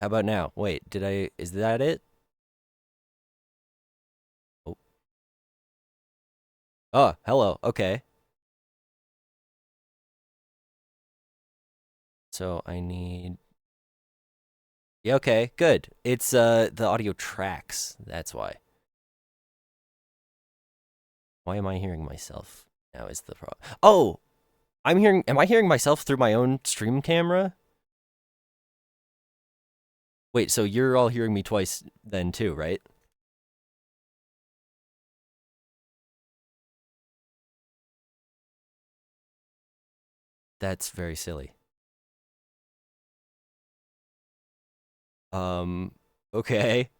How about now? Wait, is that it? Oh, oh, hello. Okay. So I need, yeah, okay, good. It's, the audio tracks. That's why. Why am I hearing myself now is the problem. Oh, am I hearing myself through my own stream camera? Wait, so you're all hearing me twice then too, right? That's very silly. Um, okay.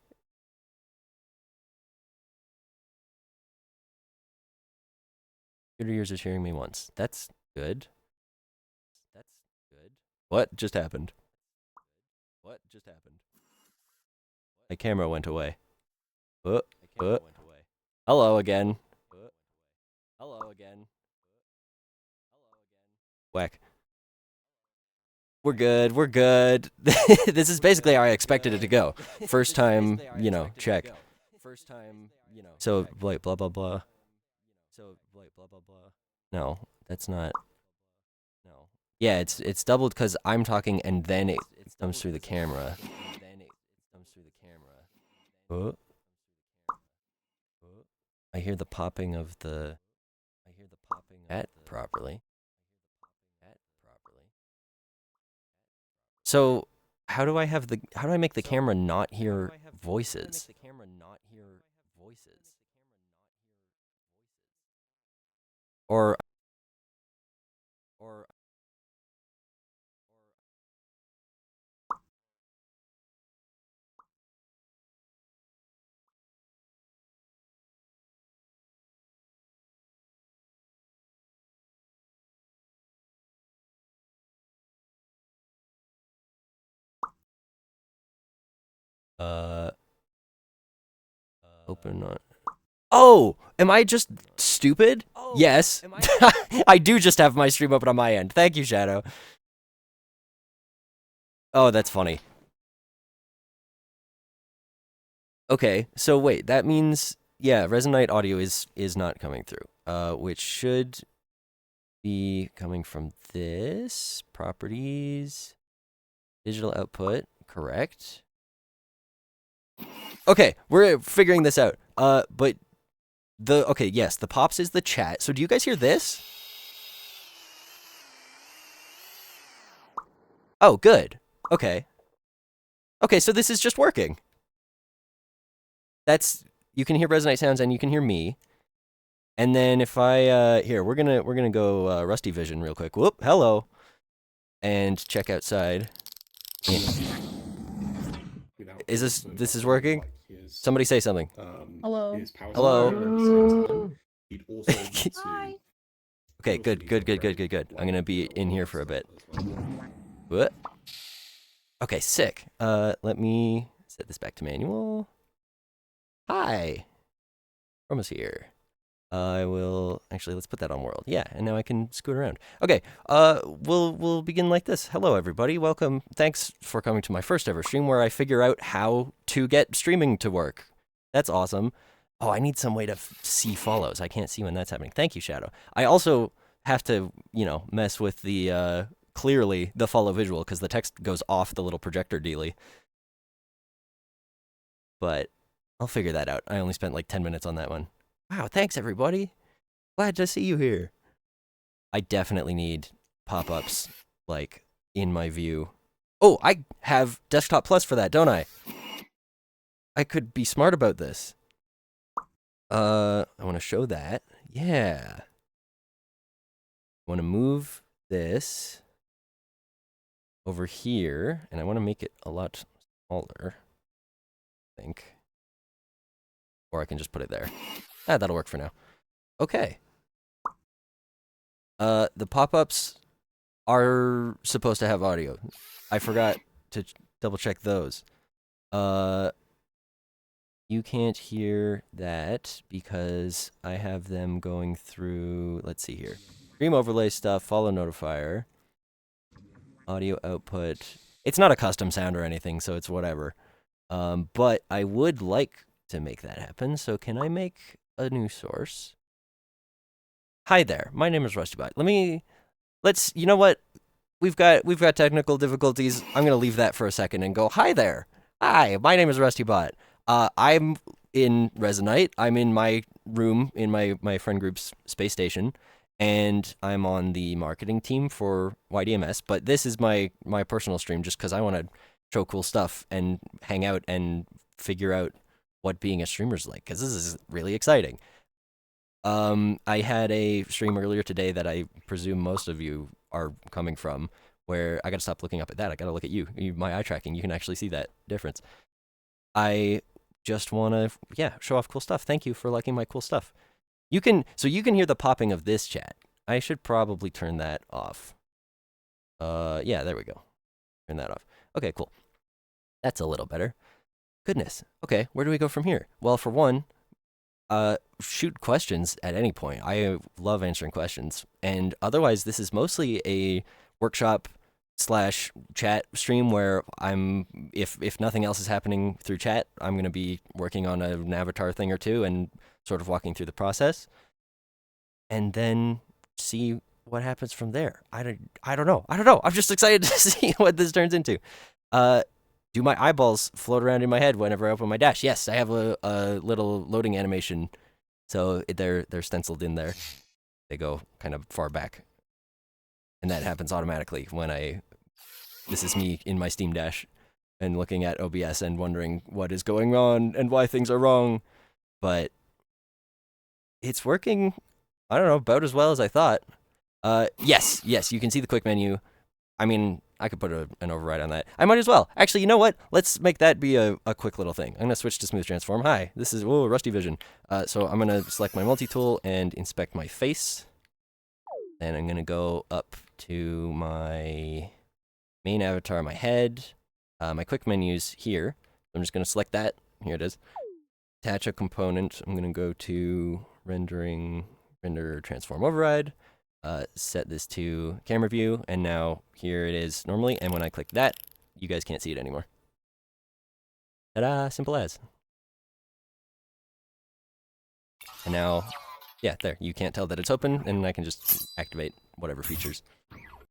Computer users hearing me once. That's good. That's good. What just happened? What just happened? My camera went away. Uh, uh. Hello again. Hello again. Whack. We're good. We're good. This is basically how I expected it to go. First time, check. So, like, blah, blah, blah. No, that's not. Yeah, it's doubled because I'm talking and then it comes through the camera. Uh, I hear the popping of the. At properly. So, how do I make the camera not hear voices? Or uh open on. Oh, am I just stupid? Yes. I do just have my stream open on my end. Thank you, Shadow. Oh, that's funny. Okay, so wait, that means yeah, Resonite audio is not coming through. Which should be coming from this properties digital output, correct? Okay, we're figuring this out. But okay, yes, the pops is the chat. So do you guys hear this? Oh, good. Okay. Okay, so this is just working. That's you can hear Resonate sounds and you can hear me. And then if I here, we're gonna go Rusty Vision real quick. Whoop, hello. And check outside. Is this is working? Somebody say something. Hello. Hello. Hi. Okay, good. I'm gonna be in here for a bit. What? Okay, sick. Let me set this back to manual. Hi. Roma's here. I will actually let's put that on world. Yeah, and now I can scoot around. Okay. We'll begin like this. Hello everybody. Welcome. Thanks for coming to my first ever stream where I figure out how to get streaming to work. That's awesome. Oh, I need some way to see follows. I can't see when that's happening. Thank you, Shadow. I also have to, mess with the clearly the follow visual because the text goes off the little projector dealy. But I'll figure that out. I only spent like 10 minutes on that one. Wow, thanks everybody. Glad to see you here. I definitely need pop-ups like in my view. Oh, I have Desktop Plus for that, don't I? I could be smart about this. I want to show that. Yeah. I want to move this over here, and I want to make it a lot smaller, I think. Or I can just put it there. That'll work for now. Okay. The pop-ups are supposed to have audio. I forgot to double check those. You can't hear that because I have them going through, let's see here. Stream overlay stuff, follow notifier, audio output. It's not a custom sound or anything, so it's whatever. But I would like to make that happen, so can I make a new source? Hi there, my name is RustyBot. You know what? We've got technical difficulties. I'm gonna leave that for a second and go, hi there. Hi, my name is RustyBot. I'm in Resonite. I'm in my room in my friend group's space station, and I'm on the marketing team for YDMS. But this is my personal stream, just because I want to show cool stuff and hang out and figure out what being a streamer's like, because this is really exciting. I had a stream earlier today that I presume most of you are coming from, where I gotta stop looking up at that. I gotta look at you. My eye tracking. You can actually see that difference. I just wanna, show off cool stuff. Thank you for liking my cool stuff. You can hear the popping of this chat. I should probably turn that off. Yeah, there we go. Turn that off. Okay, cool. That's a little better. Goodness. Okay, where do we go from here? Well, for one, shoot questions at any point. I love answering questions. And otherwise, this is mostly a workshop / chat stream where if nothing else is happening through chat, I'm going to be working on an avatar thing or two and sort of walking through the process. And then see what happens from there. I don't know. I'm just excited to see what this turns into. Do my eyeballs float around in my head whenever I open my dash? Yes, I have a little loading animation, so they're stenciled in there. They go kind of far back, and that happens automatically when this is me in my Steam Dash and looking at OBS and wondering what is going on and why things are wrong. But it's working, I don't know, about as well as I thought. Yes, you can see the quick menu. I mean, I could put an override on that. I might as well. Actually, you know what? Let's make that be a quick little thing. I'm going to switch to Smooth Transform. Hi, this is, Rusty Vision. So I'm going to select my multi-tool and inspect my face. Then I'm going to go up to my main avatar, my head. My quick menu's here. I'm just going to select that. Here it is. Attach a component. I'm going to go to render transform override. Set this to camera view, and now here it is normally, and when I click that, you guys can't see it anymore. Ta-da! Simple as. And now, yeah, there, you can't tell that it's open, and I can just activate whatever features.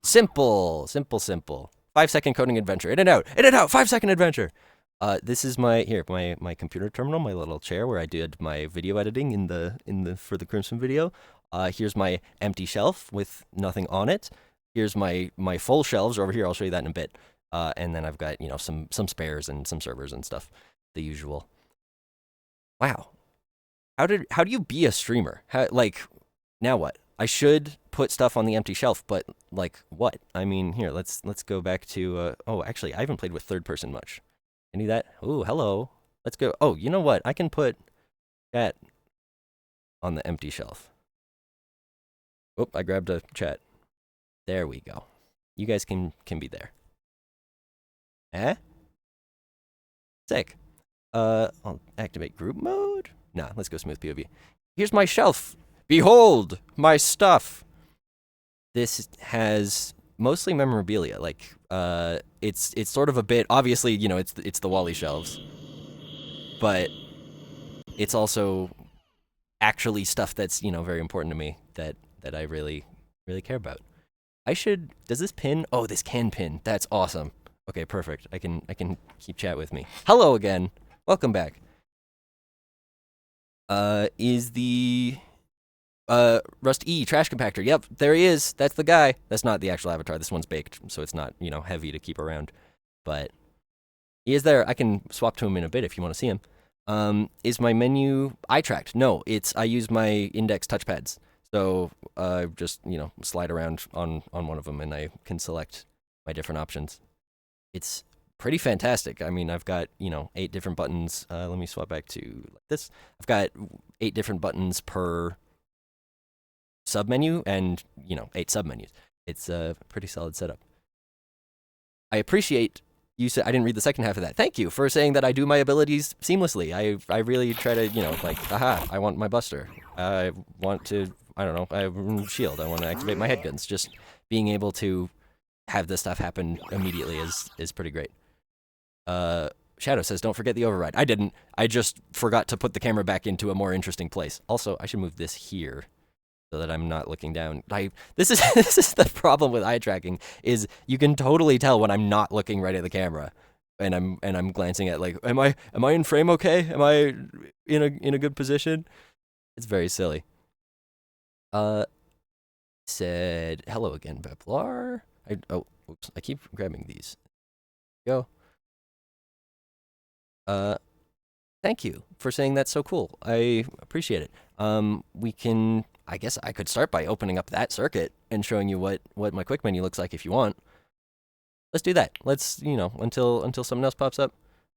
Simple! 5-second coding adventure. In and out! 5-second adventure! This is my computer terminal, my little chair where I did my video editing for the Crimson video. Here's my empty shelf with nothing on it. Here's my full shelves over here. I'll show you that in a bit. And then I've got, some spares and some servers and stuff, the usual. Wow. How do you be a streamer? Now what? I should put stuff on the empty shelf, but what? I mean, here, let's go back to actually, I haven't played with third person much. Any of that? Ooh, hello. Let's go. Oh, you know what? I can put that on the empty shelf. Oh, I grabbed a chat. There we go. You guys can be there. Sick. I'll activate group mode. Nah, let's go smooth POV. Here's my shelf. Behold, my stuff. This has mostly memorabilia. It's sort of a bit, obviously, it's the Wally shelves. But it's also actually stuff that's, very important to me that I really, really care about. Does this pin? Oh, this can pin. That's awesome. Okay, perfect. I can keep chat with me. Hello again. Welcome back. Is the Rust E trash compactor. Yep, there he is. That's the guy. That's not the actual avatar. This one's baked, so it's not, heavy to keep around. But he is there. I can swap to him in a bit if you want to see him. Is my menu eye tracked? No, I use my index touchpads. So just, slide around on one of them and I can select my different options. It's pretty fantastic. I mean, I've got, 8 different buttons. Let me swap back to this. I've got 8 different buttons per submenu and, 8 submenus. It's a pretty solid setup. I appreciate you said I didn't read the second half of that. Thank you for saying that I do my abilities seamlessly. I really try to, aha, I want my buster. I want to, I don't know, I have shield. I want to activate my head guns. Just being able to have this stuff happen immediately is pretty great. Shadow says, don't forget the override. I didn't. I just forgot to put the camera back into a more interesting place. Also, I should move this here so that I'm not looking down. This is this is the problem with eye tracking, is you can totally tell when I'm not looking right at the camera, and I'm glancing at, like, am I in frame okay? Am I in a good position? It's very silly. Said hello again, Beplar. Oops, I keep grabbing these. Go. Thank you for saying that's so cool. I appreciate it. I guess I could start by opening up that circuit and showing you what my quick menu looks like if you want. Let's do that. Let's, until something else pops up.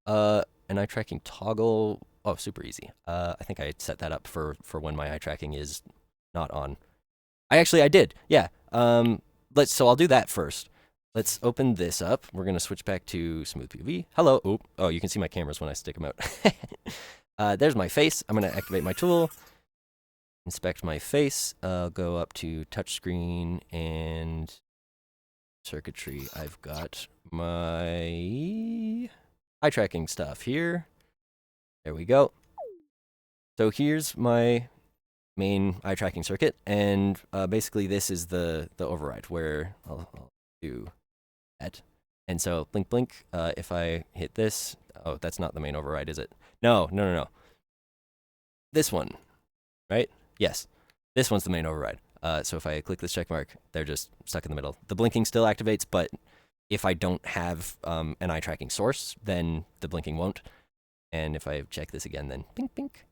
An eye tracking toggle. Oh, super easy. I think I set that up for when my eye tracking is not on. I did. Yeah. So I'll do that first. Let's open this up. We're going to switch back to smooth POV. Hello. Oh, you can see my cameras when I stick them out. There's my face. I'm going to activate my tool. Inspect my face. Go up to touchscreen and circuitry. I've got my eye tracking stuff here. There we go. So here's my main eye tracking circuit, and basically this is the override where I'll do that. And so blink blink, if I hit this, oh, that's not the main override, is it? No. This one, right? Yes, this one's the main override. So if I click this check mark, they're just stuck in the middle. The blinking still activates, but if I don't have an eye tracking source, then the blinking won't. And if I check this again, then bink bink.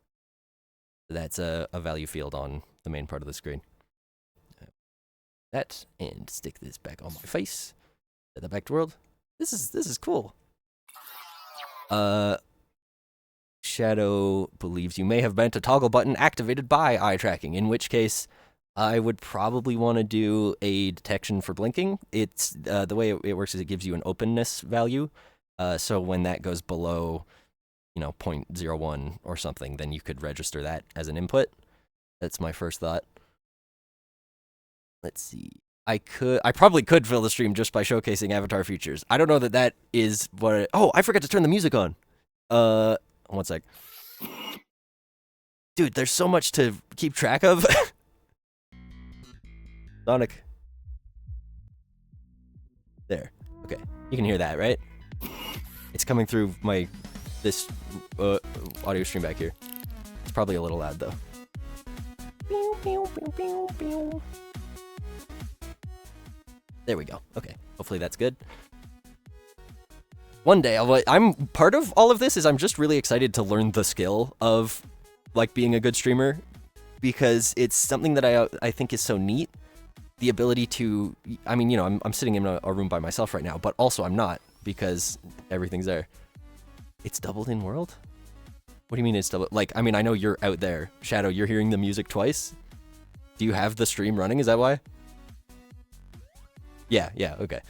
That's a value field on the main part of the screen. That, and stick this back on my face. Set that back to world. This is cool. Shadow believes you may have meant a toggle button activated by eye tracking, in which case I would probably want to do a detection for blinking. It's the way it works is it gives you an openness value. So when that goes below 0.01 or something, then you could register that as an input. That's my first thought. Let's see. I probably could fill the stream just by showcasing avatar features. I don't know that is what oh, I forgot to turn the music on. 1 sec. Dude, there's so much to keep track of. Sonic. There. Okay. You can hear that, right? It's coming through this audio stream back here. It's probably a little loud though. There we go. Okay. Hopefully that's good. One day, I'm part of all of this is I'm just really excited to learn the skill of being a good streamer, because it's something that I think is so neat. The ability to, I'm sitting in a room by myself right now, but also I'm not, because everything's there. It's doubled in world? What do you mean it's doubled? I know you're out there. Shadow, you're hearing the music twice? Do you have the stream running? Is that why? Yeah, okay.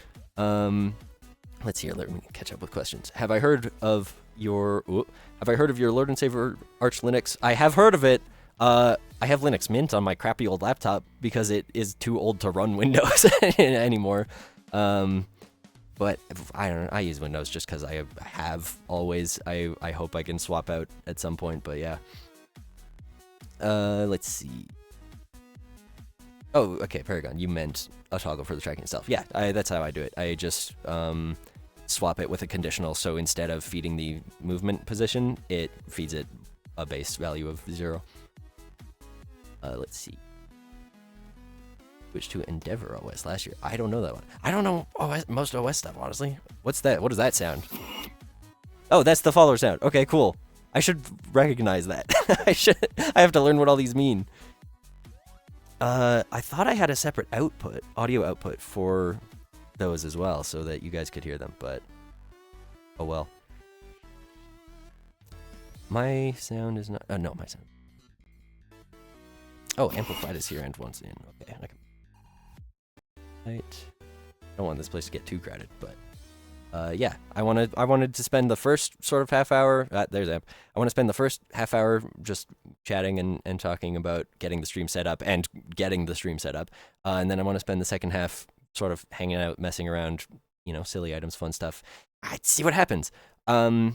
Let's see here. Let me catch up with questions. Have I heard of your Lord and Savior Arch Linux? I have heard of it. I have Linux Mint on my crappy old laptop because it is too old to run Windows anymore. But I don't know. I use Windows just because I have always. I hope I can swap out at some point, but yeah. Let's see. Oh, okay, Paragon. You meant a toggle for the tracking itself. Yeah, that's how I do it. I just swap it with a conditional. So instead of feeding the movement position, it feeds it a base value of 0. Let's see. Switched to Endeavor OS last year. I don't know that one. I don't know most OS stuff, honestly. What's that? What does that sound? Oh, that's the follower sound. Okay, cool. I should recognize that. I have to learn what all these mean. I thought I had a separate audio output for those as well, so that you guys could hear them, but oh well. My sound is not. No, my sound. Oh, amplified is here and once in. Okay, I can. Right. Don't want this place to get too crowded, but yeah, I wanted to spend the first sort of half hour. There's amp. I want to spend the first half hour just chatting and talking about getting the stream set up, and then I want to spend the second half sort of hanging out, messing around, you know, silly items, fun stuff. I'd see what happens. There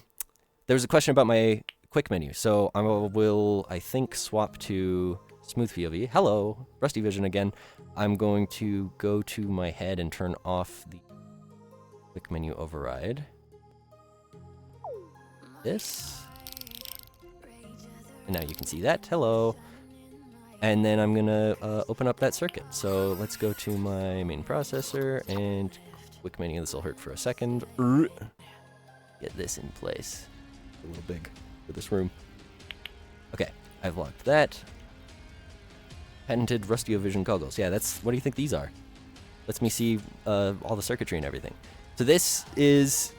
was a question about my quick menu, so I will, I think, swap to smooth POV. Hello, Rusty Vision again. I'm going to go to my head and turn off the quick menu override. This. And now you can see that. Hello. And then I'm gonna open up that circuit. So let's go to my main processor and quick menu. This will hurt for a second. Get this in place. A little big for this room. Okay, I've locked that. Patented Rustio Vision goggles. Yeah, that's. What do you think these are? Lets me see all the circuitry and everything. So this is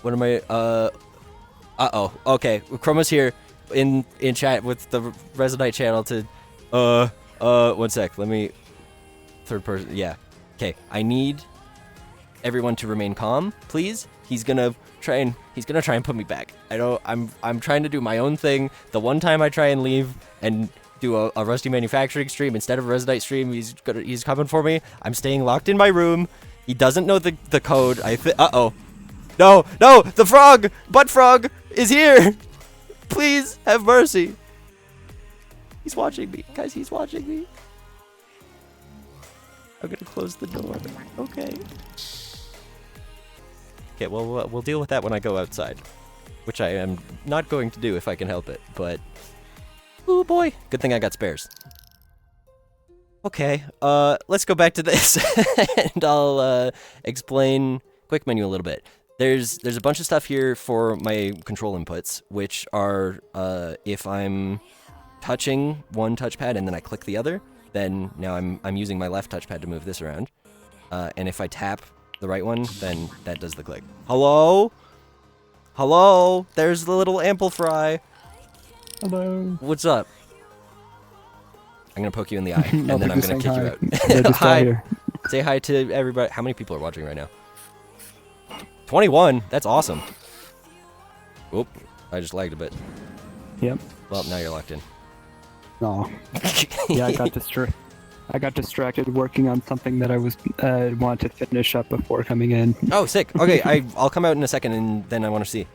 one of my. Uh-oh. Okay, Chroma's here in chat with the Resonite channel to. 1 sec. Let me. Third person. Yeah. Okay. I need everyone to remain calm, please. He's gonna try and put me back. I'm trying to do my own thing. The one time I try and leave and do a Rusty manufacturing stream instead of a Resonite stream, he's coming for me. I'm staying locked in my room. He doesn't know the code. Uh-oh. No, the frog, butt frog is here. Please have mercy. He's watching me. Guys, he's watching me. I'm gonna close the door. Okay. Okay, well, we'll deal with that when I go outside. Which I am not going to do if I can help it, but... Oh boy. Good thing I got spares. Okay, let's go back to this. And I'll, explain quick menu a little bit. There's a bunch of stuff here for my control inputs, which are, if I'm touching one touchpad and then I click the other, then now I'm using my left touchpad to move this around. And if I tap the right one, then that does the click. Hello? Hello? There's the little amplify. Hello. What's up? I'm gonna poke you in the eye, and then I'm gonna kick you out. Yeah, just Hi. here. Say hi to everybody. How many people are watching right now? 21. That's awesome. Oop. I just lagged a bit. Yep. Well, now you're locked in. No. Yeah, I got distracted working on something that I was wanted to finish up before coming in. Oh, sick. Okay, I'll come out in a second, and then I want to see.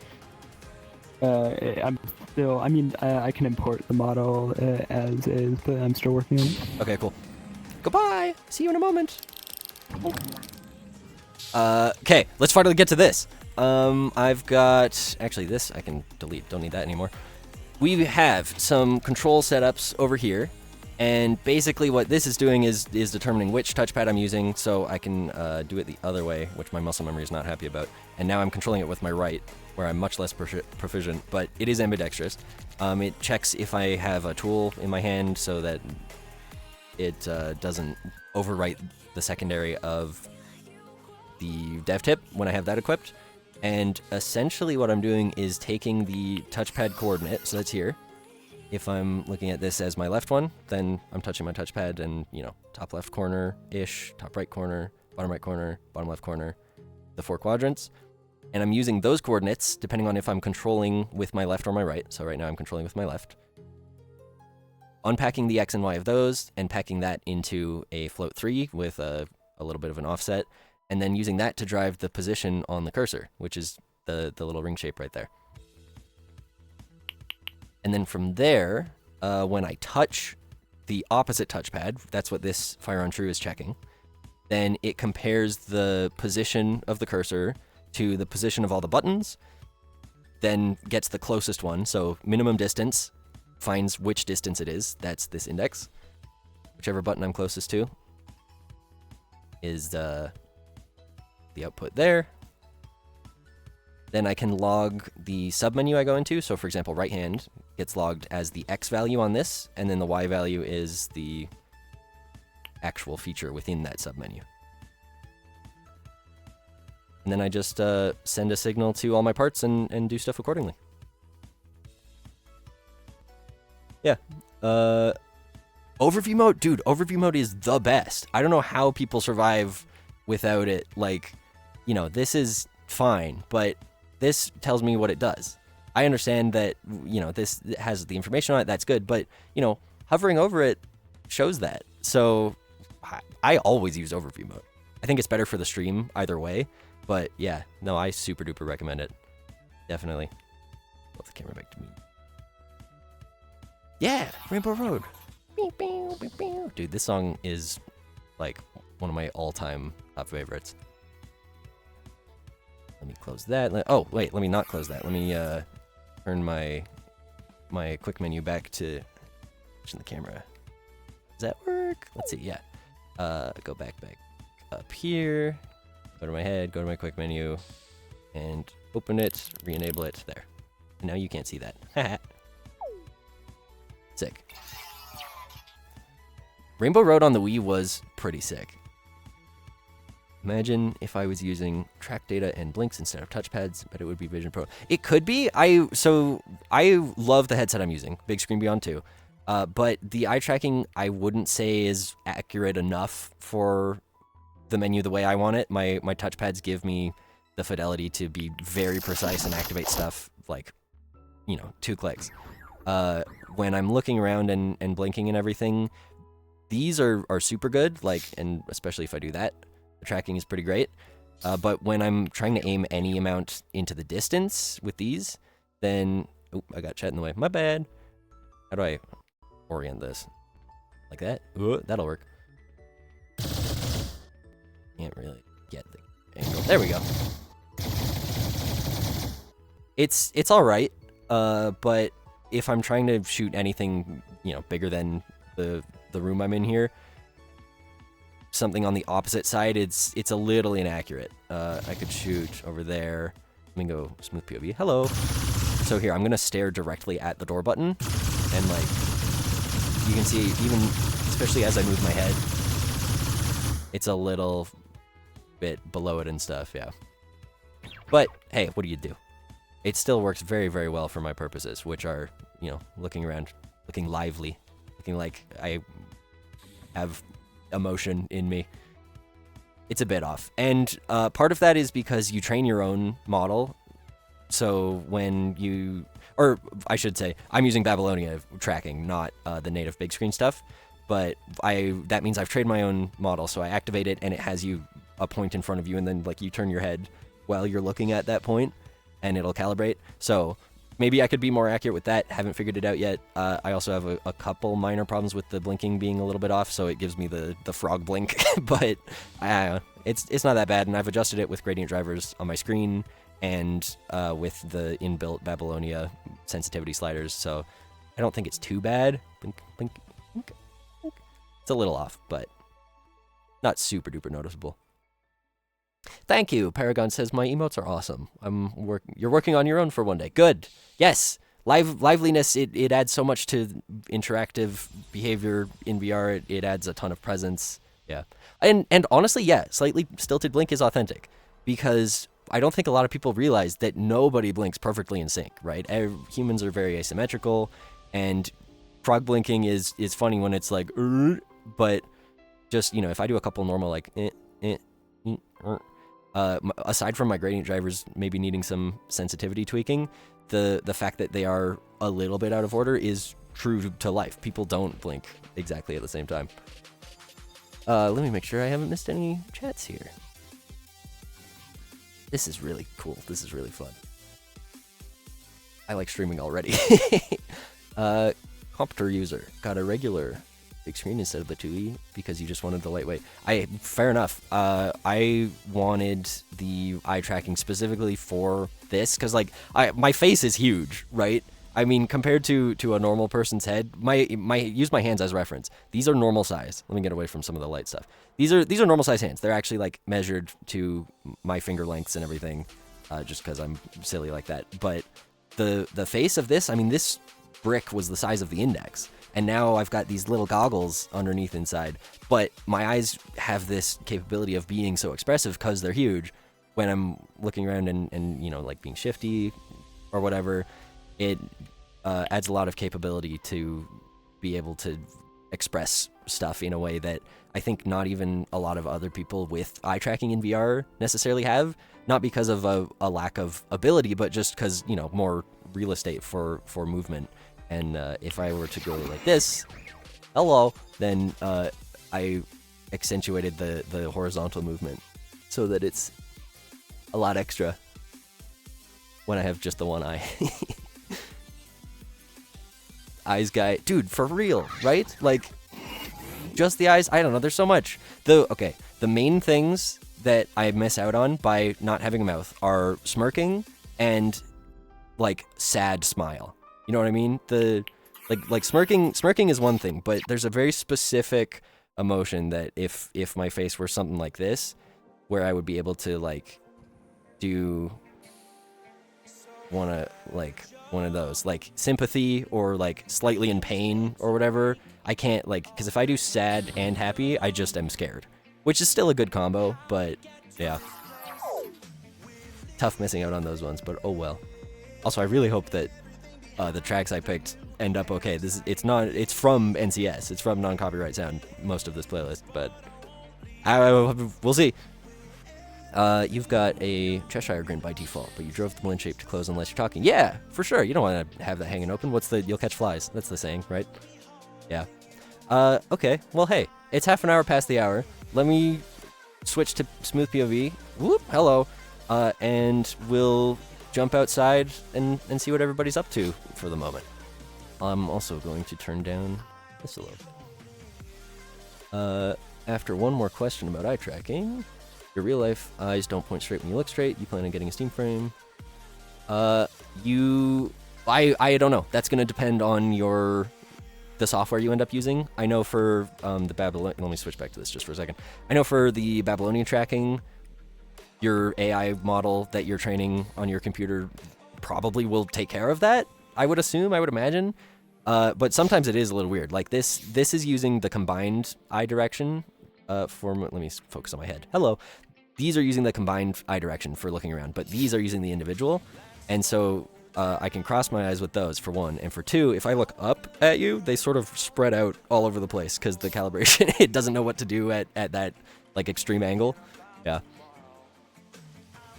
I'm still. I mean, I can import the model as is, but I'm still working on it. Okay, cool. Goodbye. See you in a moment. Okay, let's finally get to this. I've got... Actually, this I can delete. Don't need that anymore. We have some control setups over here. And basically what this is doing is determining which touchpad I'm using so I can do it the other way, which my muscle memory is not happy about. And now I'm controlling it with my right, where I'm much less proficient, but it is ambidextrous. It checks if I have a tool in my hand so that it doesn't overwrite the secondary of the dev tip when I have that equipped. And essentially what I'm doing is taking the touchpad coordinate, so that's here. If I'm looking at this as my left one, then I'm touching my touchpad and, you know, top left corner-ish, top right corner, bottom right corner, bottom left corner, the 4 quadrants. And I'm using those coordinates depending on if I'm controlling with my left or my right. So right now I'm controlling with my left. Unpacking the X and Y of those and packing that into a float 3 with a little bit of an offset. And then using that to drive the position on the cursor, which is the little ring shape right there. And then from there, when I touch the opposite touchpad, that's what this fire on true is checking, then it compares the position of the cursor to the position of all the buttons, then gets the closest one, so minimum distance, finds which distance it is, that's this index. Whichever button I'm closest to is the output there. Then I can log the submenu I go into. So for example, right hand gets logged as the X value on this, and then the Y value is the actual feature within that submenu. And then I just send a signal to all my parts and do stuff accordingly. Yeah. Overview mode? Dude, overview mode is the best. I don't know how people survive without it. Like, you know, this is fine, but this tells me what it does. I understand that, you know, this has the information on it, that's good, but, you know, hovering over it shows that. So I always use overview mode. I think it's better for the stream either way. But yeah, no, I super duper recommend it. Definitely. Flip the camera back to me. Yeah, Rainbow Road. Dude, this song is like one of my all-time top favorites. Let me close that. Oh, wait, let me not close that. Let me turn my quick menu back to the camera. Does that work? Let's see. Yeah. Go back up here. Go to my head. Go to my quick menu, and open it. Re-enable it. There. And now you can't see that. Sick. Rainbow Road on the Wii was pretty sick. Imagine if I was using track data and blinks instead of touchpads, but it would be Vision Pro. It could be. I love the headset I'm using, Big Screen Beyond 2. But the eye tracking, I wouldn't say is accurate enough for the menu the way I want it. My touchpads give me the fidelity to be very precise and activate stuff like, 2 clicks. When I'm looking around and blinking and everything, these are super good, and especially if I do that, the tracking is pretty great. But when I'm trying to aim any amount into the distance with these, then, oh, I got chat in the way. My bad. How do I orient this? Like that? Ooh, that'll work. Can't really get the angle. There we go. It's all right. But if I'm trying to shoot anything, bigger than the room I'm in here, something on the opposite side, it's a little inaccurate. I could shoot over there. Let me go smooth POV. Hello. So here, I'm gonna stare directly at the door button, and you can see, even especially as I move my head, it's a little bit below it and stuff. Yeah. But hey, what do you do? It still works very, very well for my purposes, which are, looking around, looking lively, looking like I have emotion in me. It's a bit off. And part of that is because you train your own model. So when you, or I should say, I'm using Babylonia tracking, not the native big screen stuff. But that means I've trained my own model. So I activate it and it has a point in front of you, and then you turn your head while you're looking at that point, and it'll calibrate. So maybe I could be more accurate with that. Haven't figured it out yet. I also have a couple minor problems with the blinking being a little bit off, so it gives me the frog blink. But it's not that bad, and I've adjusted it with gradient drivers on my screen and with the inbuilt Babylonia sensitivity sliders, so I don't think it's too bad. Blink, blink, blink, blink. It's a little off, but not super duper noticeable. Thank you. Paragon says my emotes are awesome. You're working on your own for one day. Good. Yes. Liveliness. It adds so much to interactive behavior in VR. It adds a ton of presence. Yeah. And honestly, yeah, slightly stilted blink is authentic, because I don't think a lot of people realize that nobody blinks perfectly in sync, right? Humans are very asymmetrical, and frog blinking is funny when it's like, but just, if I do a couple normal aside from my gradient drivers maybe needing some sensitivity tweaking, the fact that they are a little bit out of order is true to life. People don't blink exactly at the same time. Let me make sure I haven't missed any chats here. This is really cool. This is really fun. I like streaming already. Compter user got a regular big screen instead of the 2E because you just wanted the lightweight. Fair enough. I wanted the eye tracking specifically for this because my face is huge, right? I mean, compared to a normal person's head, use my hands as reference. These are normal size. Let me get away from some of the light stuff. These are normal size hands. They're actually measured to my finger lengths and everything, just because I'm silly like that. But the face of this, I mean, this brick was the size of the index. And now I've got these little goggles underneath inside, but my eyes have this capability of being so expressive because they're huge. When I'm looking around and being shifty or whatever, it adds a lot of capability to be able to express stuff in a way that I think not even a lot of other people with eye tracking in VR necessarily have. Not because of a lack of ability, but just because, more real estate for movement. And if I were to go like this, hello, then I accentuated the horizontal movement so that it's a lot extra when I have just the one eye. Eyes guy, dude, for real, right? Like, just the eyes. I don't know. There's so much. The main things that I miss out on by not having a mouth are smirking and like sad smile. You know what I mean? Like smirking is one thing, but there's a very specific emotion that if my face were something like this, where I would be able to like do one of those, like sympathy or like slightly in pain or whatever. I can't, like, because if I do sad and happy, I just am scared, which is still a good combo, but yeah, tough missing out on those ones, but oh well. Also, I really hope that the tracks I picked end up okay. It's from NCS, it's from non-copyright sound, most of this playlist, but we'll see. You've got a Cheshire grin by default, but you drove the blend shape to close unless you're talking. Yeah, for sure. You don't want to have that hanging open. You'll catch flies. That's the saying, right? Yeah. Okay. Well, hey, it's half an hour past the hour. Let me switch to smooth POV. Whoop, hello. And we'll jump outside and see what everybody's up to for the moment. I'm also going to turn down this a little bit. After one more question about eye tracking. Your real life eyes don't point straight when you look straight. You plan on getting a Steam frame. I don't know. That's gonna depend on the software you end up using. I know for the Babylon. Let me switch back to this just for a second. I know for the Babylonian tracking, your AI model that you're training on your computer probably will take care of that. I would assume. I would imagine. But sometimes it is a little weird. Like this is using the combined eye direction. Let me focus on my head. Hello. These are using the combined eye direction for looking around, but these are using the individual. And so I can cross my eyes with those, for one. And for two, if I look up at you, they sort of spread out all over the place because the calibration, it doesn't know what to do at that like extreme angle. Yeah.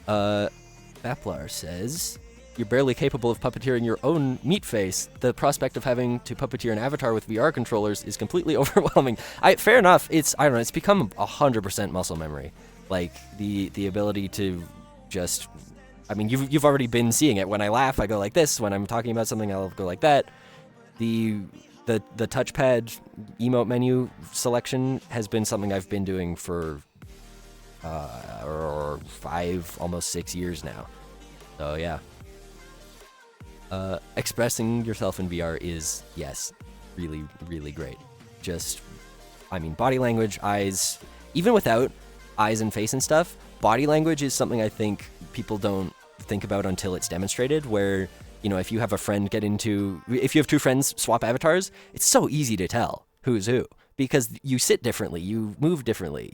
Baplar says, you're barely capable of puppeteering your own meat face. The prospect of having to puppeteer an avatar with VR controllers is completely overwhelming. Fair enough. It's become 100% muscle memory. Like the ability to just, I mean, you've already been seeing it. When I laugh, I go like this. When I'm talking about something, I'll go like that. The touchpad emote menu selection has been something I've been doing for 5, almost 6 years now. So yeah. Expressing yourself in VR is, yes, really, really great. Just, I mean, body language, eyes, even without eyes and face and stuff, body language is something I think people don't think about until it's demonstrated, where, you know, if you have if you have two friends swap avatars, it's so easy to tell who's who, because you sit differently, you move differently,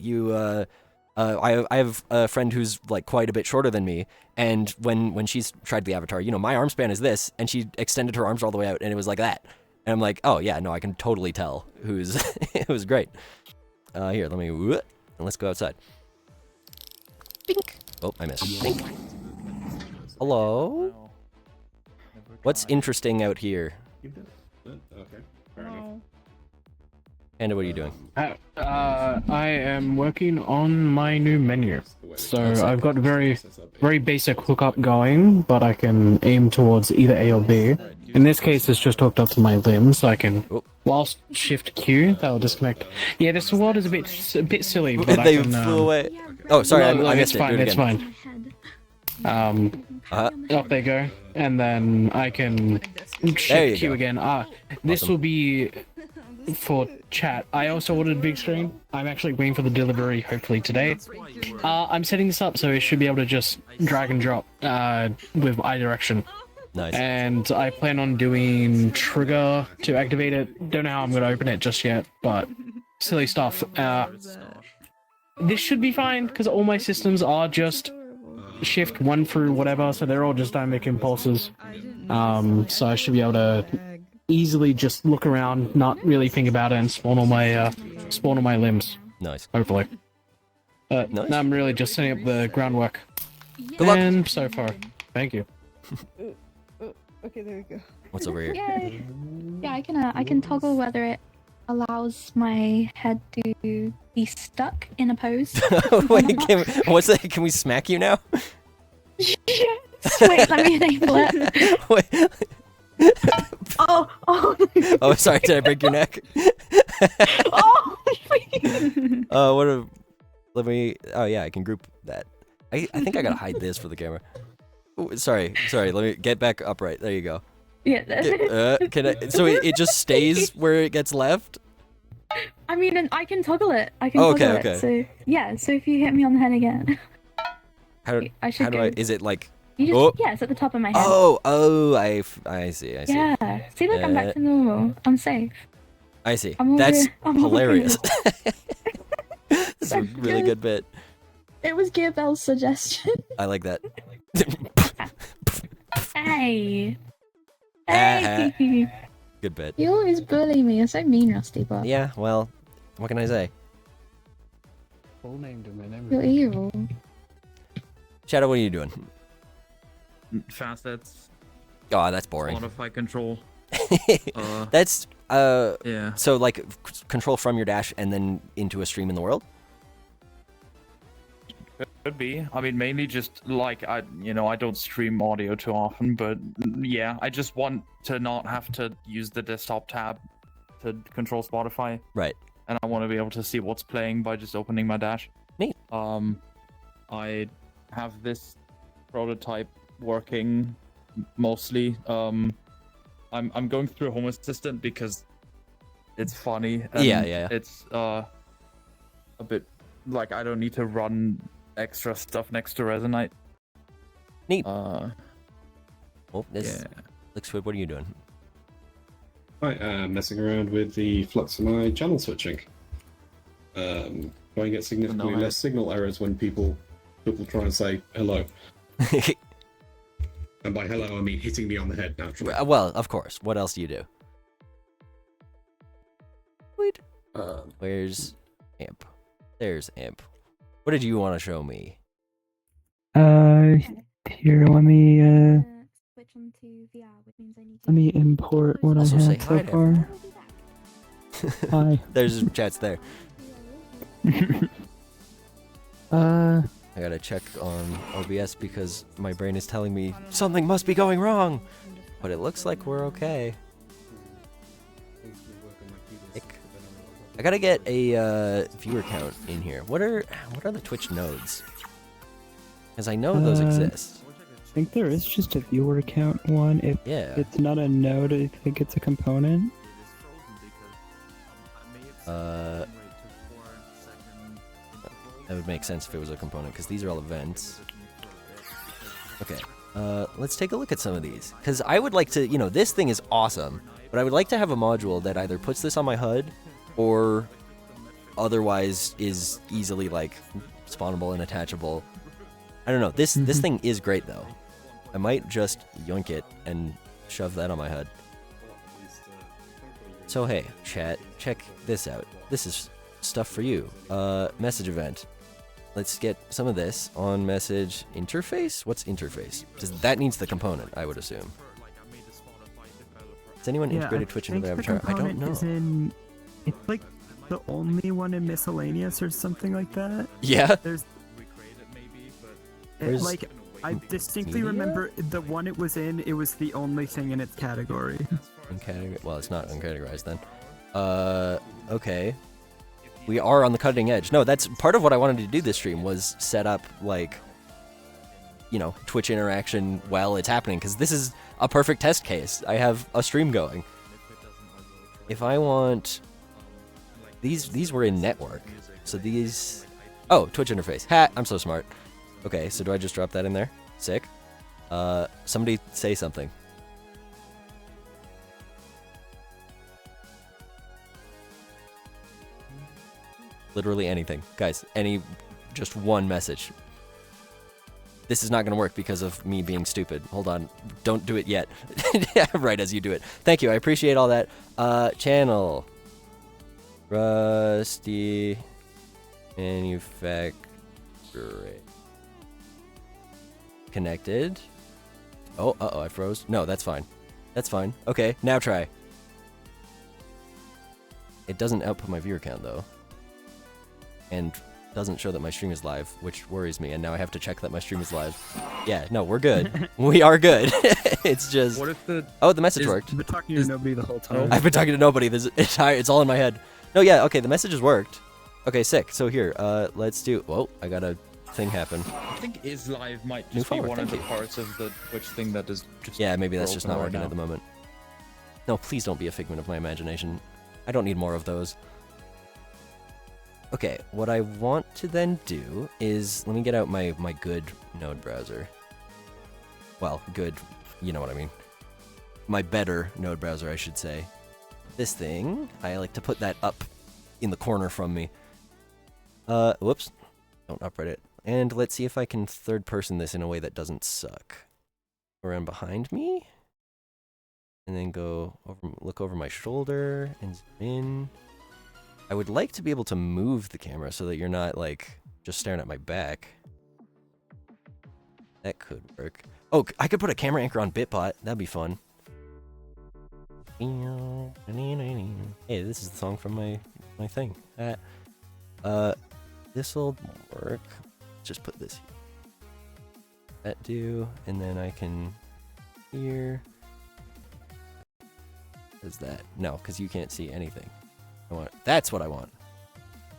I have a friend who's like quite a bit shorter than me, and when she's tried the avatar, you know, my arm span is this, and she extended her arms all the way out, and it was like that. And I'm like, oh yeah, no, I can totally tell who's. It was great. Here, let's go outside. Bink. Oh, I missed. Bink. Hello. What's interesting out here? Okay, fair enough. Panda, what are you doing? I am working on my new menu. So I've got very basic hookup going, but I can aim towards either A or B. In this case, it's just hooked up to my limb, so I can, whilst Shift Q, that'll disconnect. Yeah, this world is a bit silly, but They I can... flew away. Oh, sorry, I missed it. Do it It's again. fine. Off they go, and then I can Shift Q go. again. This Awesome. will be for chat. I also ordered a big screen. I'm actually waiting for the delivery, hopefully today. I'm setting this up so it should be able to just drag and drop with eye direction. Nice. And I plan on doing trigger to activate it. Don't know how I'm going to open it just yet, but silly stuff. This should be fine because all my systems are just shift 1 through whatever, so they're all just dynamic impulses. So I should be able to easily just look around, not really think about it, and spawn all my limbs. Nice. Hopefully. Nice. Now I'm really just setting up the groundwork. Good luck. And so far, thank you. Okay, there we go. What's over here? Yeah, I can toggle whether it allows my head to be be stuck in a pose. Wait, what's that? Can we smack you now? Yes. Wait, let me enable it. Wait. Oh. Oh, sorry. Did I break your neck? Oh, please. Let me. Oh yeah, I can group that. I think I gotta hide this for the camera. Ooh, sorry. Let me get back upright. There you go. Yeah. Can I? So it just stays where it gets left. I mean, and I can toggle it. I can Oh, toggle okay. it. So yeah. So if you hit me on the head again, I should how do go. Is it like? You just, Oh. yeah, it's at the top of my head. Oh, I see. Yeah. See, look, I'm back to normal. I'm safe. I see. I'm all That's good. I'm all hilarious. good. This is a really good bit. It was Gearbell's suggestion. I like that. Hey. Ah, Hey. Good bit. You always bully me. You're so mean, Rusty, but Yeah, well, what can I say? Full name, domain name. you're evil. Shadow, what are you doing? Facets, Oh, that's boring. modify control. That's Yeah. so like control from your dash and then into a stream in the world. Could be. I mean, mainly just like I don't stream audio too often, but yeah, I just want to not have to use the desktop tab to control Spotify, Right. and I want to be able to see what's playing by just opening my dash. Neat. I have this prototype working mostly. I'm going through Home Assistant because it's funny. And Yeah. It's a bit like I don't need to run extra stuff next to Resonite. Neat. Uh, Oh, this yeah. looks good. What are you doing? Hi, messing around with the flux of my channel switching. Trying to get significantly less signal errors when people try and say hello. And by hello, I mean hitting me on the head naturally. Well, of course. What else do you do? Wait. Where's amp? There's amp. What did you want to show me? Here, let me Switch onto VR, which means I need to. let me import what Also I say have hi so to far. Hi. There's chats there. Uh, I gotta check on OBS because my brain is telling me something must be going wrong. But it looks like we're okay. I gotta get a viewer count in here. What are the Twitch nodes? Because I know those exist. I think there is just a viewer count one. If Yeah. it's not a node, I think it's a component. That would make sense if it was a component, because these are all events. Okay, let's take a look at some of these. Because I would like to, this thing is awesome, but I would like to have a module that either puts this on my HUD, or otherwise is easily, spawnable and attachable. I don't know, this thing is great, though. I might just yoink it and shove that on my HUD. So hey, chat, check this out. This is stuff for you. Message event. Let's get some of this on message interface. What's interface? That needs the component, I would assume. Has anyone integrated Twitch into their avatar? I don't know. It's like the only one in miscellaneous or something like that. Yeah? There's Where's I distinctly media? remember the one it was in. It was the only thing in its category. Well, it's not uncategorized then. Okay. We are on the cutting edge. No, that's part of what I wanted to do this stream was set up, Twitch interaction while it's happening, because this is a perfect test case. I have a stream going. If I want... These were in network. So these... Oh, Twitch interface. Ha! I'm so smart. Okay, so do I just drop that in there? Sick. Somebody say something. Literally anything. Guys, just one message. This is not going to work because of me being stupid. Hold on. Don't do it yet. Right as you do it. Thank you. I appreciate all that. Channel. Rusty. Manufacturing. Connected. Oh, uh-oh, I froze. No, that's fine. That's fine. Okay, now try. It doesn't output my viewer count, though. and doesn't show that my stream is live, which worries me, and now I have to check that my stream is live. Yeah, no, we're good. We are good. It's just... What if the... Oh, the message worked. I've been talking to nobody the whole time. I've been talking to nobody. It's all in my head. No, yeah, okay, the message has worked. Okay, sick. So here, let's do... Whoa, I got a thing happen. I think is live might New just be follower, one of thank the you. parts of the Twitch thing that is just... Yeah, maybe that's just not broken working right at the now. moment. No, please don't be a figment of my imagination. I don't need more of those. Okay, what I want to then do is... Let me get out my good node browser. Well, good, you know what I mean. My better node browser, I should say. This thing, I like to put that up in the corner from me. Whoops. Don't upright it. And let's see if I can third person this in a way that doesn't suck. Around behind me. And then go over, look over my shoulder and zoom in. I would like to be able to move the camera so that you're not, like, just staring at my back. That could work. Oh, I could put a camera anchor on Bitbot. That'd be fun. Hey, this is the song from my thing. This'll work. Just put this here. That do, and then I can here. Is that no? Because you can't see anything. That's what I want.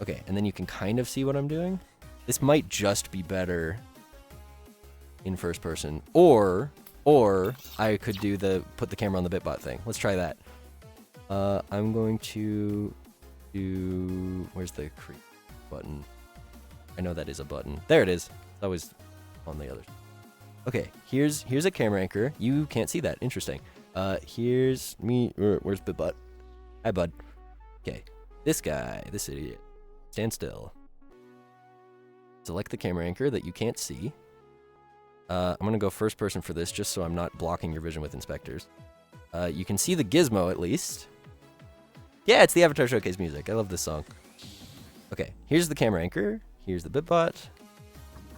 Okay, and then you can kind of see what I'm doing. This might just be better in first person, or I could do put the camera on the Bitbot thing. Let's try that. I'm going to do... Where's the creep button? I know that is a button. There it is. It's always on the other. Okay, here's a camera anchor. You can't see that. Interesting. Here's me. Where's Bitbot? Hi, bud. Okay, this guy, this idiot. Stand still. Select the camera anchor that you can't see. I'm gonna go first person for this just so I'm not blocking your vision with inspectors. You can see the gizmo at least. Yeah, it's the Avatar Showcase music. I love this song. Okay, here's the camera anchor. Here's the Bitbot.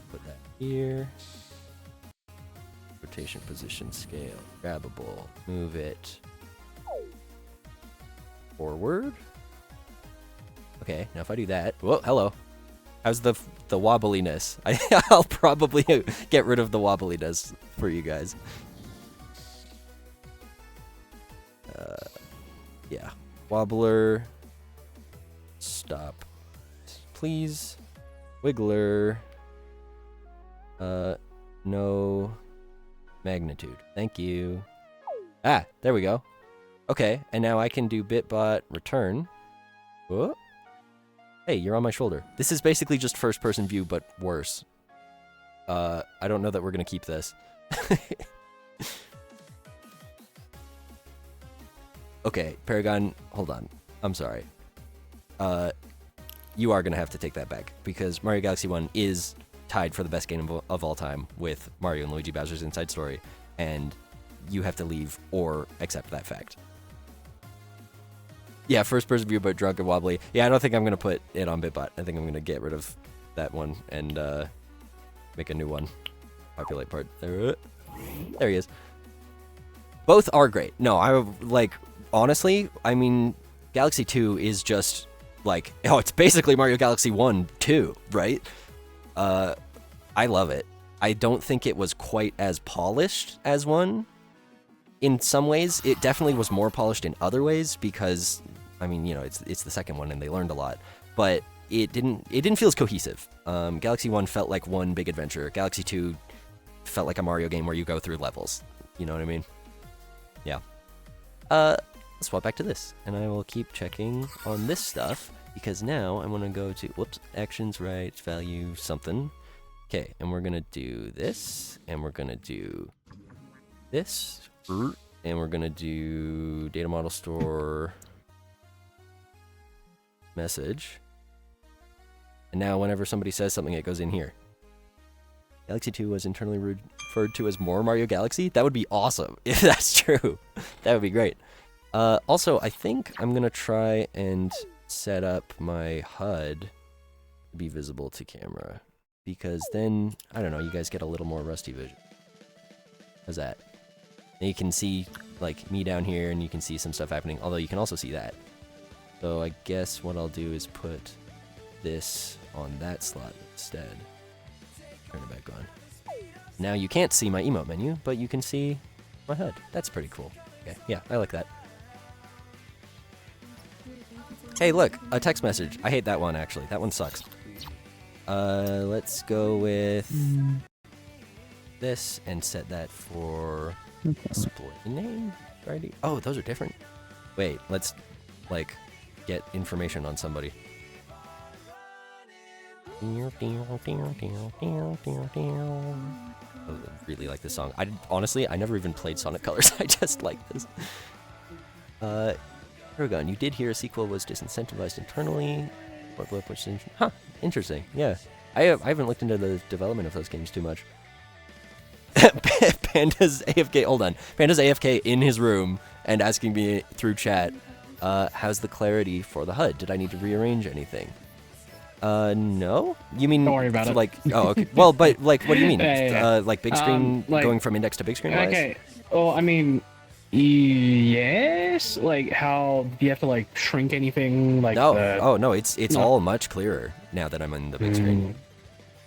Put that here. Rotation, position, scale, grabbable. Move it forward. Okay, now if I do that, whoa, hello. How's the wobbliness? I'll probably get rid of the wobbliness for you guys. Yeah, wobbler. Stop, please. Wiggler. No magnitude. Thank you. Ah, there we go. Okay, and now I can do Bitbot return. Whoa. Hey, you're on my shoulder. This is basically just first-person view, but worse. I don't know that we're gonna keep this. Okay, Paragon, hold on. I'm sorry. You are gonna have to take that back, because Mario Galaxy 1 is tied for the best game of all time with Mario and Luigi Bowser's Inside Story, and you have to leave or accept that fact. Yeah, first person view but drunk and wobbly. Yeah, I don't think I'm gonna put it on Bitbot. I think I'm gonna get rid of that one and make a new one. Populate part. There he is. Both are great. No, I like honestly, I mean Galaxy 2 is just like, oh, it's basically Mario Galaxy 1 too, right? I love it. I don't think it was quite as polished as 1. In some ways, it definitely was more polished in other ways because, I mean, you know, it's the second one and they learned a lot, but it didn't feel as cohesive. Galaxy 1 felt like one big adventure. Galaxy 2 felt like a Mario game where you go through levels. You know what I mean? Yeah. Let's swap back to this, and I will keep checking on this stuff because now I want to go to, whoops, actions, rights, value, something. Okay, and we're gonna do this, and we're gonna do this. And we're gonna do data model store message. And now whenever somebody says something, it goes in here. Galaxy 2 was internally referred to as more Mario Galaxy. That would be awesome if that's true. That would be great. Also, I think I'm gonna try and set up my HUD to be visible to camera. Because then, I don't know, you guys get a little more rusty vision. How's that? And you can see, like, me down here, and you can see some stuff happening, although you can also see that. So I guess what I'll do is put this on that slot instead. Turn it back on. Now you can't see my emote menu, but you can see my HUD. That's pretty cool. Okay, yeah, I like that. Hey, look, a text message. I hate that one, actually. That one sucks. Let's go with this and set that for display name. Already. Oh, those are different. Wait, let's, like, get information on somebody. I really like this song. Honestly, I never even played Sonic Colors. I just like this. Paragon, you did hear a sequel was disincentivized internally. Huh, interesting. Yeah. I haven't looked into the development of those games too much. Panda's AFK, hold on. Panda's AFK in his room and asking me through chat, how's the clarity for the HUD? Did I need to rearrange anything? No? You mean, Don't worry about it. like, oh, okay. Well, but, like, what do you mean? Yeah. Like, big screen, like- going from index to big screen wise? Okay. Well, I mean, yes. Like, how do you have to like shrink anything? Like, No. the... Oh, no, it's No. all much clearer now that I'm on the big screen.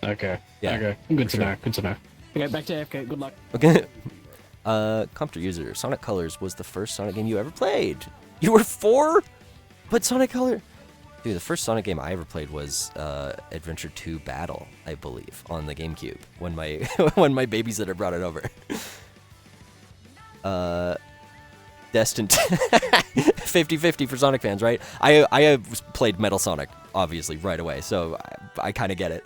Okay. Yeah, Okay. Good to sure. know. Good to know. Okay, back to AFK. Good luck. Okay. Compter user, Sonic Colors was the first Sonic game you ever played. You were 4? But Sonic Color... Dude, the first Sonic game I ever played was Adventure 2 Battle, I believe, on the GameCube when my when my babysitter brought it over. Destined 50-50 for Sonic fans, right? I played Metal Sonic obviously right away, so I kind of get it.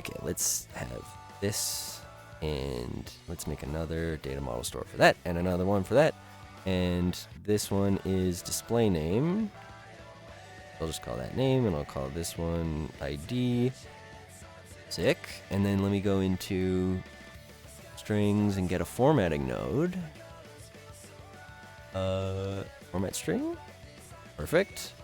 Okay, let's have this, and let's make another data model store for that, and another one for that, and this one is display name. I'll just call that name, and I'll call this one ID. Sick. And then let me go into strings and get a formatting node. Format string. Perfect.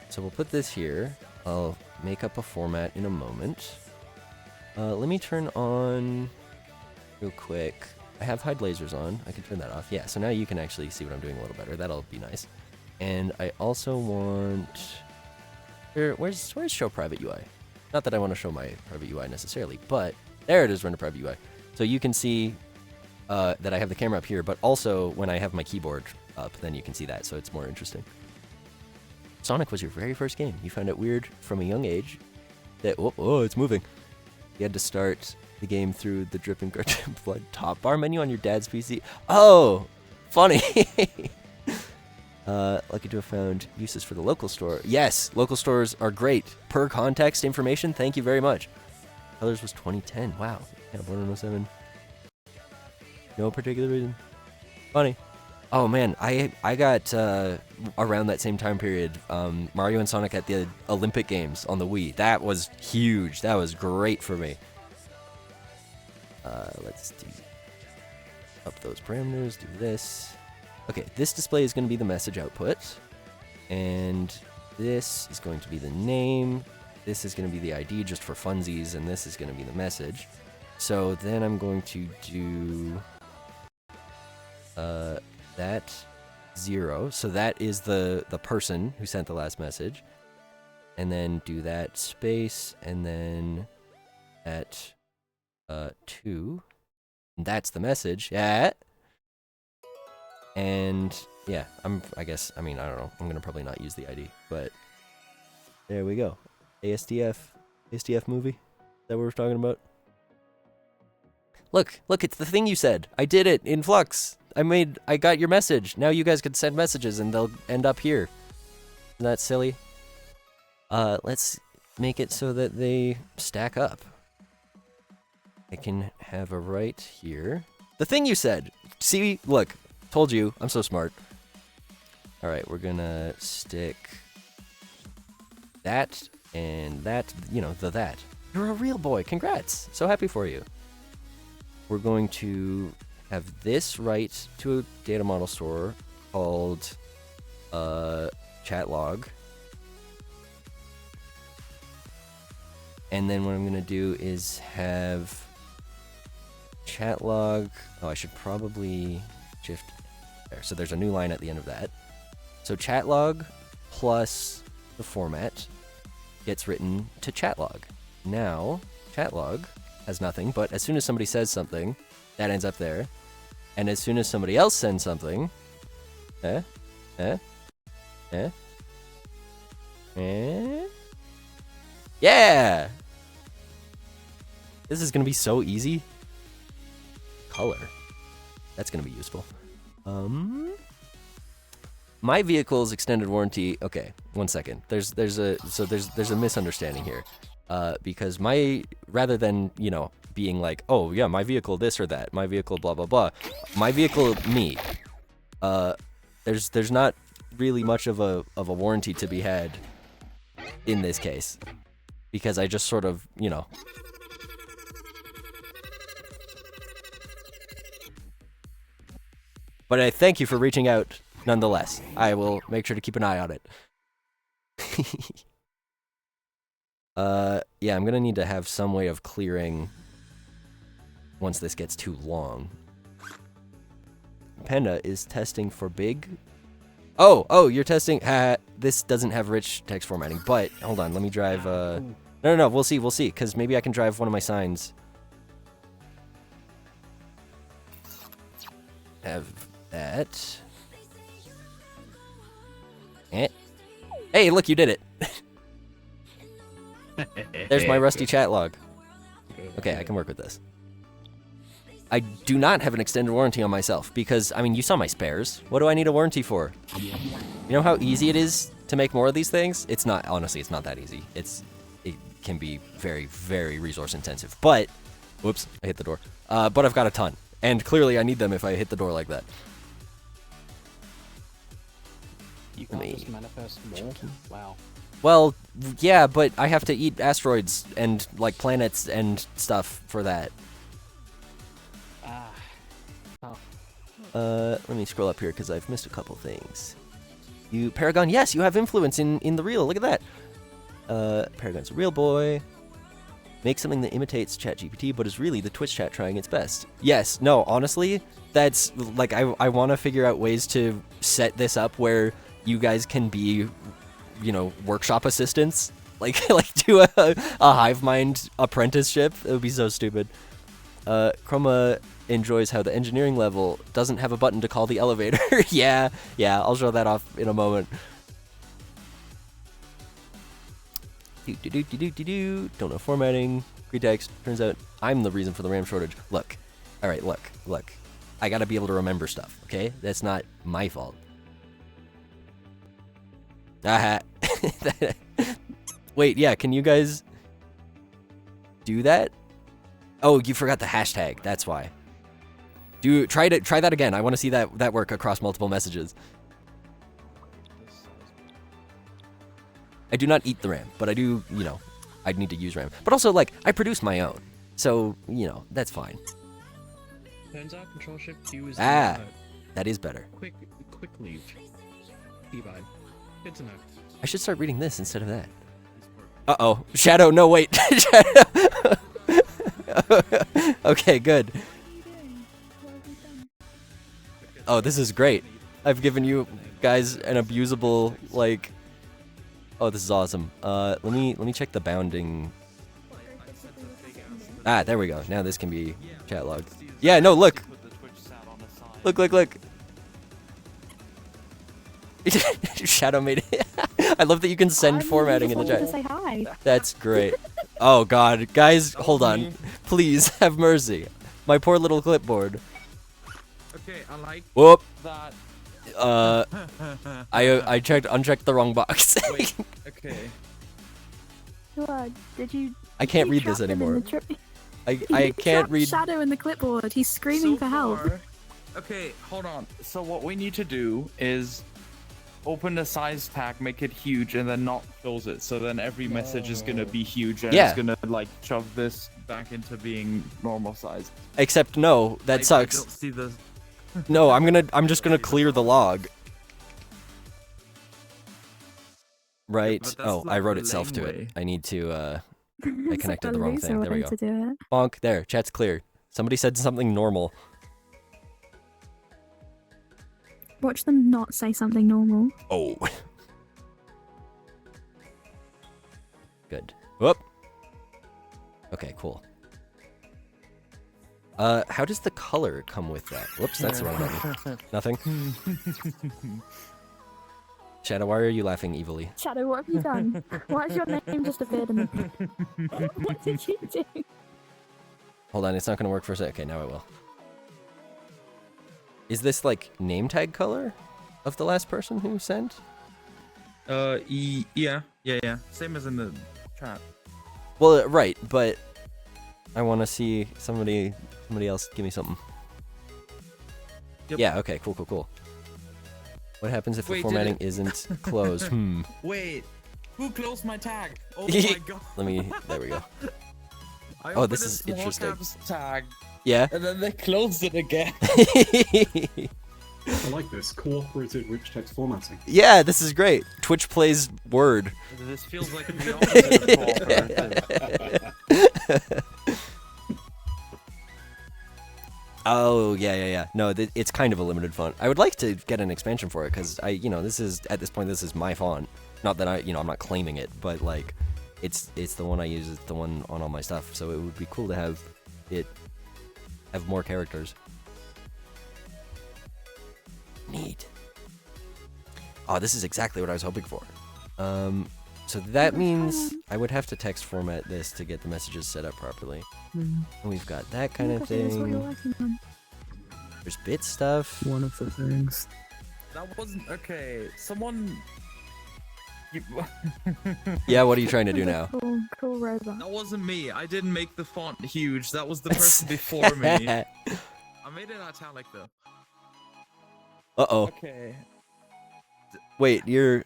So we'll put this here. I'll make up a format in a moment. Let me turn on real quick. I have hide lasers on. I can turn that off. Yeah, so now you can actually see what I'm doing a little better. That'll be nice. And I also want... Where's show private UI? Not that I want to show my private UI necessarily, but there it is, render private UI. So you can see that I have the camera up here, but also when I have my keyboard up, then you can see that, so it's more interesting. Sonic was your very first game. You found it weird from a young age that... Oh, it's moving. You had to start the game through the dripping blood top bar menu on your dad's PC. Oh, funny. Lucky to have found uses for the local store. Yes, local stores are great. Per context information, thank you very much. Colors was 2010. Wow. Yeah, born in 07. No particular reason. Funny. Oh man, I got around that same time period, Mario and Sonic at the Olympic Games on the Wii. That was huge. That was great for me. Let's do up those parameters, do this. Okay, this display is going to be the message output, and this is going to be the name, this is going to be the ID just for funsies, and this is going to be the message. So then I'm going to do that 0, so that is the person who sent the last message, and then do that space, and then that 2, and that's the message. Yeah. And yeah, I don't know. I'm gonna probably not use the ID, but there we go. ASDF movie. Is that what we're talking about? Look, it's the thing you said. I did it in Flux. I got your message. Now you guys can send messages and they'll end up here. Isn't that silly? Let's make it so that they stack up. I can have a right here. The thing you said. See, look. Told you, I'm so smart. Alright, we're gonna stick that and that, that. You're a real boy, congrats! So happy for you. We're going to have this right to a data model store called chat log. And then what I'm gonna do is have chat log. Oh, I should probably shift there. So there's a new line at the end of that. So chat log plus the format, gets written to chat log. Now, chat log has nothing, but as soon as somebody says something, that ends up there. And as soon as somebody else sends something, yeah! This is gonna be so easy. Color. That's gonna be useful. My vehicle's extended warranty. Okay, 1 second. There's a misunderstanding here. Because rather than, you know, being like, oh yeah, my vehicle this or that, my vehicle blah blah blah, my vehicle me. There's not really much of a warranty to be had in this case, because I just sort of, you know. But I thank you for reaching out nonetheless. I will make sure to keep an eye on it. Yeah, I'm gonna need to have some way of clearing once this gets too long. Panda is testing for big. Oh, you're testing. This doesn't have rich text formatting, but hold on, let me drive. No, we'll see, because maybe I can drive one of my signs. Have that. Hey, look, you did it. There's my rusty chat log. Okay, I can work with this. I do not have an extended warranty on myself because, I mean, you saw my spares. What do I need a warranty for? You know how easy it is to make more of these things? It's not, honestly, it's not that easy. It can be very, very resource intensive. But, whoops, I hit the door. But I've got a ton. And clearly I need them if I hit the door like that. You can't just manifest more? Wow. Well, yeah, but I have to eat asteroids and, like, planets and stuff for that. Let me scroll up here because I've missed a couple things. You, Paragon, yes, you have influence in the real. Look at that. Paragon's a real boy. Make something that imitates ChatGPT, but is really the Twitch chat trying its best. Yes, no, honestly, that's, like, I want to figure out ways to set this up where you guys can be, you know, workshop assistants. Like do a HiveMind apprenticeship. It would be so stupid. Chroma enjoys how the engineering level doesn't have a button to call the elevator. yeah, I'll show that off in a moment. Don't know formatting. Green text. Turns out I'm the reason for the RAM shortage. Look. Alright, look. I gotta be able to remember stuff, okay? That's not my fault. Aha. Wait, yeah, can you guys do that? Oh, you forgot the hashtag. That's why. Try that again. I want to see that work across multiple messages. I do not eat the RAM, but I do, you know, I'd need to use RAM. But also, like, I produce my own. So, you know, that's fine. Turns out Control Shift Q is that is better. quick leave. Keybind. Good to know. I should start reading this instead of that. Uh-oh. Shadow, no, wait. Shadow. Okay, good. Oh, this is great. I've given you guys an abusable, like... Oh, this is awesome. Let me check the bounding. Ah, there we go. Now this can be chat log. Yeah, no, look. Look. Shadow made it. I love that you can send formatting in the chat. To say hi. That's great. Oh god, guys, hold on. Please have mercy. My poor little clipboard. Okay, I like Whoop. that. I unchecked the wrong box. Wait, okay. Did you? I can't you read this trap him in anymore. the trip- I You can't trapped read. Shadow in the clipboard. He's screaming for help. Okay, hold on. So what we need to do is open the size pack, make it huge, and then not close it. So then every message is gonna be huge, and Yeah. it's gonna like shove this back into being normal size. Except no, that I sucks. don't see the. No, I'm just gonna clear the log. Right. but that's Oh, I like wrote the itself to lame it. way. I need to I It's connected like the a wrong loser thing. There we way go. to do it. Bonk. There. Chat's clear. Somebody said something normal. Watch them not say something normal. Oh. Good. Whoop. Okay, cool. How does the color come with that? Whoops, that's the wrong button. Nothing. Shadow, why are you laughing evilly? Shadow, what have you done? Why has your name just appeared in the... What did you do? Hold on, it's not gonna work for a sec. Okay, now it will. Is this like name tag color of the last person who sent? Yeah. Same as in the chat. Well, right, but I want to see somebody else give me something. Yep. Yeah. Okay. Cool. What happens if the Wait, did formatting it- isn't closed? Wait, who closed my tag? Oh my god. Let me. There we go. I Oh, opened this a is small interesting. caps tag, Yeah. and then they closed it again. I like this cooperative rich text formatting. Yeah, this is great. Twitch plays Word. This feels like the opposite of cooperative. Oh yeah. No, it's kind of a limited font. I would like to get an expansion for it because this is at this point this is my font. Not that I'm not claiming it, but like, it's the one I use. It's the one on all my stuff. So it would be cool to have it have more characters. Neat. Oh, this is exactly what I was hoping for. So that means I would have to text format this to get the messages set up properly. And we've got that kind of That's what you're thing. working on. There's bit stuff. One of the things. That wasn't okay. Someone. You... Yeah, what are you trying to do now? Cool robot. That wasn't me. I didn't make the font huge. That was the person before me. I made it italic though. Uh-oh. Okay. Wait, you're...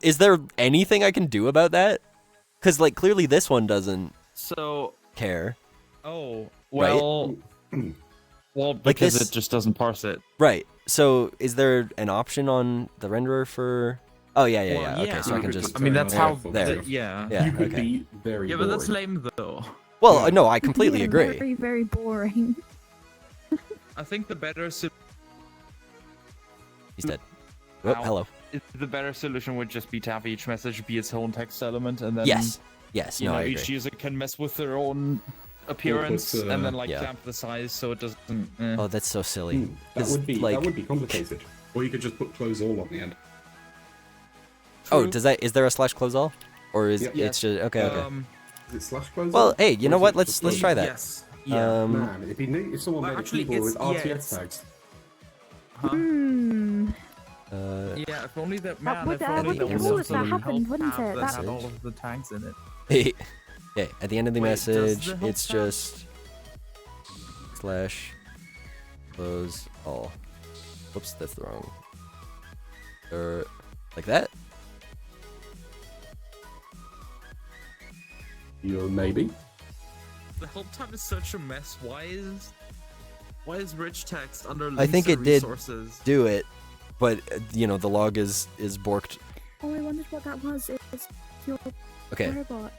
Is there anything I can do about that? Because, like, clearly this one doesn't So. care. Oh. Well. Well, Like because this- it just doesn't parse it. Right. So, is there an option on the renderer for... Oh, yeah. Well, Okay, yeah. so I You can could just... I mean, that's how. There. Yeah. Yeah, You could okay. be very Yeah, but that's boring. lame though. Well, Yeah. no, I completely Yeah, agree. Very, very boring. I think the better He's dead. Oh, Ow. hello. the better solution would just be to have each message be its own text element, and then Yes. you No, know I agree. each user can mess with their own appearance and then like Yeah. clamp the size so it doesn't. Oh, that's so silly. That 'Cause, would be like- that would be complicated. Or you could just put close all on the end. Oh, True. is there a slash close all? Or is Yep. it's just... Okay. Is it slash close Well, all? hey, you Or know is what? it Let's just let's close try all? that. Yes. Yeah. Man, it'd be neat if someone Well, made actually, a keyboard with it's- yeah, RTX it's- tags. Huh? Hmm. Yeah, if only that man. would- if that only would be there was cool if also that a happened, help wouldn't tab it? that That- had all of the tags in it. Okay, at the end of the Wait, does the message, help it's tab- just slash close all. Whoops, that's the wrong. Like that? Maybe. The help tab is such a mess. Why is rich text under links I think or it did resources? do it, but the log is borked. Oh, I wondered what that was. It's your Okay. robot.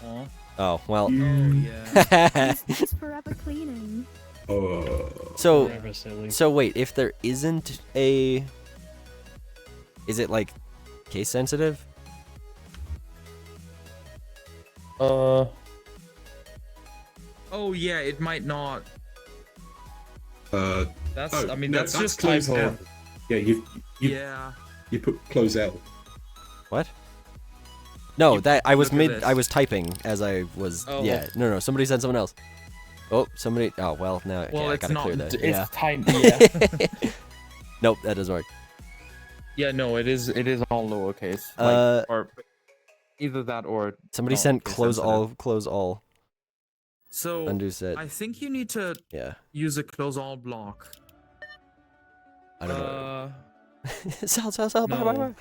Oh, Oh well. yeah. He's forever cleaning. so Forever silly. so wait, if there isn't a, is it like case sensitive? Oh yeah, it might not. That's. Oh, I mean, no, that's that's just close type L. L. Yeah, you Yeah. you put close L. What? No, You- that I was look at this. I was typing as I was. Oh, yeah. No. Somebody said something else. Oh, somebody. Oh well, now okay, Well, I it's gotta not. clear that. It's Yeah. tiny. Yeah. Nope, that doesn't work. Yeah. No, it is. It is all lowercase. Or either that or. Somebody not sent case close sensitive. close all. So Undo set. I think you need to Yeah. use a close all block. I don't know. Sell. no. Bye.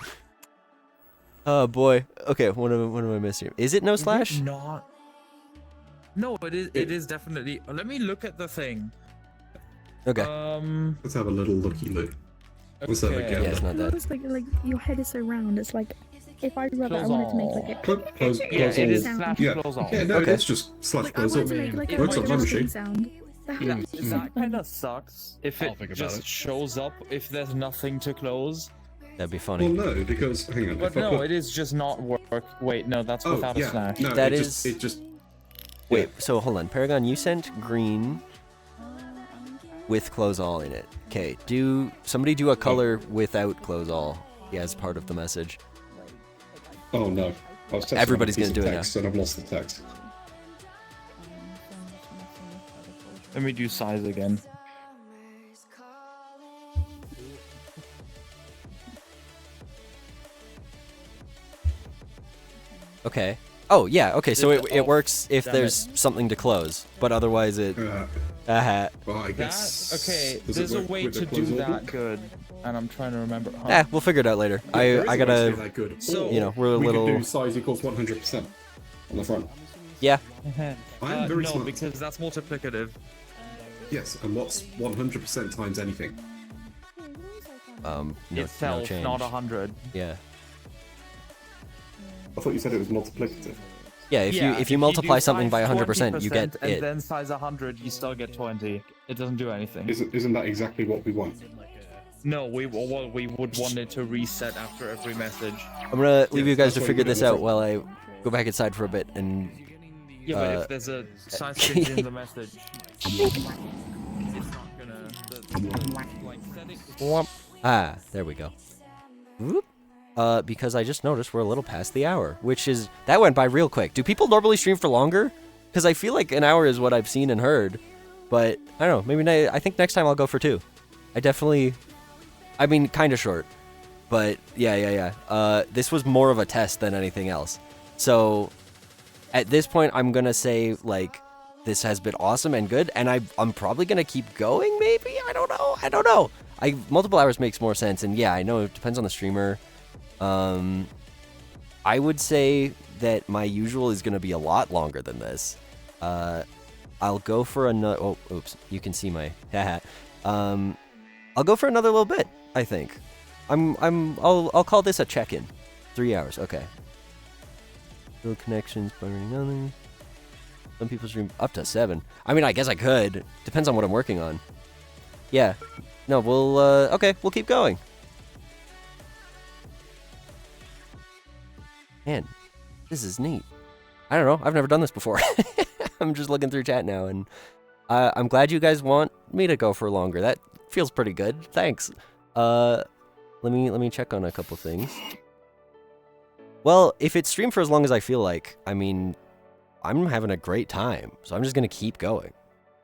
Oh boy. Okay, what am I missing? Is it no Is it slash? not. No, it is. It is definitely. Let me look at the thing. Okay. Let's have a little looky look. Let's have a Okay. go. Yeah, it's not It that. looks like your head is so round. It's like if I rub it, I Close wanted to make like a. Close Yeah, it is all. slash Yeah. close all. Yeah, no, Okay. it's just slash Like, I close all. wanted to make like It a might Works on my rustling machine. sound. That kind of sucks. If I'll it think about just it. shows up if there's nothing to close. That'd be Well, funny. no, because hang on. But if I no, put... it is just not work. Wait, no, that's Oh, without a yeah. slash. No, That it is- Just, it just... Wait, so hold on. Paragon, you sent green with close all in it. Okay, somebody do a color without close all. Yeah, as part of the message. Oh no. I was testing Everybody's a piece gonna of do it now. text, and I've lost the text. Let me do size again. Okay. Oh, yeah, okay, so it works if Damn there's something to close, but otherwise it... Well, Uh-huh. I guess... That, okay, does it there's a work way with the to do close all that book? good, and I'm trying to remember. Huh. Eh, we'll figure it out later. Yeah, there is I a way to do gotta... that good. So- Or You know, we're a we little... could do size equals 100% on the front. Yeah. I am very no, smart. because that's multiplicative. Yes, and what's 100% times anything? No Itself, change. not 100. Yeah. I thought you said it was multiplicative. Yeah, if you multiply something by 100%, you get and it. then size 100, you still get 20. It doesn't do anything. Isn't that exactly what we want? No, we would want it to reset after every message. I'm gonna leave Yeah, you guys that's to what figure you this did in out the while I go back inside for a bit and... Yeah, but Uh, if there's a size change in the message, it's not gonna like setting. Ah, there we go. Whoop. Because I just noticed we're a little past the hour, which is... That went by real quick. Do people normally stream for longer? Because I feel like an hour is what I've seen and heard. But, I don't know, maybe I think next time I'll go for 2. I definitely... I mean, kind of short. But, yeah. This was more of a test than anything else. So, at this point, I'm gonna say, like, this has been awesome and good, and I'm probably gonna keep going, maybe? I don't know. Multiple hours makes more sense, and yeah, I know it depends on the streamer. I would say that my usual is gonna be a lot longer than this. I'll go for another... Oh, oops. You can see my... I'll go for another little bit, I think. I'll call this a check-in. 3 hours, okay. No connections, burning others. Some people stream up to 7. I mean, I guess I could. Depends on what I'm working on. Yeah. No, okay, we'll keep going. Man, this is neat. I don't know. I've never done this before. I'm just looking through chat now, and I'm glad you guys want me to go for longer. That feels pretty good. Thanks. Let me check on a couple things. Well, if it's streamed for as long as I feel like, I mean, I'm having a great time, so I'm just gonna keep going.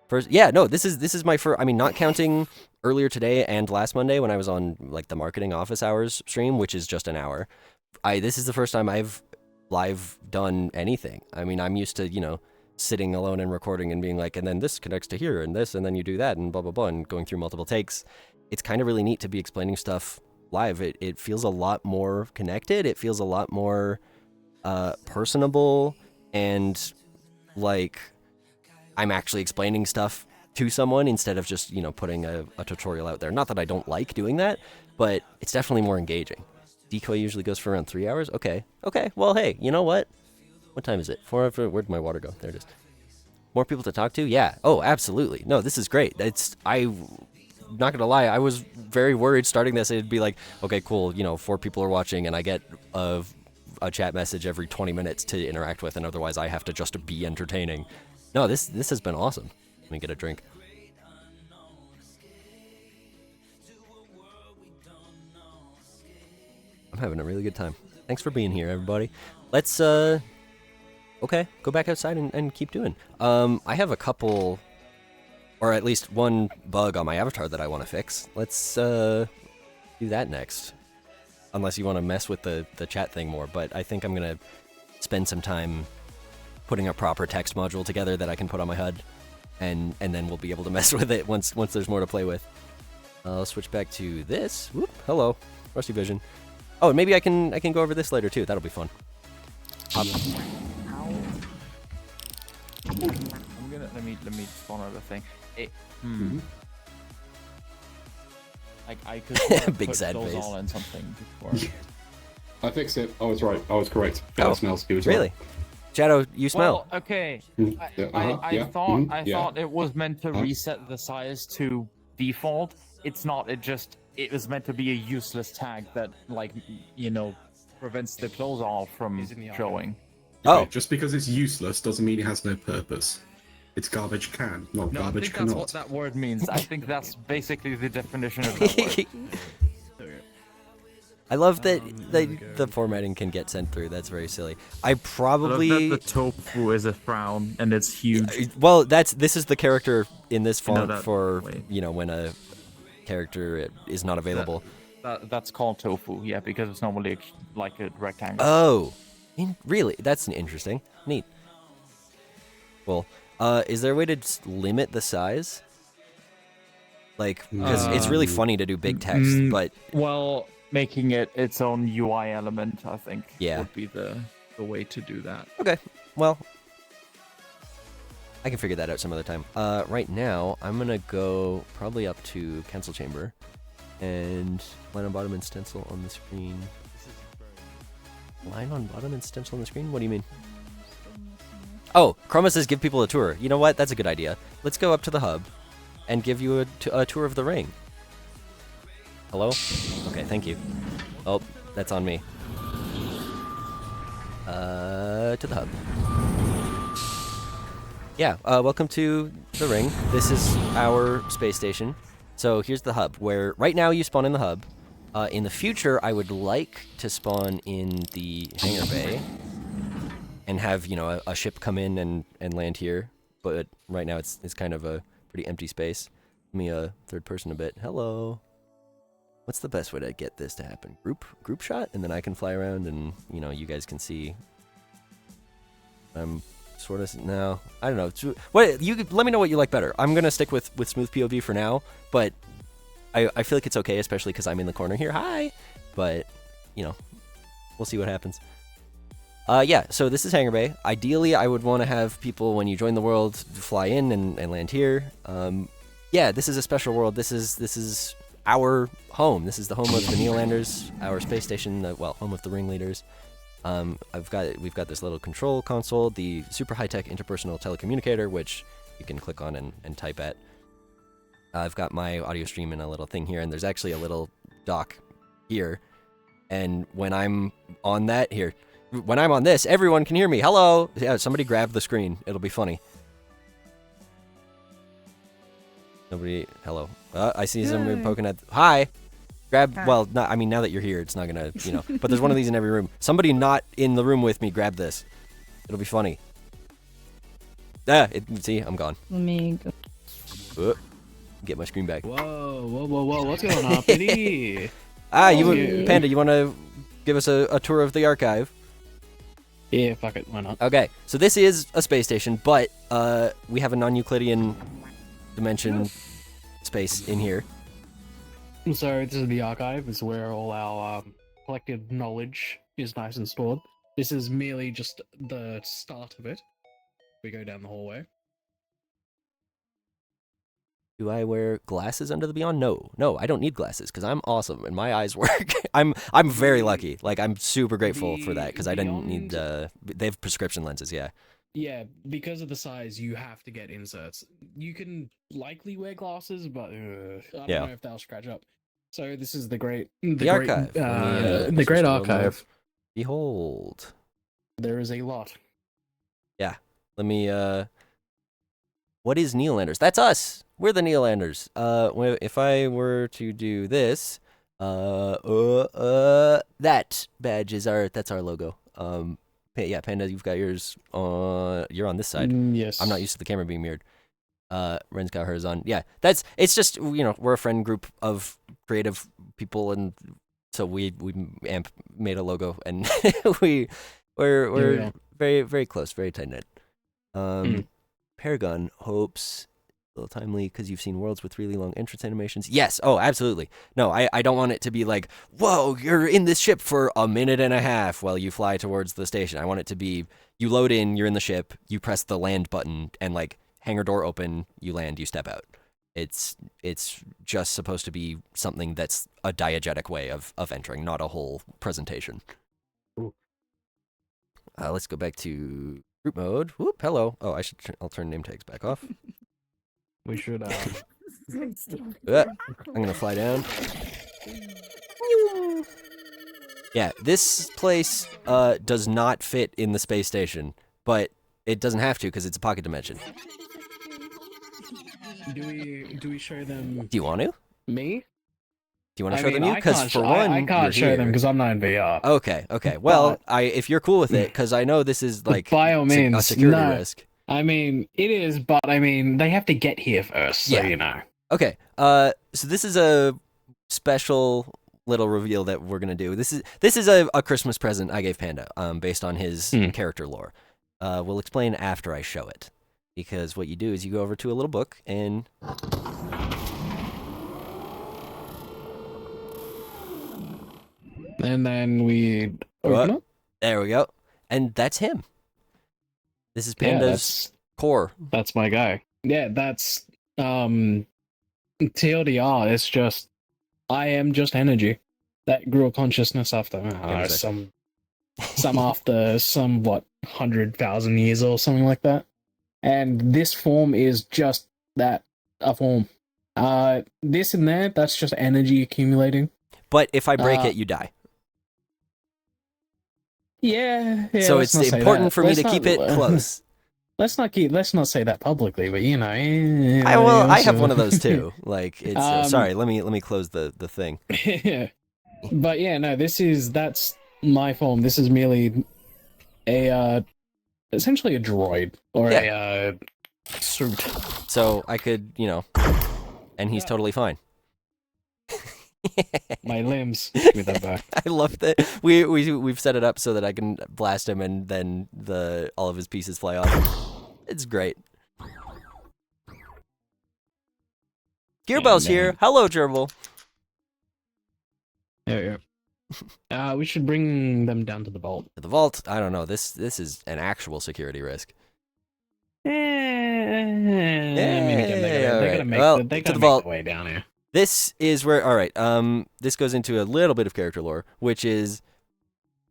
First, yeah, no, this is my first. I mean, not counting earlier today and last Monday when I was on like the marketing office hours stream, which is just an hour. This is the first time I've live done anything. I mean, I'm used to, sitting alone and recording and being like, and then this connects to here and this, and then you do that and blah, blah, blah, and going through multiple takes. It's kind of really neat to be explaining stuff live. It feels a lot more connected. It feels a lot more personable, and like I'm actually explaining stuff to someone instead of just, putting a tutorial out there. Not that I don't like doing that, but it's definitely more engaging. Decoy usually goes for around 3 hours. Okay. Well, hey, you know what? What time is it? 4 after. Where'd my water go? There it is. More people to talk to? Yeah. Oh, absolutely. No, this is great. Not gonna lie, I was very worried starting this. It'd be like, okay, cool. 4 people are watching, and I get a chat message every 20 minutes to interact with, and otherwise I have to just be entertaining. No, this has been awesome. Let me get a drink. I'm having a really good time. Thanks for being here, everybody. Let's, okay, go back outside and keep doing. I have a couple, or at least one bug on my avatar that I want to fix. Let's, do that next. Unless you want to mess with the chat thing more, but I think I'm going to spend some time putting a proper text module together that I can put on my HUD, and then we'll be able to mess with it once there's more to play with. I'll switch back to this. Whoop, hello, Rusty Vision. Oh, and maybe I can go over this later too. That'll be fun. I'm gonna let me spawn out a thing. I could Big put sad those face. all in something before. I fixed it. I was right. I was correct. Oh, It smells. He was really? right. Shadow, you smell. Well, okay. Yeah, I yeah. thought it was meant to reset the size to default. It's not. It was meant to be a useless tag that, like, prevents the close all from showing. Oh. Okay, just because it's useless doesn't mean it has no purpose. It's garbage can, not No, I garbage think that's cannot. what that word means. I think that's basically the definition of that word. I love that the formatting can get sent through. That's very silly. I I love probably that the tofu is a frown and it's huge. well, this is the character in this I know font that. for Wait. when a character is not available. That's called tofu, yeah, because it's normally like a rectangle. Oh, really? That's interesting. Neat. Well, is there a way to just limit the size? Like, because it's really funny to do big text, but Well, making it its own UI element, I think, Yeah. would be the way to do that. okay. Well, I can figure that out some other time. Right now, I'm gonna go probably up to cancel chamber, and line on bottom and stencil on the screen. Line on bottom and stencil on the screen? What do you mean? Oh, Chroma says give people a tour. You know what? That's a good idea. Let's go up to the hub and give you a tour of the ring. Hello? Okay, thank you. Oh, that's on me. To the hub. Yeah, welcome to the ring. This is our space station. So here's the hub, where right now you spawn in the hub. In the future, I would like to spawn in the hangar bay and have, a ship come in and land here. But right now it's kind of a pretty empty space. Let me third person a bit. Hello. What's the best way to get this to happen? Group shot, and then I can fly around, and you guys can see. I'm sort of no. I don't know. What you let me know what you like better. I'm gonna stick with smooth POV for now, but I feel like it's okay, especially because I'm in the corner here. Hi, but we'll see what happens. Yeah, so this is Hangar Bay. Ideally, I would want to have people, when you join the world, fly in and land here. Yeah, this is a special world. This is our home. This is the home of the Neolanders, our space station, home of the ringleaders. We've got this little control console, the super high-tech interpersonal telecommunicator, which you can click on and type at. I've got my audio stream in a little thing here, and there's actually a little dock here. And when I'm on that, when I'm on this, everyone can hear me. Hello! Yeah, somebody grab the screen. It'll be funny. Nobody, hello. I see somebody poking at, hi! Grab, well, not, I mean, now that you're here, it's not gonna, but there's one of these in every room. Somebody not in the room with me, grab this. It'll be funny. See, I'm gone. Let me go. Get my screen back. Whoa, what's going on, Pity? Panda, you want to give us a tour of the archive? Yeah, fuck it, why not? Okay, so this is a space station, but we have a non-Euclidean dimension space in here. So this is the archive. It's where all our collective knowledge is nice and stored. This is merely just the start of it. We go down the hallway. Do I wear glasses under the Beyond? No, I don't need glasses because I'm awesome and my eyes work. I'm very lucky. Like, I'm super grateful for that because I didn't need. They have prescription lenses, yeah. Yeah, because of the size, you have to get inserts. You can likely wear glasses, but I don't know if they'll scratch up. So this is the great archive. The great archive. Behold, there is a lot. Yeah, let me. What is Neolanders? That's us. We're the Neolanders. If I were to do this, that badge is that's our logo. Yeah, Panda, you've got yours on. You're on this side. Yes. I'm not used to the camera being mirrored. Ren's got hers on. Yeah, it's just we're a friend group of creative people, and so we made a logo, and we're very very close, very tight knit. Paragon hopes a little timely because you've seen worlds with really long entrance animations. Yes. Oh, absolutely. No, I don't want it to be like, whoa, you're in this ship for a minute and a half while you fly towards the station. I want it to be, you load in, you're in the ship, you press the land button, and like hangar door open, you land, you step out. It's just supposed to be something that's a diegetic way of entering, not a whole presentation. Let's go back to group mode. Whoop, hello. Oh, I'll turn name tags back off. We should. I'm gonna fly down. Yeah, this place does not fit in the space station, but it doesn't have to because it's a pocket dimension. Do we show them Do you want to? me? Do you want to show them you? Because for one, I can't show them because I'm not in VR. Okay. Well, if you're cool with it, because I know this is like by all means, a security no. risk. I mean, it is, but I mean, they have to get here first, so you know. Okay. So this is a special little reveal that we're gonna do. This is a Christmas present I gave Panda, based on his character lore. We'll explain after I show it, because what you do is you go over to a little book and. And then we open it. There we go. And that's him. This is Panda's core. That's my guy. Yeah, that's TLDR. It's just I am just energy that grew a consciousness after some after some 100,000 years or something like that. And this form is just that, a form. This and that, that's just energy accumulating. But if I break it, you die. Yeah. So it's important for me to keep it close. Let's not say that publicly, but you know. I have one of those too. Like it's sorry. Let me close the thing. Yeah. But yeah, no. That's my form. This is merely a essentially a droid or a suit. So I could, and he's totally fine. My limbs. With that back. I love that we've set it up so that I can blast him and then all of his pieces fly off. It's great. Gearbell's here. Hello, Gerbil. Yeah. We should bring them down to the vault. The vault? I don't know. This is an actual security risk. Maybe they're gonna make the way down here. This is where, all right, this goes into a little bit of character lore, which is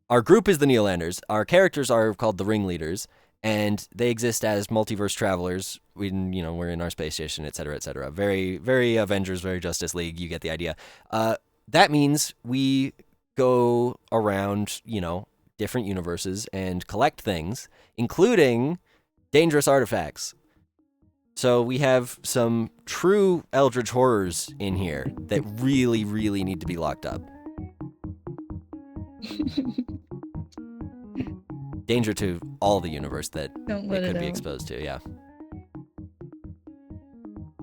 our group is the Neolanders. Our characters are called the Ringleaders, and they exist as multiverse travelers. We're in our space station, et cetera, et cetera. Very, very Avengers, very Justice League. You get the idea. That means we go around, different universes and collect things, including dangerous artifacts. So we have some true eldritch horrors in here that really, really need to be locked up. Danger to all the universe that it could be exposed to, yeah.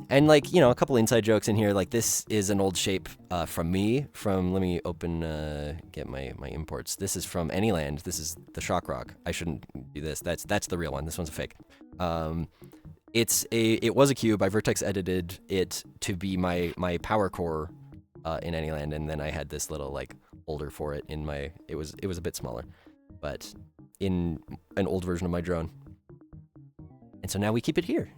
And a couple inside jokes in here, like this is an old shape from me, let me open, get my imports. This is from Anyland. This is the Shock Rock. I shouldn't do this. That's the real one. This one's a fake. It was a cube. I vertex edited it to be my power core in Anyland, and then I had this little holder for it in my. It was a bit smaller, but in an old version of my drone. And so now we keep it here.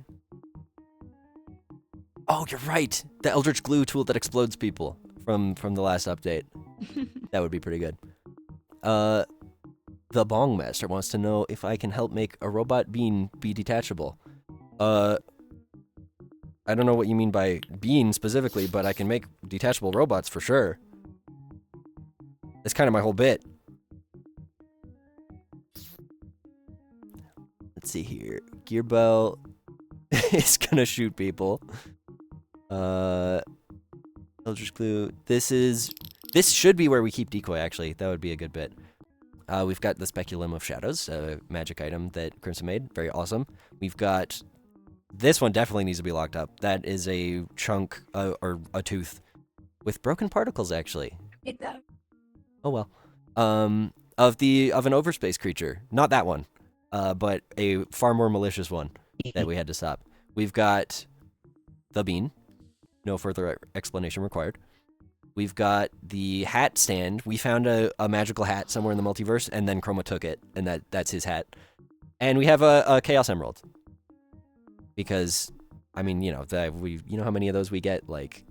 Oh, you're right. The Eldritch Glue tool that explodes people from the last update. That would be pretty good. The Bong Master wants to know if I can help make a robot bean be detachable. I don't know what you mean by bean specifically, but I can make detachable robots for sure. That's kind of my whole bit. Let's see here. Gearbell is gonna shoot people. Eldritch Glue. This should be where we keep Decoy, actually. That would be a good bit. We've got the Speculum of Shadows, a magic item that Crimson made. Very awesome. We've got... This one definitely needs to be locked up. That is a chunk, or a tooth, with broken particles, actually. Oh well. Of an overspace creature. Not that one, but a far more malicious one that we had to stop. We've got the bean. No further explanation required. We've got the hat stand. We found a magical hat somewhere in the multiverse, and then Chroma took it, and that's his hat. And we have a Chaos Emerald. Because, I mean, you know how many of those we get? Like,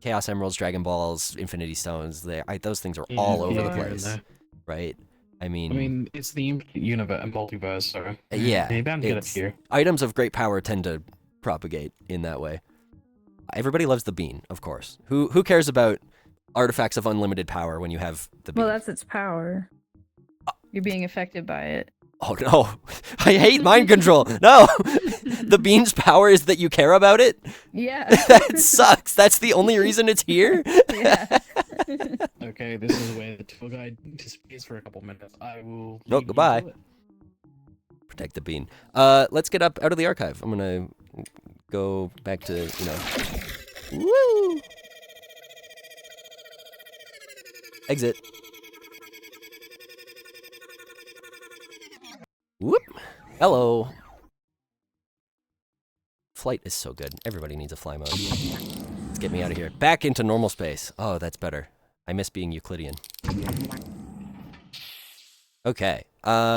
Chaos Emeralds, Dragon Balls, Infinity Stones. Those things are all over the place, right? I mean, I mean, it's the infinite universe and multiverse, so yeah, you're bound to get a it's- few. items of great power tend to propagate in that way. Everybody loves the bean, of course. Who cares about artifacts of unlimited power when you have the bean? Well, that's its power. You're being affected by it. Oh no, I hate mind control. No, the bean's power is that you care about it. Yeah. That sucks. That's the only reason it's here. Yeah. Okay, this is where the tour guide disappears for a couple minutes. I will. Oh, leave you goodbye. to it. Protect the bean. Let's get up out of the archive. I'm gonna go back to Woo! Exit. Whoop. Hello. Flight is so good. Everybody needs a fly mode. Let's get me out of here. Back into normal space. Oh, that's better. I miss being Euclidean. Okay.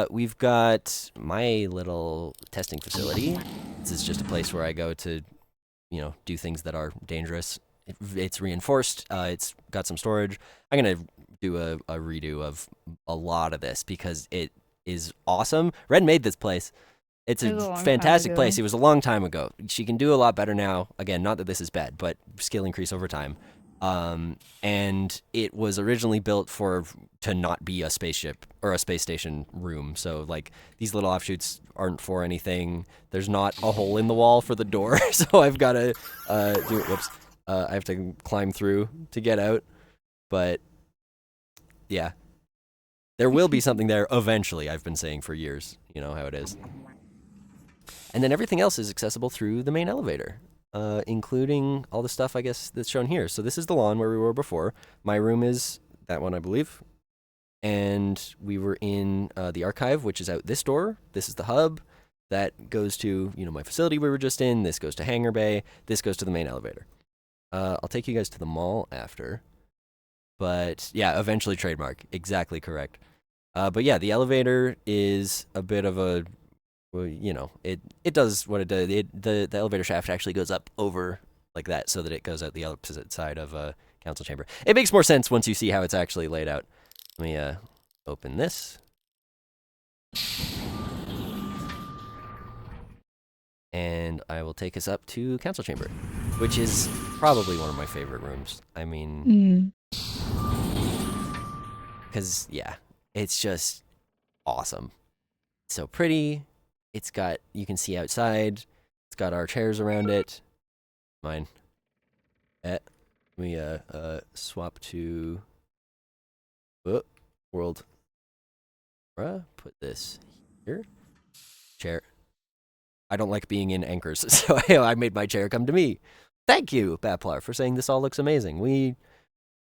We've got my little testing facility. This is just a place where I go to, do things that are dangerous. It's reinforced. It's got some storage. I'm gonna do a redo of a lot of this because it is awesome. Ren made this place. It's It was a a long time fantastic ago. place. It was a long time ago. She can do a lot better now. Again, not that this is bad, but skill increase over time. And it was originally built to not be a spaceship or a space station room. So like these little offshoots aren't for anything. There's not a hole in the wall for the door, so I've got to do it. Whoops. I have to climb through to get out. But yeah, there will be something there eventually. I've been saying for years. You know how it is. And then everything else is accessible through the main elevator. Including all the stuff, I guess, that's shown here. So this is the lawn where we were before. My room is that one, I believe. And we were in the archive, which is out this door. This is the hub. That goes to, my facility we were just in. This goes to Hangar Bay. This goes to the main elevator. I'll take you guys to the mall after. But, yeah, eventually trademark. Exactly correct. But, yeah, the elevator is a bit of a... Well, it does what it does. The elevator shaft actually goes up over like that so that it goes out the opposite side of a council chamber. It makes more sense once you see how it's actually laid out. Let me open this. And I will take us up to council chamber, which is probably one of my favorite rooms. I mean, because, yeah, it's just awesome. It's so pretty. It's got, you can see outside. It's got our chairs around it. Mine. Let me swap to world. Put this here. Chair. I don't like being in anchors, so I made my chair come to me. Thank you, Baplar, for saying this all looks amazing. We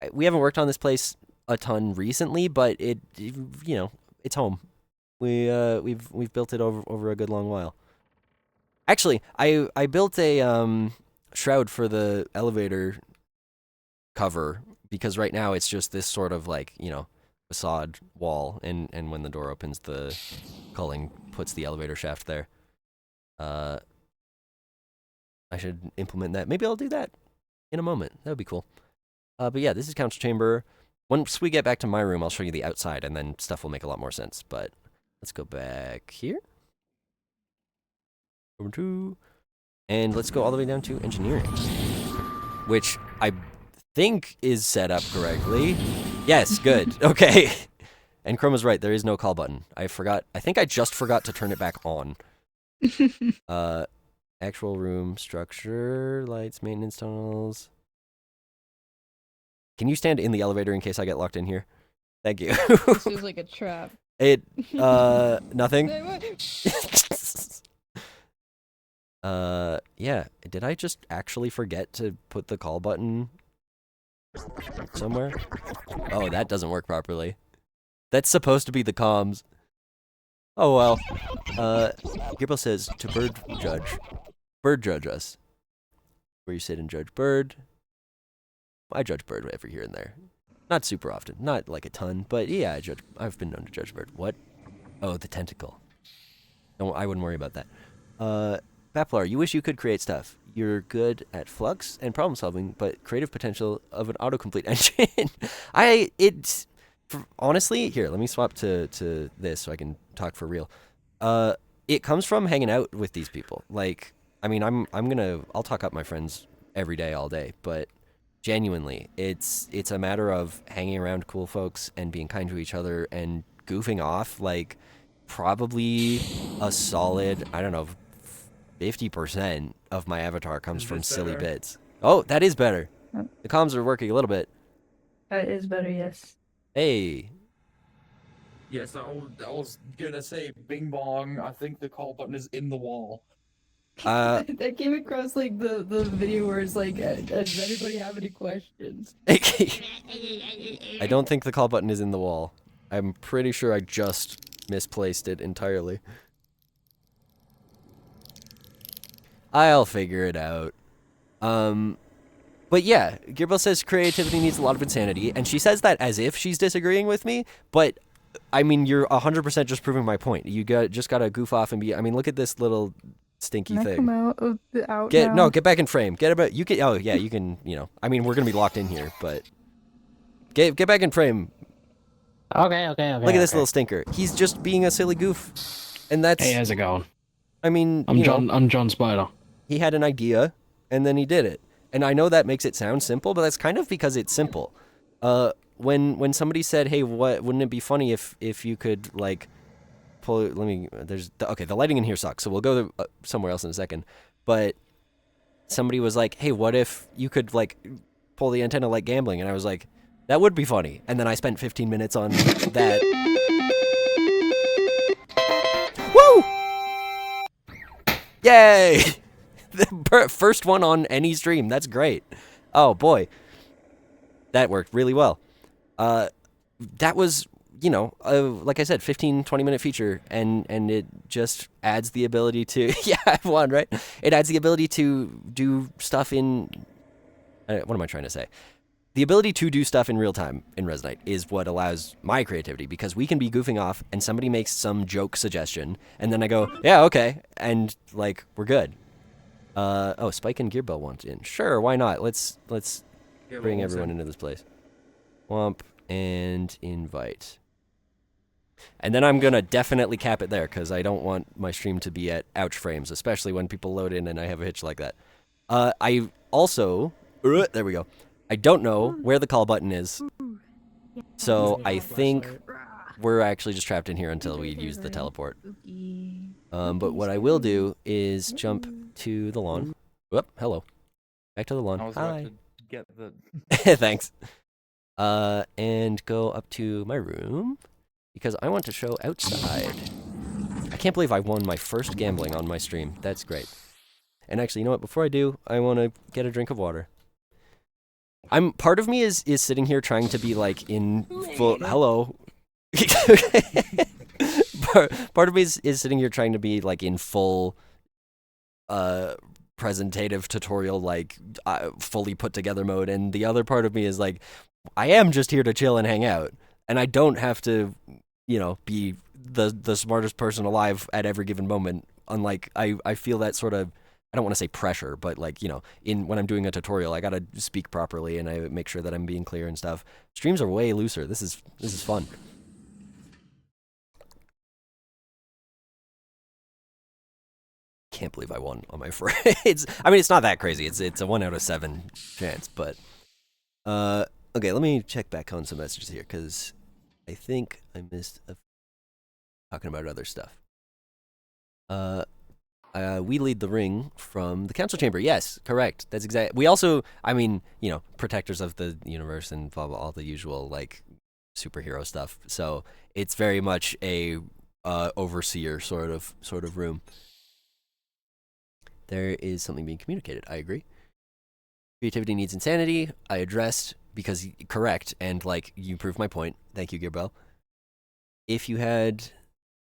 haven't worked on this place a ton recently, but it's home. We've built it over a good long while. Actually, I built a shroud for the elevator cover because right now it's just this sort of like facade wall, and when the door opens, the culling puts the elevator shaft there. I should implement that. Maybe I'll do that in a moment. That would be cool. But yeah, this is council chamber. Once we get back to my room, I'll show you the outside, and then stuff will make a lot more sense. But let's go back here. Over to... And let's go all the way down to engineering. Which I think is set up correctly. Yes, good. Okay. And Chroma's right, there is no call button. I think I just forgot to turn it back on. Actual room structure, lights, maintenance tunnels. Can you stand in the elevator in case I get locked in here? Thank you. This feels like a trap. Nothing? Yeah. Did I just actually forget to put the call button somewhere? Oh, that doesn't work properly. That's supposed to be the comms. Oh well. Gabriel says to bird judge us. Where you sit and judge bird. I judge bird every here and there. Not super often, not like a ton, but yeah, I've been known to judge bird. What? Oh, the tentacle. I wouldn't worry about that. Baplar, you wish you could create stuff. You're good at flux and problem solving, but creative potential of an autocomplete engine. honestly, here, let me swap to this so I can talk for real. It comes from hanging out with these people. Like, I mean, I'll talk up my friends every day, all day, but genuinely, it's a matter of hanging around cool folks and being kind to each other and goofing off. Like, probably a solid, I don't know, 50% of my avatar comes from silly bits. Oh, that is better. Oh. The comms are working a little bit. That is better, yes. Hey. Yes, I was gonna say bing bong. I think the call button is in the wall. That came across like the video where it's like, does anybody have any questions? I don't think the call button is in the wall. I'm pretty sure I just misplaced it entirely. I'll figure it out. But yeah, Gearbell says creativity needs a lot of insanity, and she says that as if she's disagreeing with me, but I mean, you're 100% just proving my point. You just gotta goof off and be, I mean, look at this little stinky Can I thing. come out now? No, get back in frame. You can, oh yeah, you can, I mean, we're gonna be locked in here, but get back in frame. Okay. Look at this little stinker. He's just being a silly goof. And that's, Hey, how's it going? I mean, I'm John Spider. he had an idea, and then he did it. And I know that makes it sound simple, but that's kind of because it's simple. When somebody said, "Hey, wouldn't it be funny if you could like pull?" The lighting in here sucks, so we'll go somewhere else in a second. But somebody was like, "Hey, what if you could like pull the antenna like gambling?" And I was like, "That would be funny." And then I spent 15 minutes on that. Woo! Yay! The first one on any stream. That's great. Oh boy, that worked really well. That was, like I said, 15-20 minute feature, and it just adds the ability to yeah, I won, right? It adds the ability to do stuff in what am I trying to say? The ability to do stuff in real time in Resonite is what allows my creativity, because we can be goofing off and somebody makes some joke suggestion and then I go, yeah, okay, and like we're good. Spike and Gearbell want in. Sure, why not? Let's bring everyone into this place. Womp and invite. And then I'm gonna definitely cap it there because I don't want my stream to be at ouch frames, especially when people load in and I have a hitch like that. I also there we go. I don't know where the call button is, so I think we're actually just trapped in here until we use the teleport. But what I will do is jump to the lawn. Whoop, hello. Back to the lawn. I was Hi. about to get the. Thanks. And go up to my room because I want to show outside. I can't believe I won my first gambling on my stream. That's great. And actually, you know what? Before I do, I want to get a drink of water. Part of me is sitting here trying to be like in full. Hello. Part of me is sitting here trying to be like in full presentative tutorial, like fully put together mode, and the other part of me is like, I am just here to chill and hang out, and I don't have to, be the smartest person alive at every given moment. Unlike I feel that sort of, I don't want to say pressure, but like, when I'm doing a tutorial, I gotta speak properly and I make sure that I'm being clear and stuff. Streams are way looser. This is fun. Can't believe I won on my friend. It's not that crazy. It's a 1 out of 7 chance, but okay, let me check back on some messages here because I think I missed talking about other stuff. We lead the ring from the council chamber. Yes, correct. That's exact. We also, protectors of the universe and blah, blah, all the usual like superhero stuff. So it's very much a overseer sort of room. There is something being communicated. I agree. Creativity needs insanity. I addressed because correct, and like you proved my point. Thank you, Gearbell. If you had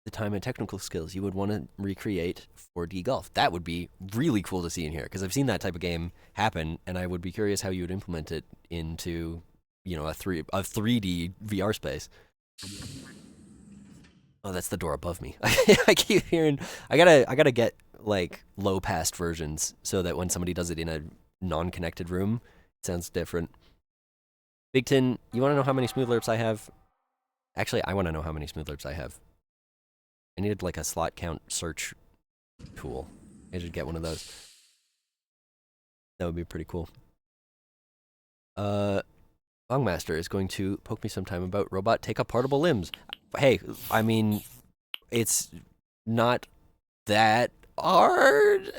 the time and technical skills, you would want to recreate 4D golf. That would be really cool to see in here because I've seen that type of game happen, and I would be curious how you would implement it into, a 3D VR space. Oh, that's the door above me. I keep hearing. I gotta get like low passed versions so that when somebody does it in a non-connected room, it sounds different. Big Tin, you want to know how many smooth lerps I have? Actually, I want to know how many smooth lurps I have. I needed like a slot count search tool. I should get one of those. That would be pretty cool. Longmaster is going to poke me sometime about robot take up portable limbs. Hey, I mean, it's not that hard.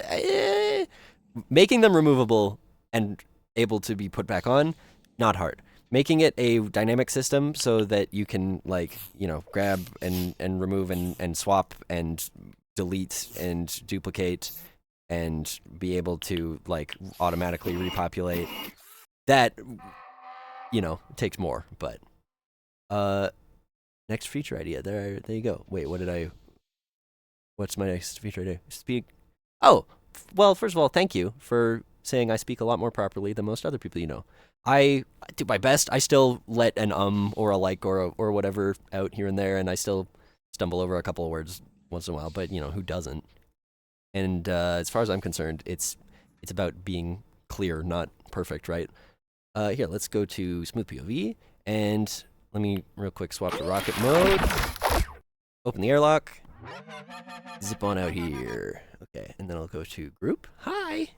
Making them removable and able to be put back on, not hard. Making it a dynamic system so that you can, like, you know, grab and remove and swap and delete and duplicate and be able to, like, automatically repopulate, that, you know, takes more. But next feature idea. There you go. Wait, what's my next feature idea? Oh, well, first of all, thank you for saying I speak a lot more properly than most other people you know. I do my best. I still let an or a like or whatever out here and there, and I still stumble over a couple of words once in a while, but, you know, who doesn't? And as far as I'm concerned, it's about being clear, not perfect, right? Here, let's go to Smooth POV, and let me real quick swap to rocket mode. Open the airlock. Zip on out here. Okay, and then I'll go to group. Hi!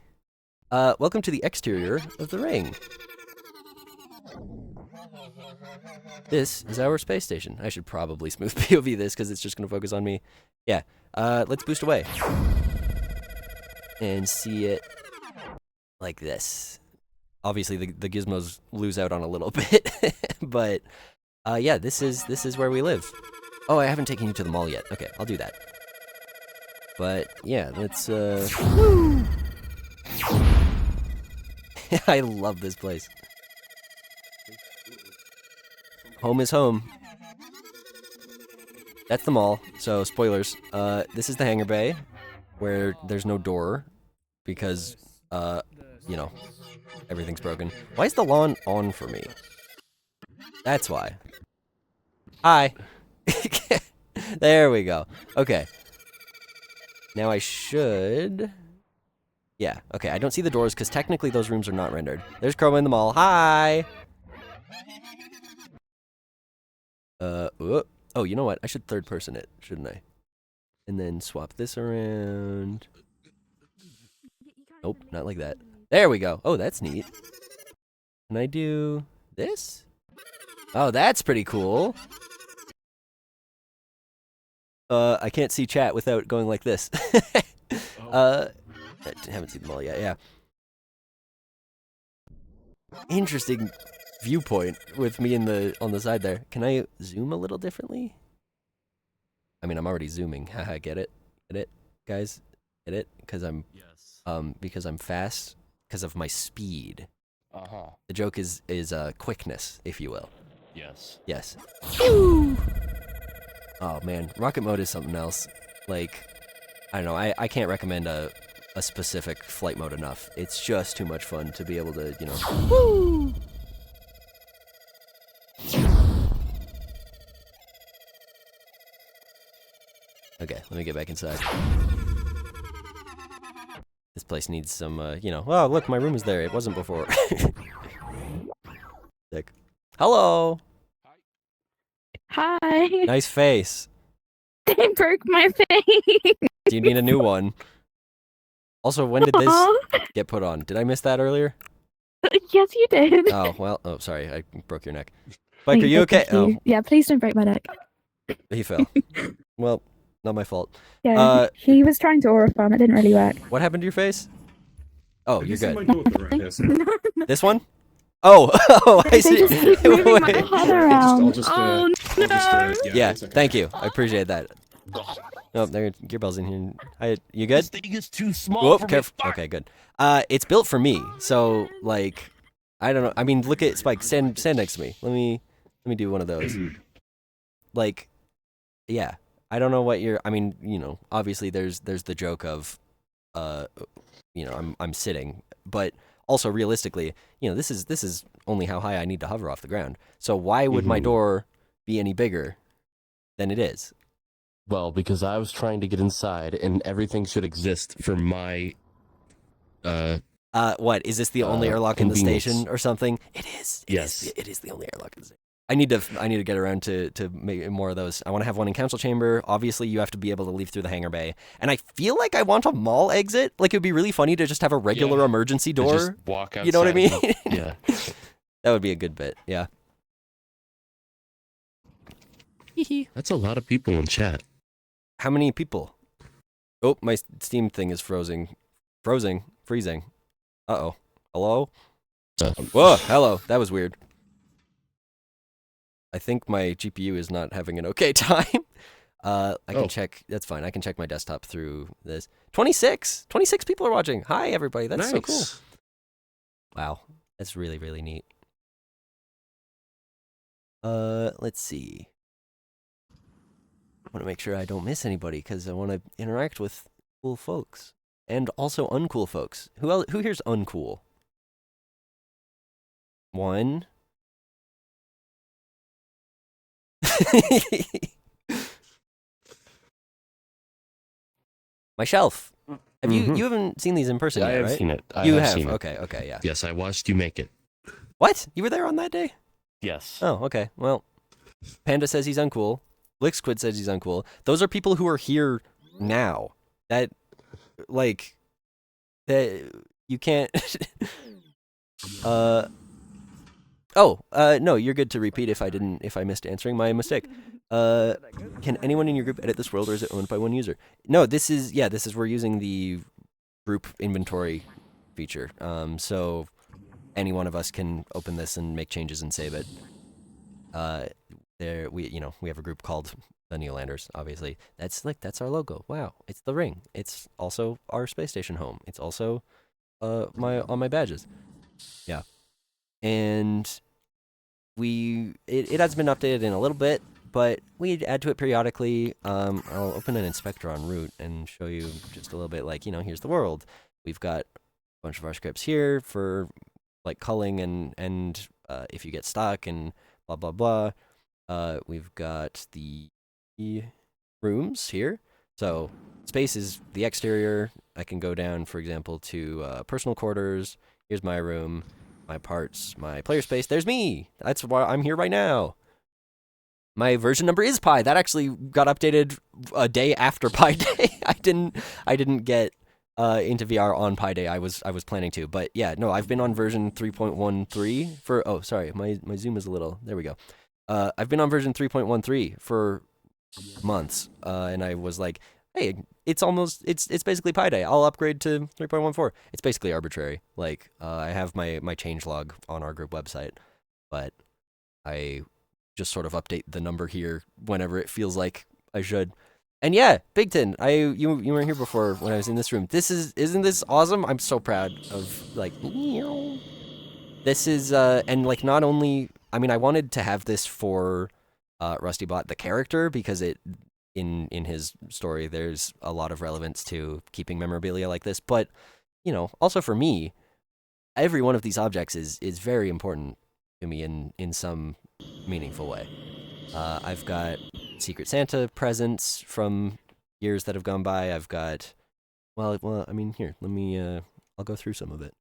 Welcome to the exterior of the ring. This is our space station. I should probably smooth POV this because it's just going to focus on me. Yeah, let's boost away. And see it like this. Obviously, the gizmos lose out on a little bit, but yeah, this is where we live. Oh, I haven't taken you to the mall yet. Okay, I'll do that. But yeah, let's woo! I love this place. Home is home. That's the mall, so spoilers. This is the hangar bay, where there's no door, because, you know, everything's broken. Why is the lawn on for me? That's why. Hi. There we go. Okay. Now I should... Yeah, okay, I don't see the doors, because technically those rooms are not rendered. There's Chroma in the mall. Hi! Oh, you know what? I should third person it, shouldn't I? And then swap this around. Nope, not like that. There we go. Oh, that's neat. Can I do this? Oh, that's pretty cool. I can't see chat without going like this. I haven't seen them all yet, yeah. Interesting viewpoint with me on the side there. Can I zoom a little differently? I mean, I'm already zooming. Haha, get it? Get it, guys? Get it? Because I'm fast because of my speed. Uh-huh. The joke is quickness, if you will. Yes. Yes. Oh man, rocket mode is something else. Like, I don't know, I can't recommend a specific flight mode enough. It's just too much fun to be able to, you know. Woo! Okay, let me get back inside. This place needs some, you know. Oh, look, my room is there. It wasn't before. Sick. Hello. Hi. Nice face. They broke my face. Do you need a new one? Also, when did this get put on? Did I miss that earlier? Yes, you did. Oh, well, oh, sorry, I broke your neck. Spike, are you okay? Thank you. Yeah, please don't break my neck. Oh, he fell. Well, not my fault. Yeah, he was trying to aura farm. It didn't really work. What happened to your face? Oh, you're good. My daughter right here, sir? This one? Oh, oh, I They see. just keep moving my Wait. head around. Yeah, thank you. I appreciate that. Oh, there, Gearbell's in here. You good? This thing is too small Whoop, for careful. me. Okay, good. It's built for me, so like, I don't know. I mean, look at Spike. Stand next to me. Let me do one of those. Like, yeah. I don't know what you're. I mean, you know, obviously there's the joke of, you know, I'm sitting, but also realistically, you know, this is only how high I need to hover off the ground. So why would my door be any bigger than it is? Well, because I was trying to get inside, and everything should exist for my. What is this? The only airlock in the convenience. station or something? It is. Yes. It is the only airlock in the station. I need to get around to make more of those. I want to have one in council chamber. Obviously, you have to be able to leave through the hangar bay. And I feel like I want a mall exit. Like, it would be really funny to just have a regular emergency door. Just walk outside. You know what I mean? Yeah. That would be a good bit. Yeah. That's a lot of people in chat. How many people? Oh, my Steam thing is freezing. Uh-oh. Hello? Whoa, hello. That was weird. I think my GPU is not having an okay time. I can check. That's fine. I can check my desktop through this. 26 people are watching. Hi, everybody. That's so cool. Wow. That's really, really neat. Let's see. I want to make sure I don't miss anybody because I want to interact with cool folks and also uncool folks. Who here's uncool? One. My shelf. Have you haven't seen these in person yet, I have right? seen it. I You have have. seen it. Okay, yeah. Yes, I watched you make it. What? You were there on that day? Yes. Oh, okay. Well, Panda says he's uncool. Blixquid says he's uncool. Those are people who are here now. That, like, that you can't. No, you're good to repeat if I missed answering. My mistake. Can anyone in your group edit this world, or is it owned by one user? No, this is we're using the group inventory feature. So any one of us can open this and make changes and save it. We have a group called the Neolanders, obviously. That's our logo. Wow, it's the ring. It's also our space station home. It's also on my badges. Yeah. And it has been updated in a little bit, but we add to it periodically. I'll open an inspector en route and show you just a little bit, like, here's the world. We've got a bunch of our scripts here for, like, culling and if you get stuck and blah, blah, blah. We've got the rooms here. So space is the exterior. I can go down, for example, to personal quarters. Here's my room. My parts, my player space. There's me. That's why I'm here right now. My version number is Pi. That actually got updated a day after Pi Day. I didn't get into VR on Pi Day. I was planning to, but yeah, no, I've been on version 3.13 for. Oh, sorry, my zoom is a little. There we go. I've been on version 3.13 for months, and I was like, hey, it's basically Pi Day. I'll upgrade to 3.14. It's basically arbitrary. Like, I have my changelog on our group website, but I just sort of update the number here whenever it feels like I should. And yeah, Bigton, you weren't here before when I was in this room. Isn't this awesome? I'm so proud of, like, this is and like not only, I mean, I wanted to have this for Rustybot the character because in his story there's a lot of relevance to keeping memorabilia like this, but also for me, every one of these objects is very important to me in some meaningful way. I've got Secret Santa presents from years that have gone by. I've got well, I mean, here, let me I'll go through some of it.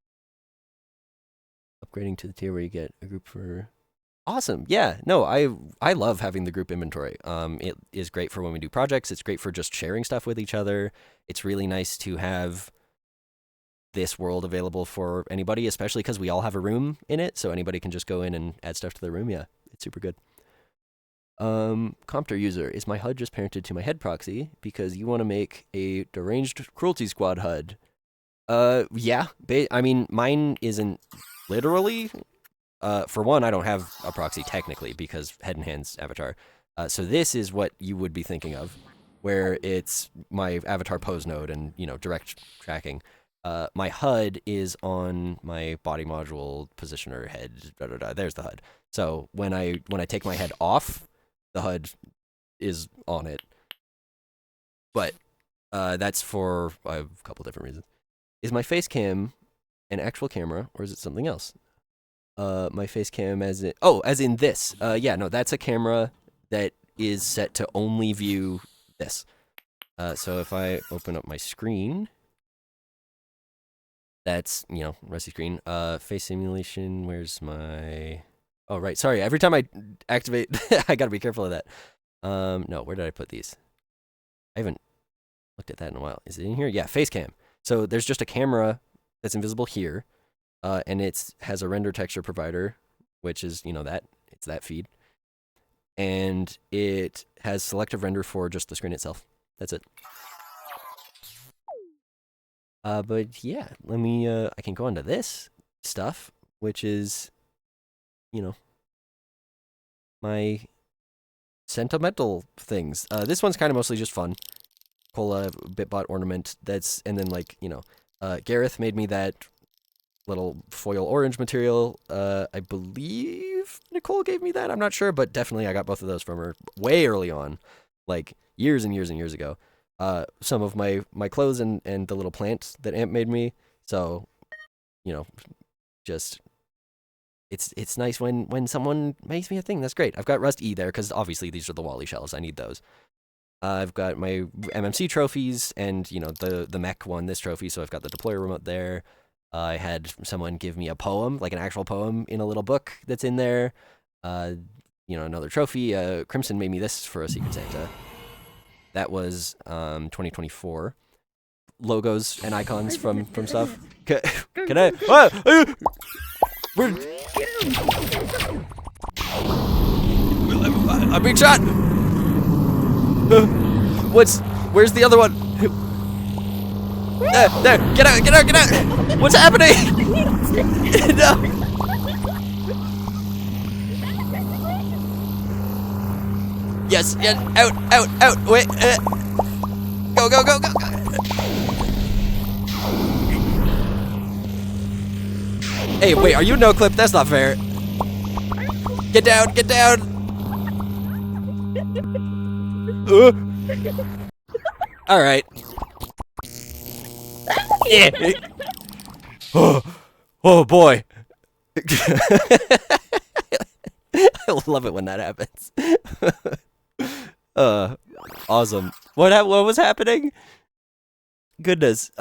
Upgrading to the tier where you get a group for. Awesome. Yeah. No, I love having the group inventory. It is great for when we do projects. It's great for just sharing stuff with each other. It's really nice to have this world available for anybody, especially because we all have a room in it, so anybody can just go in and add stuff to their room. Yeah, it's super good. Compter user, is my HUD just parented to my head proxy because you want to make a deranged cruelty squad HUD? Yeah. I mean, mine isn't literally. For one, I don't have a proxy technically because Head and Hands avatar. So this is what you would be thinking of, where it's my avatar pose node and direct tracking. My HUD is on my body module positioner head. There's the HUD. So when I take my head off, the HUD is on it. But that's for a couple different reasons. Is my face cam an actual camera or is it something else? My face cam as in this. Yeah, no, that's a camera that is set to only view this. So if I open up my screen, that's, Rusty screen. Face simulation, where's my... Oh, right. Sorry. Every time I activate, I gotta be careful of that. No, where did I put these? I haven't looked at that in a while. Is it in here? Yeah, face cam. So there's just a camera that's invisible here, and it has a render texture provider, which is, it's that feed. And it has selective render for just the screen itself. That's it. But yeah, let me, I can go into this stuff, which is, my sentimental things. This one's kind of mostly just fun. Cola Bitbot ornament. And then Gareth made me that little foil orange material. I believe Nicole gave me that. I'm not sure, but definitely I got both of those from her way early on, like years and years and years ago. Some of my clothes and the little plant that Amp made me. So, just it's nice when someone makes me a thing. That's great. I've got Rust E there because obviously these are the Wally shells. I need those. I've got my MMC trophies and the mech won this trophy, so I've got the deployer remote there. I had someone give me a poem, like an actual poem in a little book that's in there. Another trophy. Crimson made me this for a Secret Santa. That was 2024. Logos and icons from stuff. Can I? I'm being shot. Where's the other one? There! Get out! What's happening? No! Yes! Out! Wait! Go! Hey, wait! Are you no clip? That's not fair. Get down! All right. Oh boy. I love it when that happens. Awesome. What was happening? Goodness.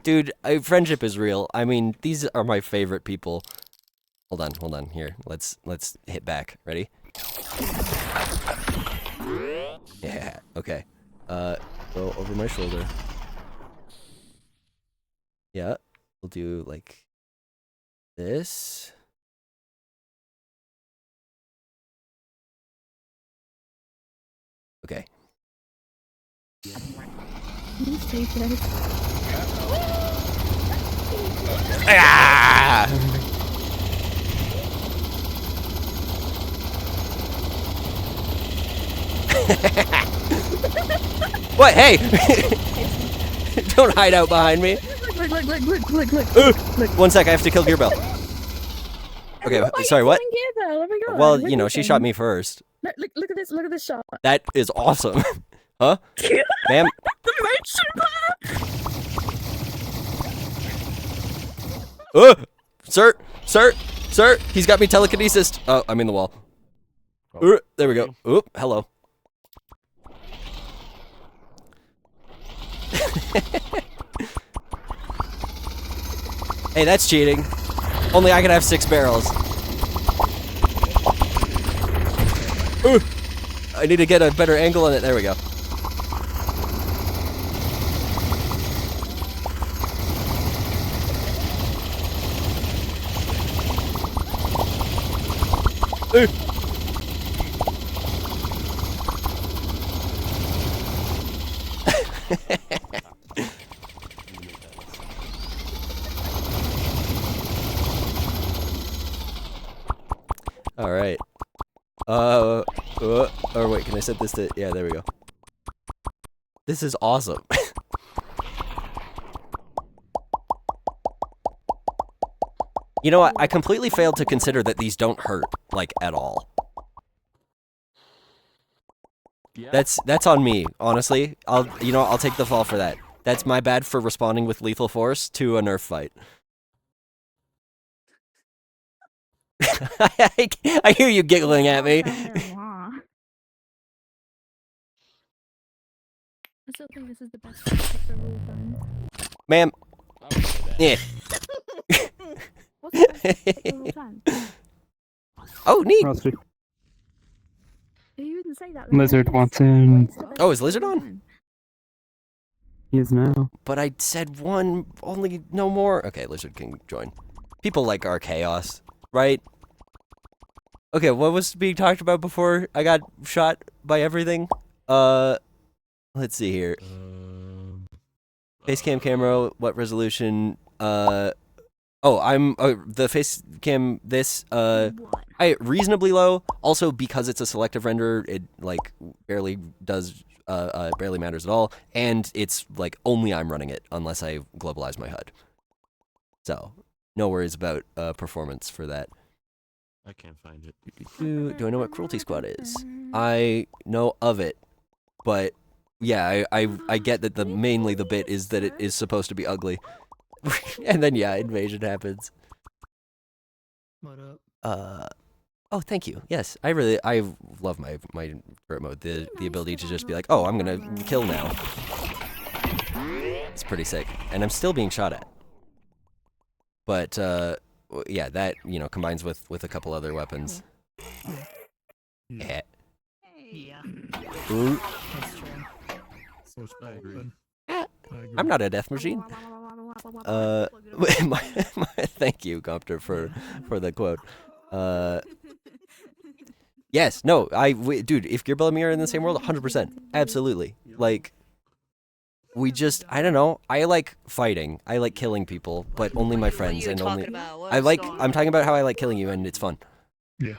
Dude, friendship is real. I mean, these are my favorite people. Hold on. Here, let's hit back. Ready? Yeah. Okay. Go over my shoulder. Yeah. We'll do like this. Okay. Ah! What? Hey! Don't hide out behind me. Look. 1 sec, I have to kill Gearbell. Okay, sorry, what? Well, she shot me first. Look at this shot. That is awesome. Huh? Ma'am? Sir, he's got me telekinesis. Oh, I'm in the wall. There we go. Oop, hello. Hey, that's cheating. Only I can have 6 barrels. I need to get a better angle on it. There we go. All right. Or wait, can I set this to? Yeah, there we go. This is awesome. You know what? I completely failed to consider that these don't hurt, like, at all. Yeah. That's on me, honestly. I'll take the fall for that. That's my bad for responding with lethal force to a Nerf fight. I hear you giggling at me. I still think this is the best fight I've ever done. Ma'am. Yeah. all time. Oh, neat. Rusty. You didn't say that. Lizard wants in. Oh, is Lizard on? He is now. But I said one, only no more. Okay, Lizard can join. People like our chaos, right? Okay, what was being talked about before I got shot by everything? Let's see here. Face camera, what resolution? The face cam, this, I reasonably low. Also, because it's a selective render, it, like, barely matters at all. And it's, like, only I'm running it, unless I globalize my HUD. So, no worries about, performance for that. I can't find it. Do I know what Cruelty Squad is? I know of it, but yeah, I get that mainly the bit is that it is supposed to be ugly. And then yeah, invasion happens. What up? Oh, thank you. Yes, I love my turret mode. The ability to just be like, oh, I'm gonna kill now. It's pretty sick, and I'm still being shot at. But yeah, that combines with a couple other weapons. Yeah. Yeah. Ooh. That's true. I agree. I'm not a death machine. Thank you, Compter, for the quote. Yes, no, dude, if Gearbell and me are in the same world, 100%, absolutely. Like, I don't know. I like fighting. I like killing people, but only my friends and only. I'm talking about how I like killing you, and it's fun. Yeah.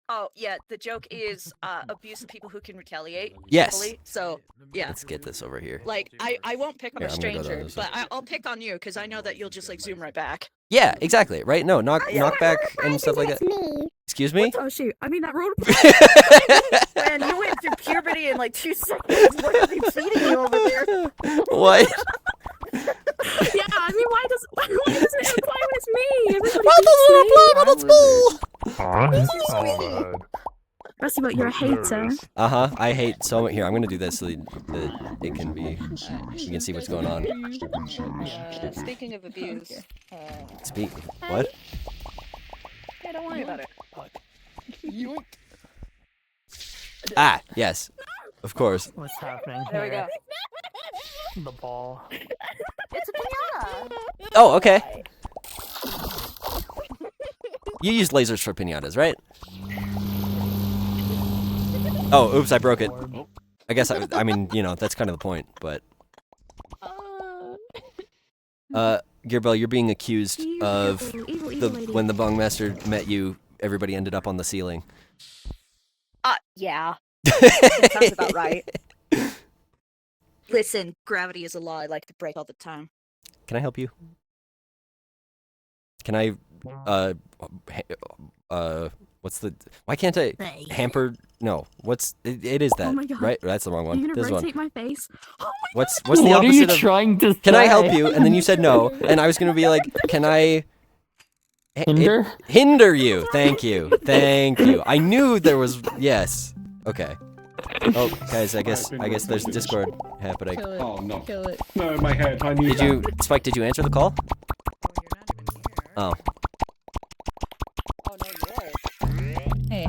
Oh, yeah, the joke is abuse of people who can retaliate. Yes. Fully. So, yeah. Let's get this over here. Like, I won't pick on Here, a I'm gonna go stranger, down this but I'll pick on you, because I know that you'll just, like, zoom right back. Yeah, exactly. Right? No, knock back and stuff like that. Me. Excuse me? Oh shoot! I mean that road. Man, you went through puberty in, like, 2 seconds. What are they feeding you over there? What? Yeah, I mean, why doesn't it apply when it's me? Everybody Why doesn't it apply when it's me? Rusty, but you're a hater. I hate so much. Here, I'm gonna do this so that it can be. You can see what's going on. Speaking of abuse. What? Yeah, don't worry about it. Ah, yes, of course. What's happening There we go. The ball. It's a pinata. Oh, okay. You use lasers for pinatas, right? Oh, oops, I broke it. I guess I mean, that's kind of the point, but. Gearbell, you're being accused of when the Bongmaster met you, everybody ended up on the ceiling. Yeah. That sounds about right. Listen, gravity is a law I like to break all the time. Can I help you? Can I, why can't I, hamper, no, it is that, Oh my God. right? That's the wrong one. You're This gonna one. rotate my face. Oh my What's God. the What are opposite you of, trying to say? can I help you? And then you said no, and I was gonna be like, can I... Hinder? Hinder you. Thank you. Thank you. I knew there was, yes. Okay. Oh, guys, I guess there's Discord happening. Kill it. Oh no. Kill it. No, in my head. I knew Did you, Spike, did you answer the call? Oh. Oh, no, you're right. Hey.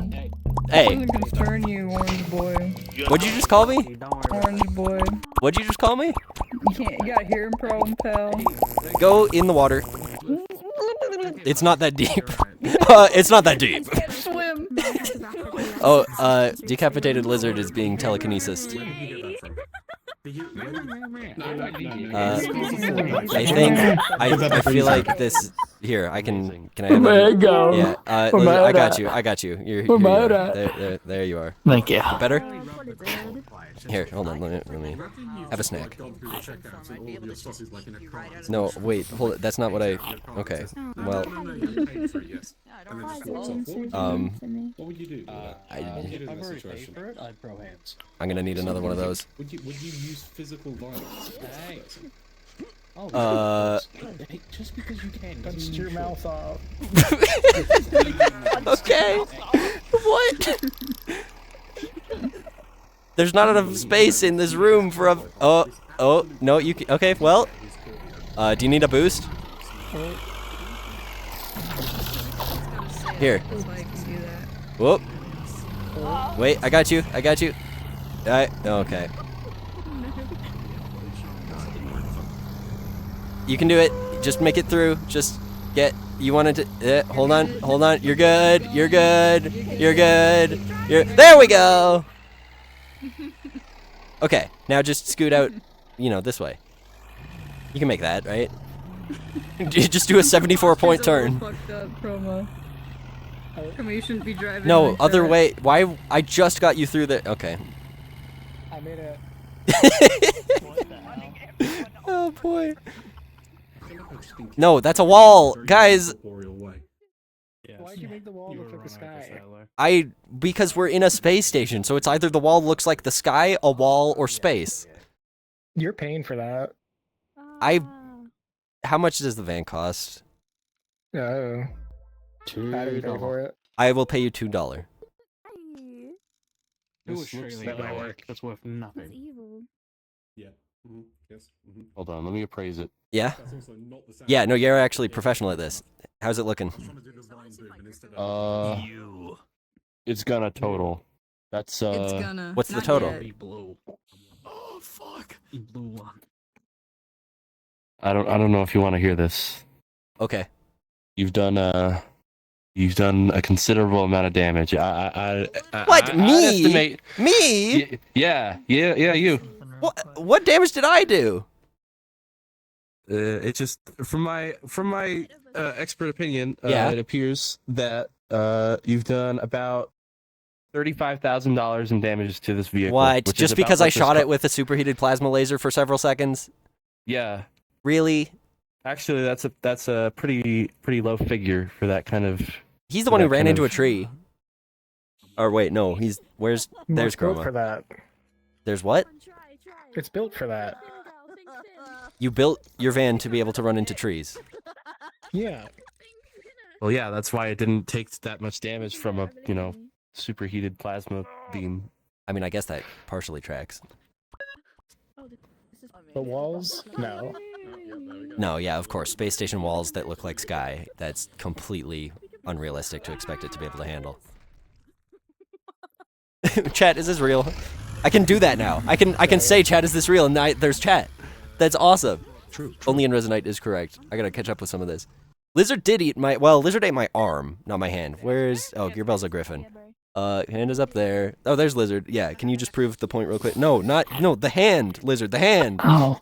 Hey, I'm gonna concern you, orange boy. what'd you just call me? Orange boy. What'd you just call me? You got a hearing problem, pal. Go in the water. It's not that deep. It's not that deep. Can't swim. Oh, decapitated lizard is being telekinesis. I feel like this. Here, can I have There you it? go. Yeah, Where am I I at? got you. I got you. Here Where am you I are. at? There you are. Thank you. Better? Here, hold on. Let me have a snack. No, wait. Hold it. That's not what I. Okay. Well. What would you do? What would you do in that situation? I'd throw hands. I'm gonna need another one of those. Would you use physical violence? Hey, just because you can doesn't mean your mouth off. Okay. What? There's not enough space in this room for a. Oh no. You can, okay? Well. Do you need a boost? Here. Whoop. Wait, I got you. I got you. Okay. You can do it. Just make it through. Just get. You wanted to. Hold on. Hold on. You're good. You're good. You're good. There we go. Okay. Now just scoot out. You know, this way. You can make that, right? Just do a 74-point turn. Fucked up promo. You shouldn't be driving. No, like other that. way. Why? I just got you through the. Okay. I made it. Oh boy. No, that's a wall, guys. Why'd you make the wall look like the sky? Because we're in a space station, so it's either the wall looks like the sky, a wall, or space. You're paying for that. How much does the van cost? No. I didn't pay for it. I will pay you $2. That's worth nothing. Yeah. Yes. Hold on, let me appraise it. Yeah? Yeah, no, you're actually professional at this. How's it looking? It's gonna total. That's It's gonna. What's the Not total? yet. Oh fuck! He blew one. I don't know if you want to hear this. Okay. You've done a considerable amount of damage. What? I'd Me? estimate. Me? Yeah, you. What damage did I do? It just from my expert opinion, Yeah. it appears that you've done about $35,000 in damage to this vehicle. What? which is Just about because what I this shot it with a superheated plasma laser for several seconds? Yeah. Really? Actually, that's a pretty low figure for that kind of. He's the one who that ran kind into a of- tree. Or wait, no, there's It's built for Chroma. that. There's what? It's built for that. You built your van to be able to run into trees. Yeah. Well, yeah, that's why it didn't take that much damage from a superheated plasma beam. I mean, I guess that partially tracks. The walls? No. No, yeah, of course. Space station walls that look like sky. That's completely unrealistic to expect it to be able to handle. Chat, is this real? I can do that now. I can say, chat, is this real? And there's chat. That's awesome. True. Only in Resonite is correct. I gotta catch up with some of this. Lizard did eat Lizard ate my arm, not my hand. Where's... Oh, Gearbell's a griffin. Hand is up there. Oh, there's Lizard. Yeah, can you just prove the point real quick? No, the hand, Lizard, the hand. Oh.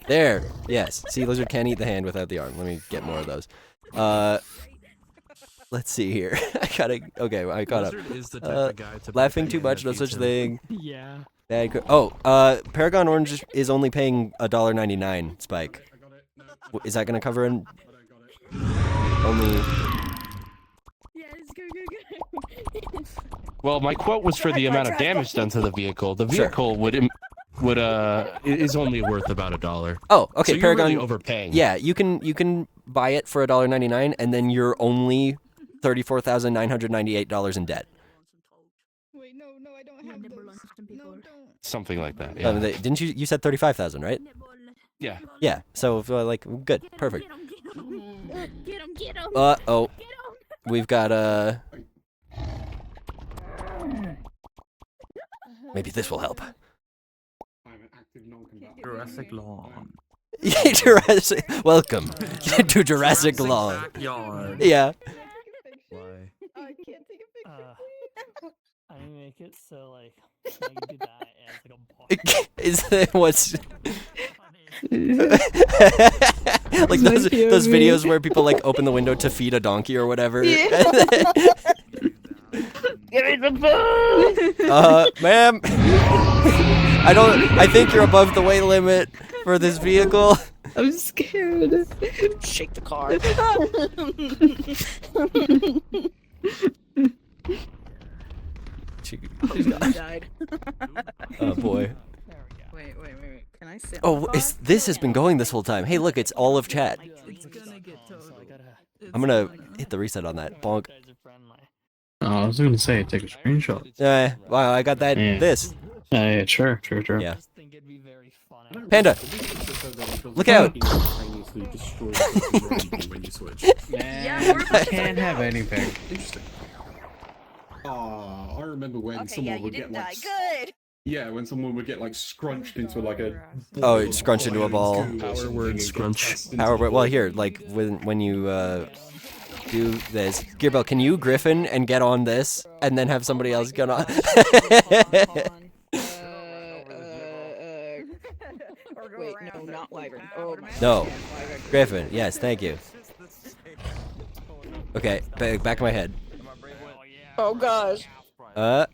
There. Yes. See, Lizard can't eat the hand without the arm. Let me get more of those. Let's see here. I caught up. Is the type of guy to Laughing too much, no such thing. Yeah. Paragon Orange is only paying $1.99, Spike. Is that gonna cover only... Well, my quote was for the amount of damage done to the vehicle. The vehicle is only worth about $1. Oh, okay, so Paragon. You're really overpaying. Yeah, you can buy it for $1.99, and then you're only $34,998 in debt. Wait, no, I don't have those. No, don't. Something like that. Yeah. Didn't you? You said 35,000, right? Yeah. Yeah. So good, perfect. Get him. Oh, we've got Maybe this will help. Jurassic Lawn. Jurassic. Welcome to Jurassic Lawn. Backyard. Yeah. Why? I can't take a picture, please. I make it so like I can do that as like a boss. Is that what's like My those POV. videos where people like open the window to feed a donkey or whatever? Give me some food! Ma'am, I think you're above the weight limit for this vehicle. I'm scared. Shake the car. She's gone. Died. Oh boy. Wait. Can I sit? Oh, this has been going this whole time. Hey, look, it's all of chat. It's gonna get totaled. I'm gonna hit the reset on that. Bonk. Oh, I was gonna say, take a screenshot. Wow, I got that. Yeah. This. Yeah, sure. Yeah. I think it'd be very funny Panda, look out! Man, I can't have anything. Interesting. I remember when Okay, someone yeah, you would didn't get like die. Good. yeah, when someone would get like scrunched into like a Oh, it's scrunched into a ball. Power word scrunch. Power word. Well, here, like when you do this, Gearbell, can you Griffin and get on this, and then have somebody else get on? Wait, no, not Wyvern. Oh my No, Griffin. Yes, thank you. Okay, back of my head. Oh gosh. Oh.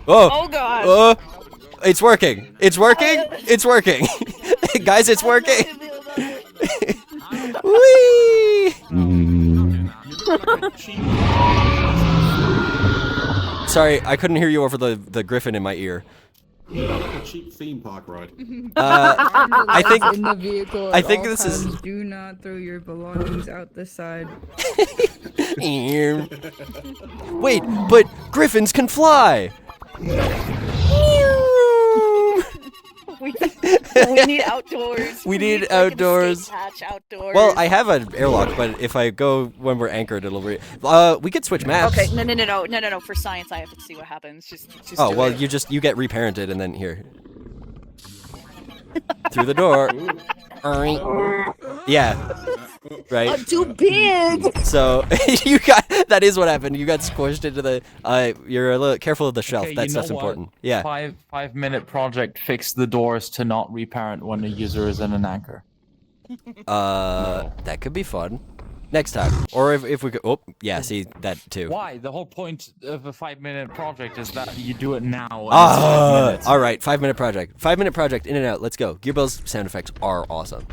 Oh gosh. Oh. It's working. It's working. It's working. Guys, it's working. Whee! Sorry, I couldn't hear you over the Griffin in my ear. like a cheap theme park ride. I think in the vehicle. I at think all this is. times. Do not throw your belongings out the side. Wait, but Griffins can fly. We need outdoors. We need like, an outdoors. escape hatch outdoors. Well, I have an airlock, but if I go when we're anchored, it'll be. We could switch maps. Okay, no. For science, I have to see what happens. Just Oh do well, it. you get reparented and then here. Through the door. Yeah. Right. I'm too big. So you got that is what happened. You got squished into the. You're a little careful of the shelf. Okay, That you know stuff's what? important. Yeah. 5-minute project. Fix the doors to not reparent when a user is in an anchor. That could be fun. Next time, or if we could. Oh, yeah. See that too. Why? The whole point of a 5-minute project is that you do it now. and it's 5 Ah, minutes. all right. 5-minute project. 5-minute project. In and out. Let's go. Gearbell's sound effects are awesome.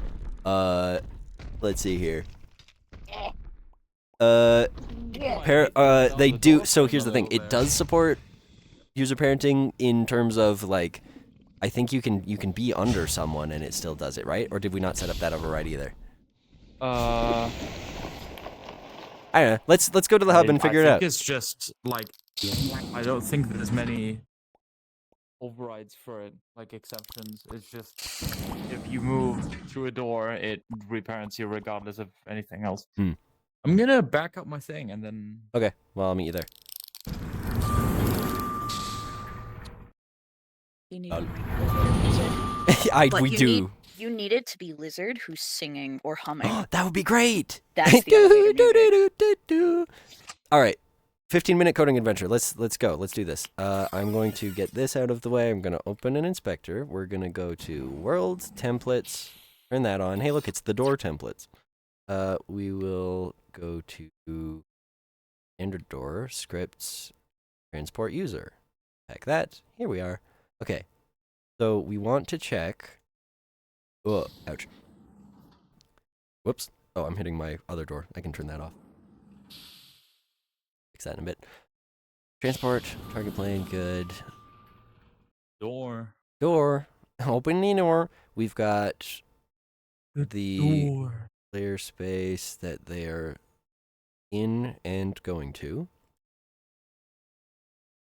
Let's see here. They do. So here's the thing. It does support user parenting in terms of like, I think you can be under someone and it still does it, right? Or did we not set up that override either? I don't know. Let's go to the hub and figure it I out. think it's just like I don't think there's many overrides for it, like exceptions. It's just if you move through a door, it reparents you regardless of anything else. Hmm. I'm gonna back up my thing and then. Okay. Well, I'll meet you there. You need We do. You need it to be Lizard who's singing or humming. That would be great. That's the elevator music. All right. 15-minute coding adventure. Let's go. Let's do this. I'm going to get this out of the way. I'm going to open an inspector. We're going to go to worlds, templates, turn that on. Hey, look, it's the door templates. We will go to standard door, scripts, transport user. Check that. Here we are. Okay. So we want to check. Oh, ouch. Whoops. Oh, I'm hitting my other door. I can turn that off. Fix that in a bit. Transport, target plane, good. Door. Door. Open the door. We've got the Door. player space that they are in and going to.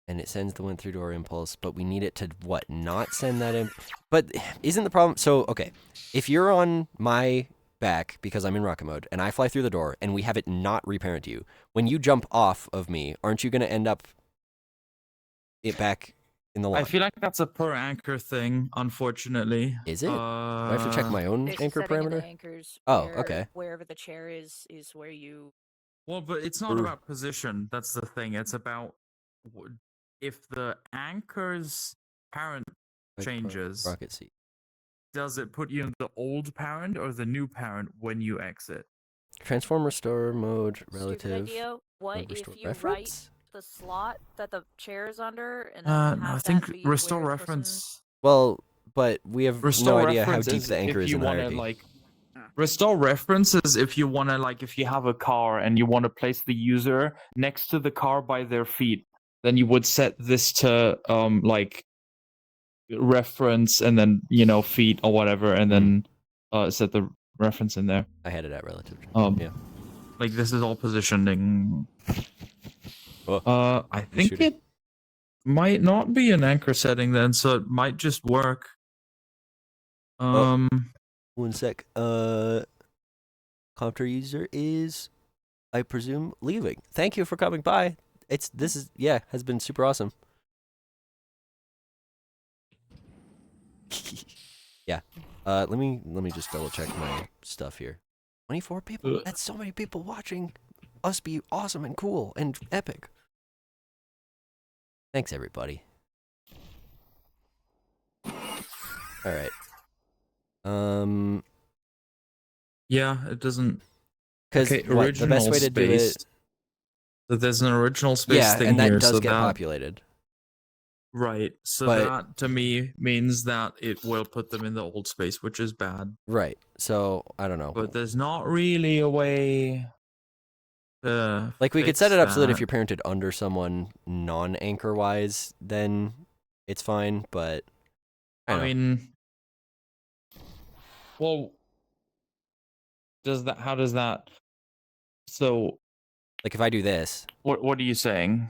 And it sends the one through door impulse, but we need it to what? Not send that in. But isn't the problem? So, okay. If you're on my back because I'm in rocket mode and I fly through the door and we have it not reparent you, when you jump off of me, aren't you going to end up it back in the line? I feel like that's a per anchor thing, unfortunately. Is it? Do I have to check my own There's a anchor setting in the parameter? anchors Oh, where okay. Wherever the chair is where you. Well, but it's not about position. That's the thing. It's about if the anchor's parent changes. Rocket seat. Does it put you in the old parent or the new parent when you exit? Transform restore mode Stupid relative. idea. What mode if restore you reference? write the slot that the chair is under, and then No, have I that think be restore where the person- reference. Well, but we have Restore no idea how reference deep the anchor if is you in the wanna, hierarchy. like, restore reference is if you want to, like, if you have a car and you want to place the user next to the car by their feet, then you would set this to like reference and then feet or whatever, and then set the reference in there. I had it at relative. Yeah. Like this is all positioning. Oh, I think shooting. it might not be an anchor setting then, so it might just work. One sec. Copter user is, I presume, leaving. Thank you for coming by. Has been super awesome. Yeah. Let me just double check my stuff here. 24 people? That's so many people watching us be awesome and cool and epic. Thanks, everybody. Alright. Yeah, it doesn't. Because the best way to do it... So there's an original space yeah, thing and that here, does so get that, populated. Right. So But- that, to me, means that it will put them in the old space, which is bad. Right. So, I don't know. But there's not really a way to Like, we could fix set it up so that if that. you're parented under someone non-anchor-wise, then it's fine, but... I I don't know. mean, well, how does that, so, Like, if I do this, what are you saying?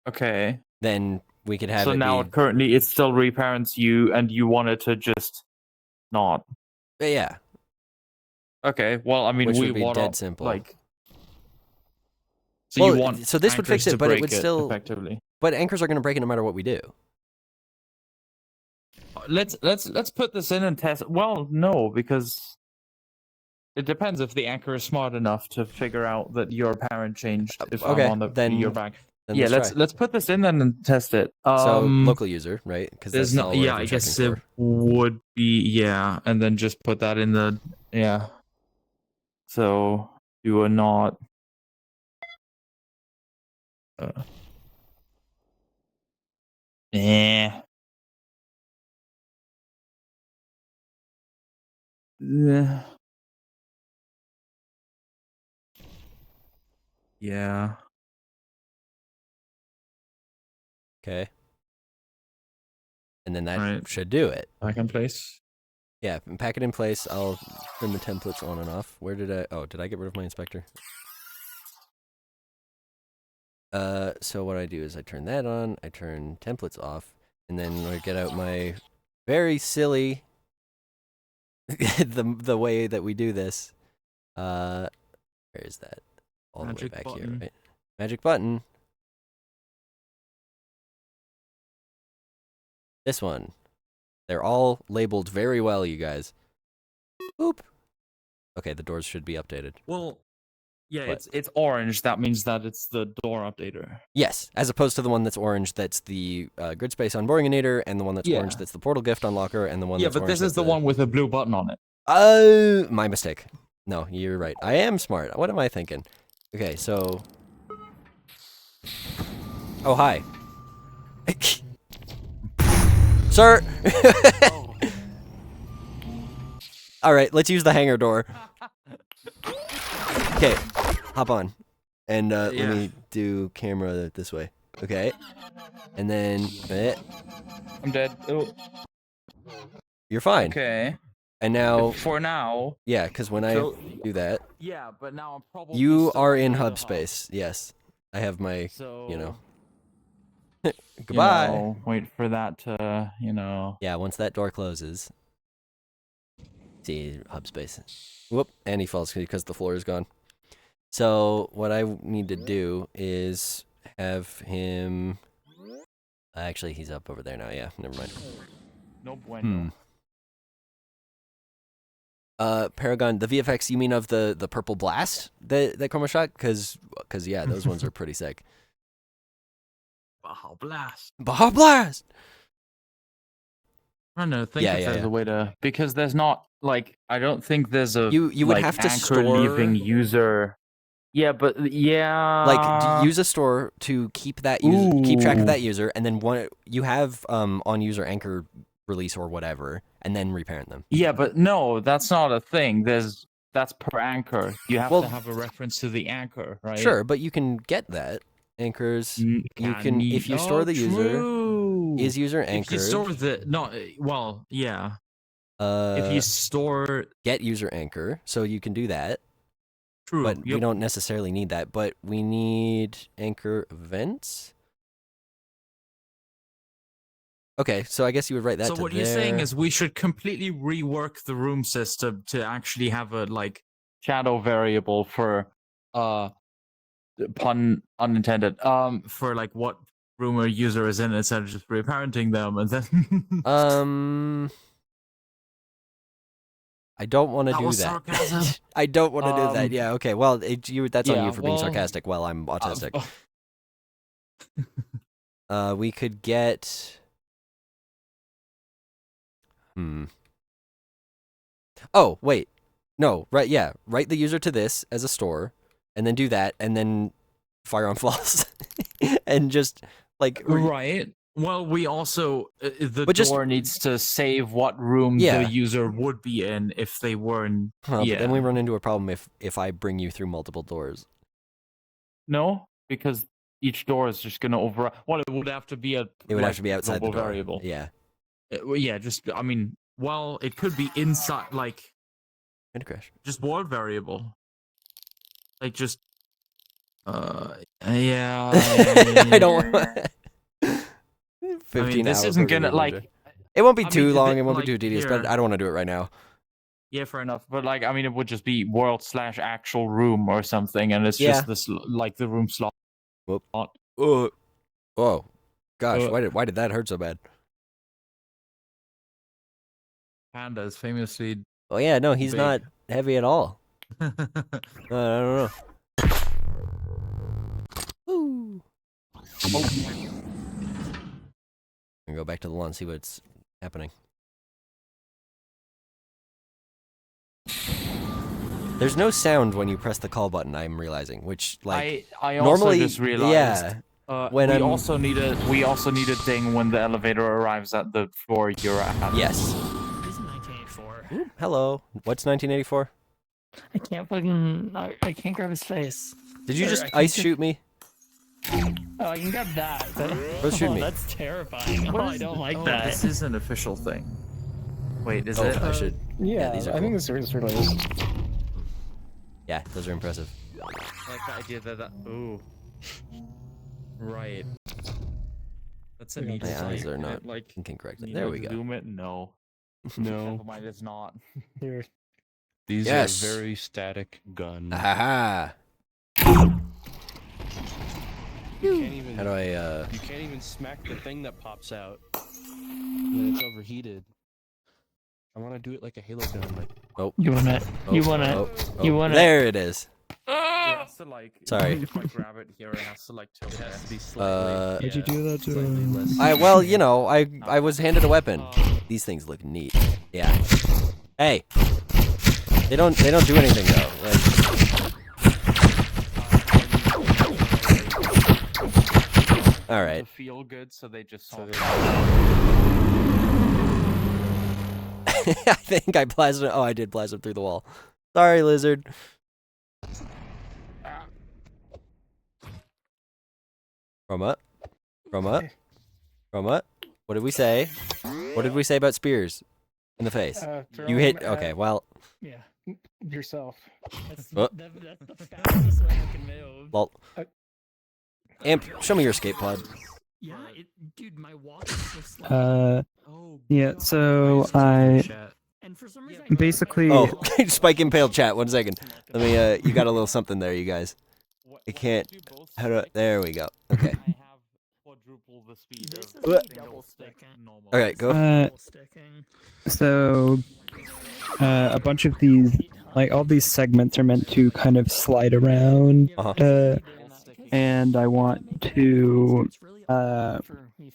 Okay. then we could have So it now be... currently it still reparents you and you want it to just not. Yeah. Okay, well, I mean, Which we would be want dead simple. like. So Well, you want so this would fix anchors it, to but it break would still... effectively. But anchors are going to break it no matter what we do. Let's put this in and test. Well, no, because it depends if the anchor is smart enough to figure out that your parent changed. If Okay, I'm on the then- your back. then Yeah, let's try. let's put this in and test it. So, local user, right? Because There's that's no. all we're Yeah, ever I checking guess it for. would be and then just put that in the So do a not. Yeah. Yeah. Okay. And then that Right. should do it. Back in place. Yeah, and pack it in place. I'll turn the templates on and off. Where did I... Oh, did I get rid of my inspector? So what I do is I turn that on, I turn templates off, and then I get out my very silly... the way that we do this. Where is that? All the way Magic back here, button. right? Magic button. This one. They're all labeled very well, you guys. Oop. Okay, the doors should be updated. Well, yeah, What? it's orange. That means that it's the door updater. Yes, as opposed to the one that's orange, that's the grid space onboardinator, and the one that's orange, Yeah. that's the portal gift unlocker, and the one Yeah, that's but orange, this is that's the one with a blue button on it. My mistake. No, you're right. I am smart. What am I thinking? Okay, so... Oh, hi. Sir! Alright, let's use the hangar door. Okay, hop on. And let me do camera this way. Okay. And then... I'm dead. Oh, You're fine. okay. And now... For now. Yeah, because when I So- do that... Yeah, but now I'm probably. You still are in the hub space. Yes. I have my... So you know... you Goodbye! know, wait for that to, Yeah, once that door closes... See, hub space. Whoop, and he falls because the floor is gone. So, what I need to do is have him... Actually, he's up over there now, yeah, never mind. No bueno. Paragon, the VFX, you mean of the purple blast that Chroma shot? Cause yeah, those ones are pretty sick. Baja blast. Baja blast! I don't know. Think Yeah, if yeah, there's yeah. a way to, because there's not like I don't think there's a You would like, have to anchor store... leaving user. Yeah, but yeah. Like, use a store to keep that keep track of Ooh. that user, and then you have on user anchor release or whatever, and then reparent them. Yeah, but no, that's not a thing. That's per anchor. You have Well, to have a reference to the anchor, right? Sure, but you can get that anchors. You can if you store the user. True. Is user If anchored? you store the well, yeah. If If you store get user anchor, so you can do that. true, But we don't necessarily need that. But we need anchor events. Okay, so I guess you would write that So to what there. you're saying is we should completely rework the room system to actually have a like shadow variable for pun unintended for like what room a user is in instead of just reparenting them and then I don't want to That do was that. sarcasm. I don't want to do that. Yeah, okay. Well, that's on yeah, you for being well, sarcastic while I'm autistic. We could get... Oh, wait. No, right, yeah. Write the user to this as a store, and then do that, and then fire on false. And just, like... Right. Well, we also the But just- door needs to save what room Yeah. the user would be in if they were in. Huh, yeah. But then we run into a problem if I bring you through multiple doors. No, because each door is just going to over. Well, it would have to be a. It would have to be outside the global door. variable. Yeah. Well, yeah. Just I mean, well, it could be inside, like. Gonna crash. Just world variable. Like just. Yeah. I don't want... 15 I mean, this hours isn't we're gonna do. like. It won't be I too mean, long. It won't be too like, tedious, but here. I don't want to do it right now. Yeah, fair enough. But like, I mean, it would just be world/actual room or something, and it's Yeah. just this like the room slot. Whoop. Whoa. Gosh, why did that hurt so bad? Panda is famously. Oh yeah, no, he's Big. not heavy at all. I don't know. Woo. I'm gonna go back to the lawn and see what's happening. There's no sound when you press the call button, I'm realizing, which like I also normally just realized. yeah. When we I'm also need a ding when the elevator arrives at the floor you're at. Yes. This is 1984. Ooh, hello. What's 1984? I can't fucking. I can't grab his face. Did you Or just I can't ice get- shoot me? Oh, I can grab that. But... Go shoot oh, me. That's terrifying. Oh, I don't like that. This is an official thing. Wait, is Oh, it? I should. Yeah, these are I think cool. this certainly is. Yeah, those are impressive. I like the idea that. Ooh. Right. That's a neat. My eyes sight. are not like. thinking correctly. need There to we go. Zoom it? No. No. Never mind, it's not. Here. These Yes. are very static gun. Aha! You can't even. How do I You can't even smack the thing that pops out when it's overheated. I want to do it like a Halo gun. Like, You want it? You want it? You want it? There it is. It has to like. Sorry. If I grab it here, it has to like tilt. It has to be Did you do that to less. Well, you know, I was handed a weapon. These things look neat. Yeah. Hey. They don't do anything though. Like... All right. Feel good, so they just. I think I blasted. Oh, I did blast him through the wall. Sorry, lizard. From up. What did we say? What did we say about spears in the face? You hit. Okay, well. Yeah. Yourself. That's, Oh. that's the fastest way I can move. Lol. Amp, show me your escape pod. Yeah, dude, my walk is so slow. Yeah, so I And for some reason, basically Oh, Spike impaled chat. 1 second. Let me. You got a little something there, you guys. I can't. How do? There we go. Okay. I have quadruple the speed This of is like single double stick sticking. normal. All right, go. Double sticking. so a bunch of these, like all these segments are meant to kind of slide around, Uh-huh. and I want to It's really uh, awkward for me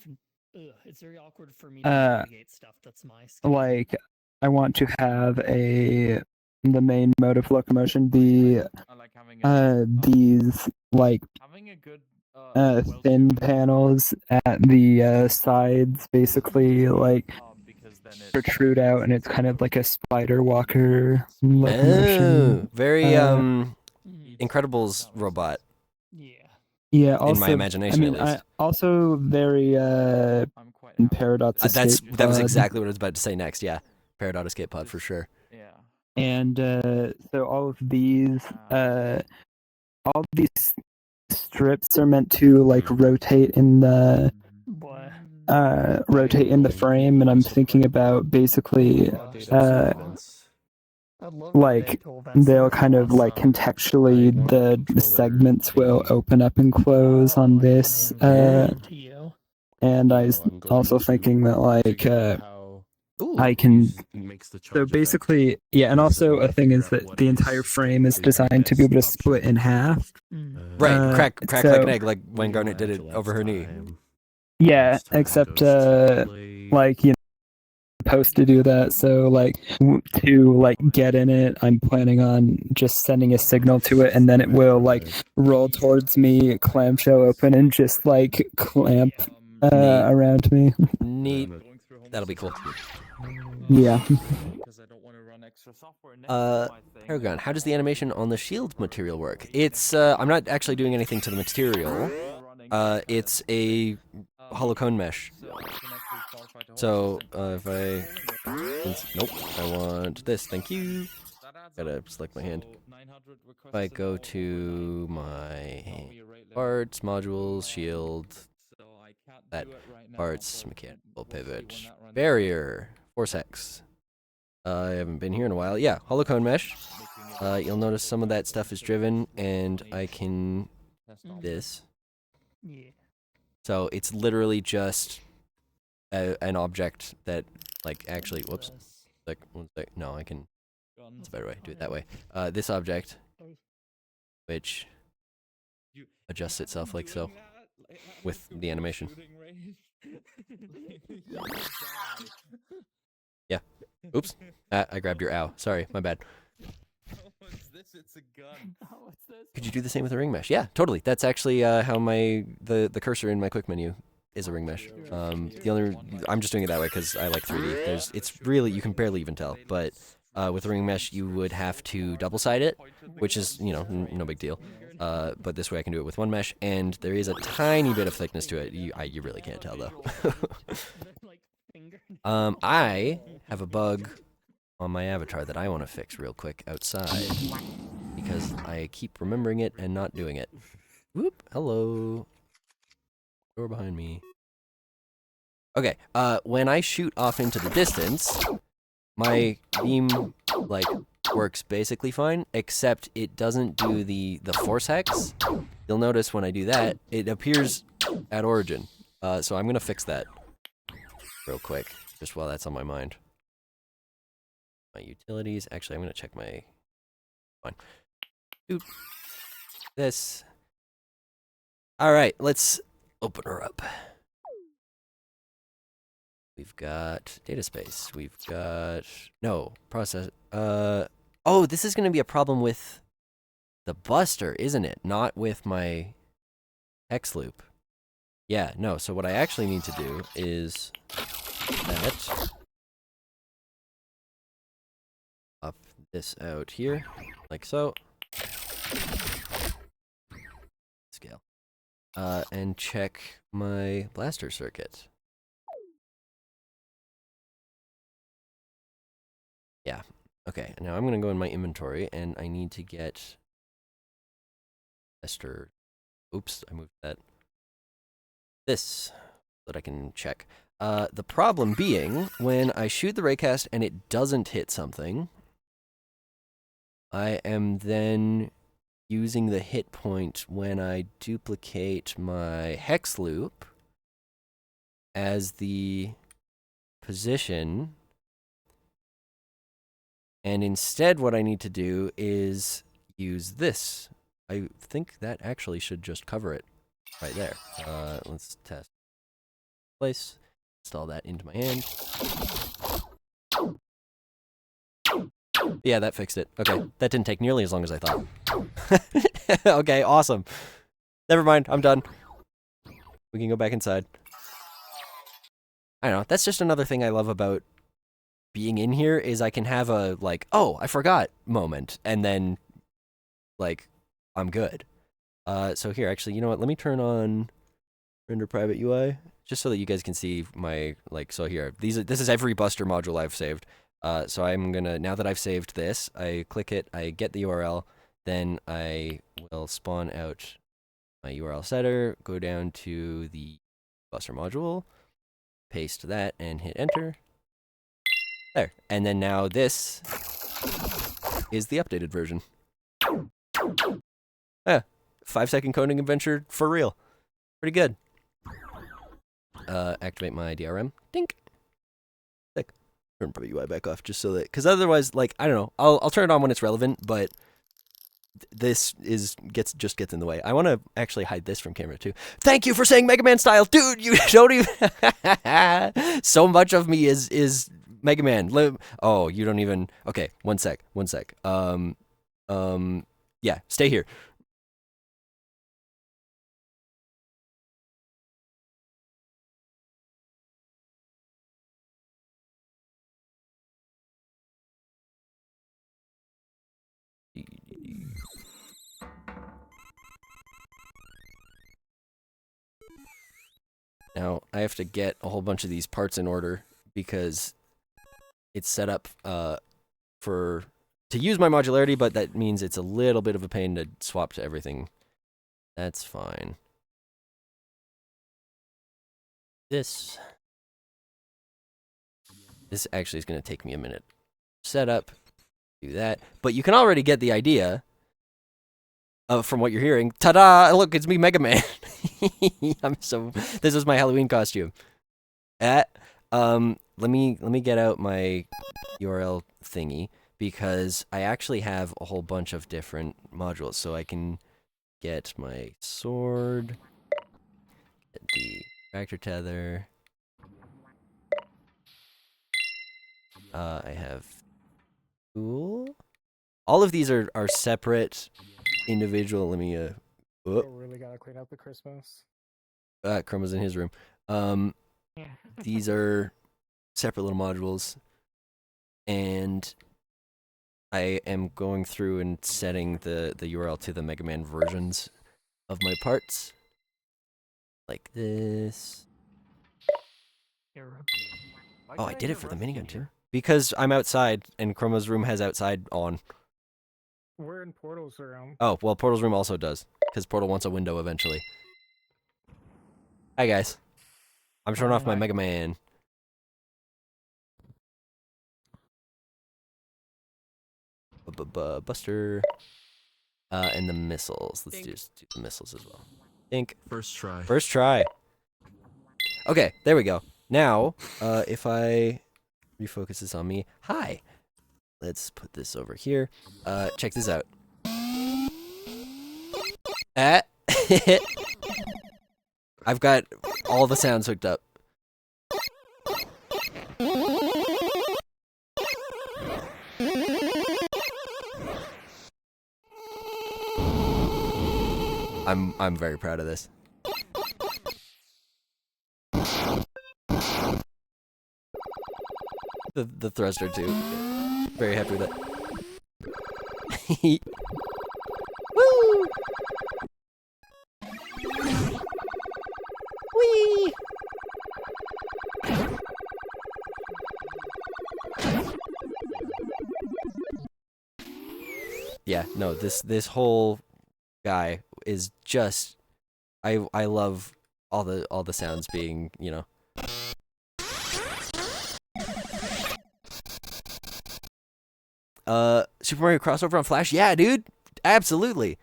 it's very awkward for me to navigate stuff. That's my skill. like I want to have the main mode of locomotion be I like having these like having a good thin panels at the sides, basically like because then it protrude out, and it's kind of like a spider walker Oh, locomotion. very Incredibles robot. Yeah. Yeah, also in my imagination, I mean, at least. also very I'm quite in Paradox That Escape was Pod. exactly what I was about to say next. Yeah, Peridot escape pod for sure. yeah. And so all of these strips are meant to like rotate in the Boy. rotate in the frame, and I'm thinking about basically like they'll kind of like contextually the segments will open up and close on this. And I was also thinking that like I can. So basically, yeah, and also a thing is that the entire frame is designed to be able to split in half. Right, crack so, like an egg, like when Garnet did it over her knee. Yeah, except like you know, supposed to do that. So like to like get in it, I'm planning on just sending a signal to it, and then it will like roll towards me, clamshell open, and just like clamp around me. Neat. That'll be cool. Yeah. Paragon, how does the animation on the shield material work? It's I'm not actually doing anything to the material. It's a holocone mesh. So if I nope, I want this. Thank you. Gotta select my hand. If I go to my parts, modules, shield, that parts, mechanical pivot, barrier, force hex. I haven't been here in a while. Yeah, holocone mesh. You'll notice some of that stuff is driven, and I can this. Yeah. So it's literally just an object that, like, actually, whoops. Like, no, I can. That's a better way. Do it that way. This object, which adjusts itself like so, with the animation. Yeah. Oops. I grabbed your ow. Sorry, my bad. Could you do the same with a ring mesh? Yeah, totally. That's actually how the cursor in my quick menu is a ring mesh. I'm just doing it that way because I like 3D. It's really, you can barely even tell. But with a ring mesh, you would have to double side it, which is, you know, no big deal. But this way I can do it with one mesh, and there is a tiny bit of thickness to it. You really can't tell though. I have a bug on my avatar that I want to fix real quick outside because I keep remembering it and not doing it. Whoop! Hello. Door behind me. Okay. When I shoot off into the distance, my beam like works basically fine, except it doesn't do the force hex. You'll notice when I do that, it appears at origin. So I'm gonna fix that real quick, just while that's on my mind. My utilities. Actually, I'm gonna check my. Fine. Doop. This. All right, let's open her up. We've got data space. We've got no process. Oh, this is gonna be a problem with the Buster, isn't it? Not with my hex loop. Yeah, no. So what I actually need to do is that. Up this out here, like so. Scale. And check my blaster circuit. Yeah. Okay, now I'm gonna go in my inventory and I need to get tester. Oops, I moved that. This so that I can check. The problem being when I shoot the raycast and it doesn't hit something, I am then using the hit point when I duplicate my hex loop as the position. And instead what I need to do is use this. I think that actually should just cover it right there. Let's test. Place. Install that into my hand. Yeah, that fixed it. Okay, that didn't take nearly as long as I thought. Okay, awesome. Never mind, I'm done. We can go back inside. I don't know, that's just another thing I love about being in here is I can have a, like, oh, I forgot moment, and then, like, I'm good. So here, actually, you know what, let me turn on render private UI, just so that you guys can see my, like, so here, this is every Buster module I've saved. So I'm gonna, now that I've saved this, I click it, I get the URL, then I will spawn out my URL setter, go down to the Buster module, paste that and hit enter. There. And then now this is the updated version. Yeah, 5-second coding adventure for real. Pretty good. Activate my DRM. Dink. Sick. Turn the UI back off just so that, because otherwise, like, I don't know. I'll turn it on when it's relevant, but this just gets in the way. I want to actually hide this from camera too. Thank you for saying Mega Man style, dude. You don't even. So much of me is Mega Man. Oh, you don't even. Okay, one sec. Yeah, stay here. Now, I have to get a whole bunch of these parts in order because it's set up to use my modularity, but that means it's a little bit of a pain to swap to everything. That's fine. This actually is going to take me a minute. Set up, do that. But you can already get the idea from what you're hearing. Ta-da! Look, it's me, Mega Man. This is my Halloween costume. Let me get out my URL thingy because I actually have a whole bunch of different modules. So I can get my sword, get the tractor tether. I have tool. All of these are separate, individual. Let me really gotta clean up the Christmas. Chroma's in his room. These are separate little modules, and I am going through and setting the URL to the Mega Man versions of my parts, like this. Oh, I did it for the minigun too. Because I'm outside, and Chroma's room has outside on. We're in Portal's room. Oh, well, Portal's room also does, because Portal wants a window eventually. Hi, guys. I'm showing off my Mega Man. Buster. And the missiles. Let's just do the missiles as well. Think. First try. First try. Okay, there we go. Now, if I refocus this on me. Hi. Let's put this over here. Check this out. I've got all the sounds hooked up. I'm very proud of this. The thruster too. Very happy with that. Woo! Whee! Yeah, no, this whole guy is just I love all the sounds being, you know. Super Mario crossover on Flash? Yeah, dude. Absolutely.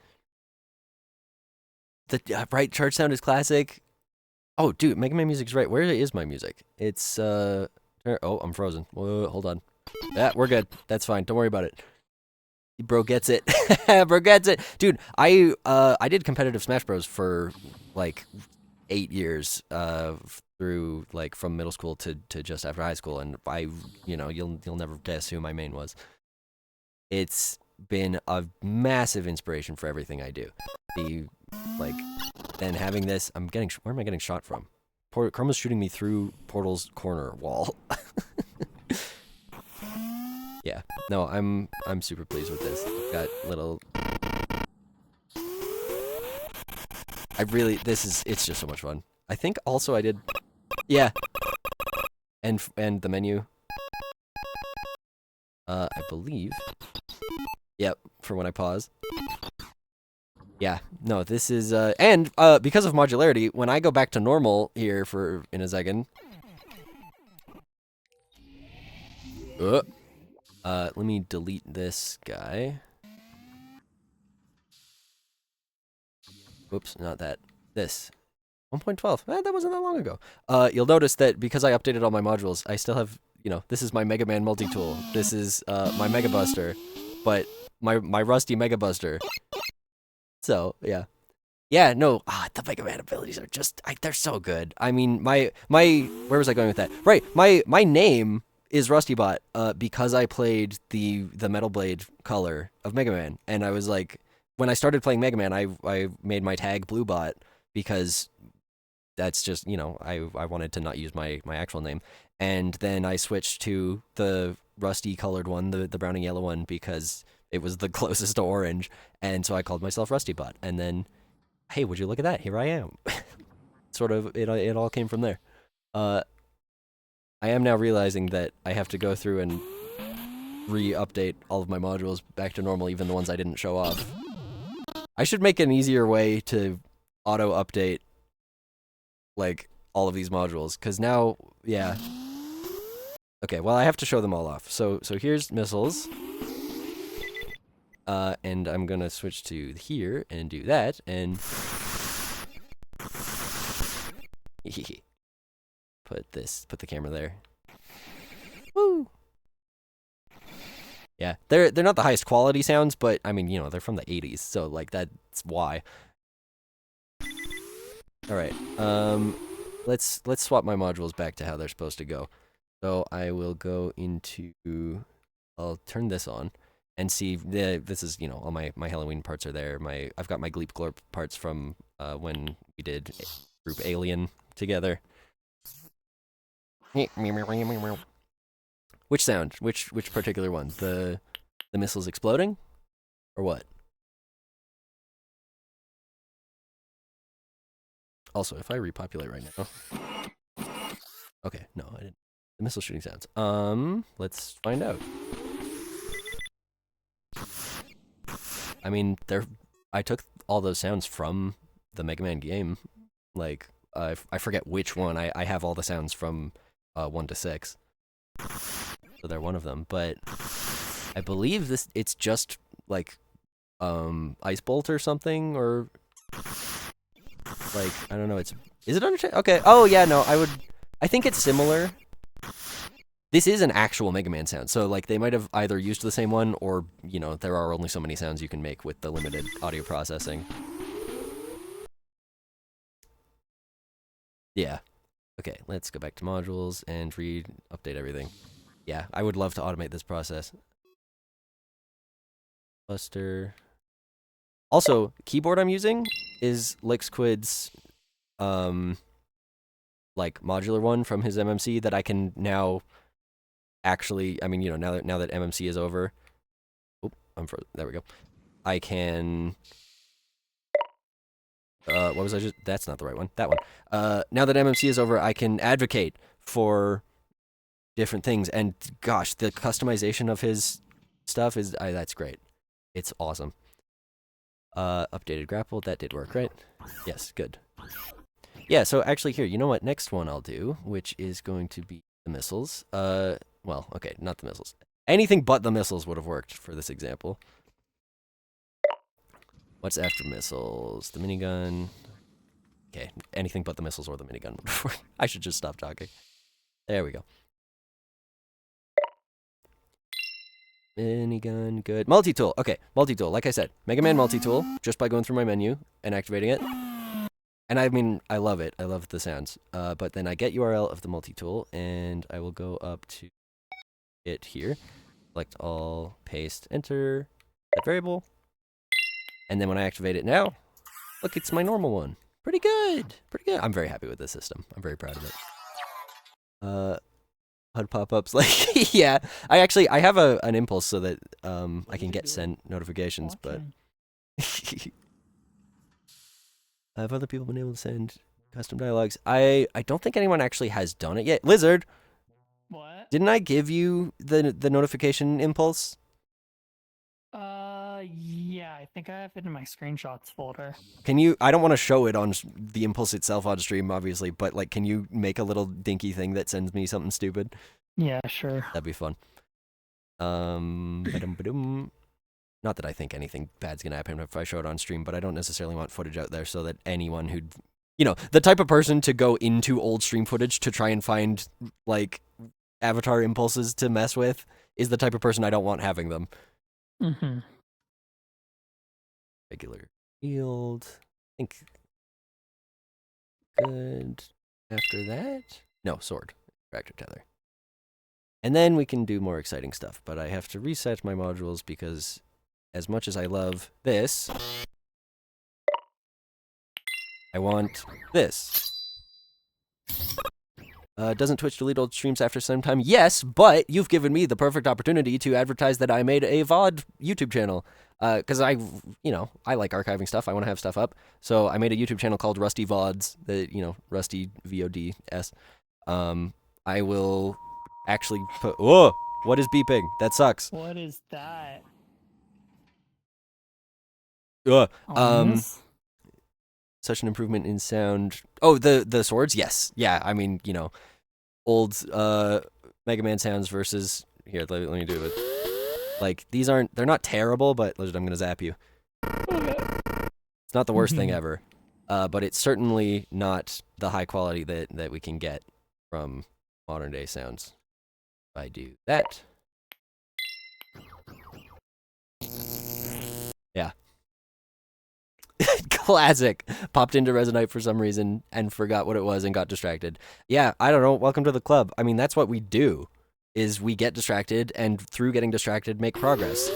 The bright charge sound is classic. Oh, dude, Mega Man music's right. Where is my music? It's oh, I'm frozen. Whoa, hold on. Yeah, we're good. That's fine. Don't worry about it. Bro gets it. Bro gets it. Dude, I did competitive Smash Bros for like 8 years through like from middle school to just after high school, and you'll never guess who my main was. It's been a massive inspiration for everything I do. Then having this, where am I getting shot from? Chroma's shooting me through Portal's corner wall. Yeah, no, I'm super pleased with this. I've got little. It's just so much fun. I think also I did, yeah, and the menu. I believe. Yep, for when I pause. Yeah, no, this is, and because of modularity, when I go back to normal here in a second, Let me delete this guy. Whoops, not that. This. 1.12. That wasn't that long ago. You'll notice that because I updated all my modules, I still have, you know, this is my Mega Man multi-tool. This is my Mega Buster, but my rusty Mega Buster. So, yeah. Yeah, no, the Mega Man abilities are just, they're so good. I mean, where was I going with that? Right, my name is RustyBot because I played the Metal Blade color of Mega Man, and I was like, when I started playing Mega Man, I made my tag Bluebot because that's just, you know, I wanted to not use my actual name. And then I switched to the rusty colored one, the brown and yellow one, because it was the closest to orange. And so I called myself RustyBot. And then, hey, would you look at that? Here I am. Sort of, it all came from there. I am now realizing that I have to go through and re-update all of my modules back to normal, even the ones I didn't show off. I should make an easier way to auto-update like all of these modules, because now, yeah. Okay, well, I have to show them all off. So here's missiles. And I'm gonna switch to here and do that, and put the camera there. Woo! Yeah, they're not the highest quality sounds, but I mean, you know, they're from the 80s, so like that's why. All right, let's swap my modules back to how they're supposed to go. So I will go into, I'll turn this on and see this is, you know, all my Halloween parts are there. I've got my Gleep Glorp parts from when we did Group Alien together. Which sound? Which particular one? The missiles exploding, or what? Also, if I repopulate right now. Okay, no, I didn't. The missile shooting sounds. Let's find out. I mean, I took all those sounds from the Mega Man game. Like, I forget which one. I have all the sounds from 1 to 6. So they're one of them, but I believe it's just like Ice Bolt or something, or like, I don't know, is it Undertale? Okay. Oh yeah, no, I think it's similar. This is an actual Mega Man sound, so like they might have either used the same one, or, you know, there are only so many sounds you can make with the limited audio processing. Yeah. Okay, let's go back to modules and update everything. Yeah, I would love to automate this process. Buster. Also, keyboard I'm using is Lixquid's like modular one from his MMC that I can now actually, I mean, you know, now that MMC is over. Oh, I'm frozen. There we go. I can what was I just, that's not the right one. That one. Now that MMC is over, I can advocate for different things, and gosh, the customization of his stuff is that's great. It's awesome. Updated grapple, that did work, right? Yes, good. Yeah, so actually here, you know what, next one I'll do, which is going to be the missiles. Well, okay, not the missiles. Anything but the missiles would have worked for this example. What's after missiles? The minigun. Okay, anything but the missiles or the minigun would have worked. I should just stop talking. There we go. Minigun, good. Multi-tool. Okay, multi-tool. Like I said, Mega Man multi-tool, just by going through my menu and activating it. And I mean, I love it. I love the sounds. But then I get URL of the multi-tool, and I will go up to it here. Select all, paste, enter, that variable. And then when I activate it now, look, it's my normal one. Pretty good. Pretty good. I'm very happy with this system. I'm very proud of it. HUD pop-ups, like, yeah. I have an impulse so that I can get sent notifications, but have other people been able to send custom dialogues? I don't think anyone actually has done it yet. Lizard! What? Didn't I give you the notification impulse? Yeah, I think I have it in my screenshots folder. Can you, I don't want to show it on the impulse itself on stream, obviously, but like, can you make a little dinky thing that sends me something stupid? Yeah, sure. That'd be fun. Ba-dum-ba-dum. Not that I think anything bad's gonna happen if I show it on stream, but I don't necessarily want footage out there so that anyone who'd, you know, the type of person to go into old stream footage to try and find, like, avatar impulses to mess with is the type of person I don't want having them. Mm-hmm. Regular field. I think. Good. After that? No, sword. Tractor tether. And then we can do more exciting stuff, but I have to reset my modules because as much as I love this, I want this. Doesn't Twitch delete old streams after some time? Yes, but you've given me the perfect opportunity to advertise that I made a VOD YouTube channel. Because I like archiving stuff. I want to have stuff up. So I made a YouTube channel called Rusty VODs, Rusty VODS. I will actually put... Whoa! What is beeping? That sucks. What is that? Such an improvement in sound. Oh, the swords? Yes. Yeah, I mean, old Mega Man sounds versus... Here, let me do it. Like, they're not terrible, but I'm going to zap you. It's not the worst thing ever. But it's certainly not the high quality that we can get from modern day sounds. If I do that. Yeah. Classic. Popped into Resonite for some reason and forgot what it was and got distracted. Yeah, I don't know. Welcome to the club. I mean, that's what we do, is we get distracted and through getting distracted make progress.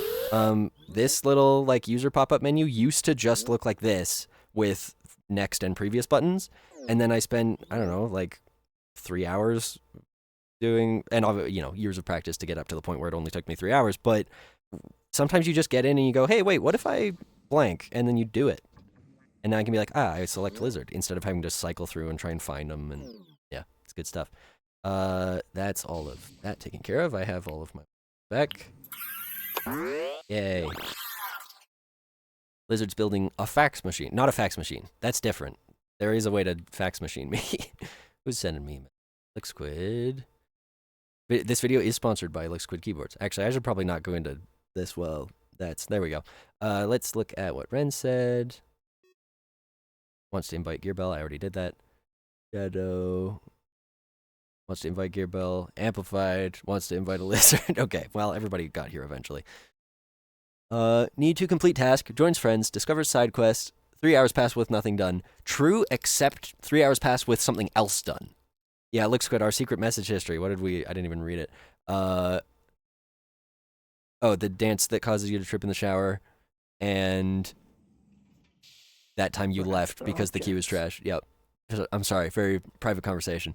This little like user pop-up menu used to just look like this with next and previous buttons. And then I spent, I don't know, like 3 hours doing, and years of practice to get up to the point where it only took me 3 hours. But sometimes you just get in and you go, hey, wait, what if I blank? And then you do it. And now I can be like, I select lizard instead of having to cycle through and try and find them. And yeah, it's good stuff. That's all of that taken care of. I have all of my back. Yay. Lizard's building a fax machine. Not a fax machine. That's different. There is a way to fax machine me. Who's sending me? Lick Squid. This video is sponsored by Lick Squid Keyboards. Actually, I should probably not go into this. Well, there we go. Let's look at what Ren said. Wants to invite Gearbell. I already did that. Shadow. Wants to invite Gearbell. Amplified. Wants to invite a lizard. Okay, well, everybody got here eventually. Need to complete task. Joins friends. Discovers side quest. 3 hours pass with nothing done. True, except 3 hours pass with something else done. Yeah, it looks good. Our secret message history. What did we... I didn't even read it. Oh, the dance that causes you to trip in the shower. And... that time you left because the queue was trash. Yep. I'm sorry. Very private conversation.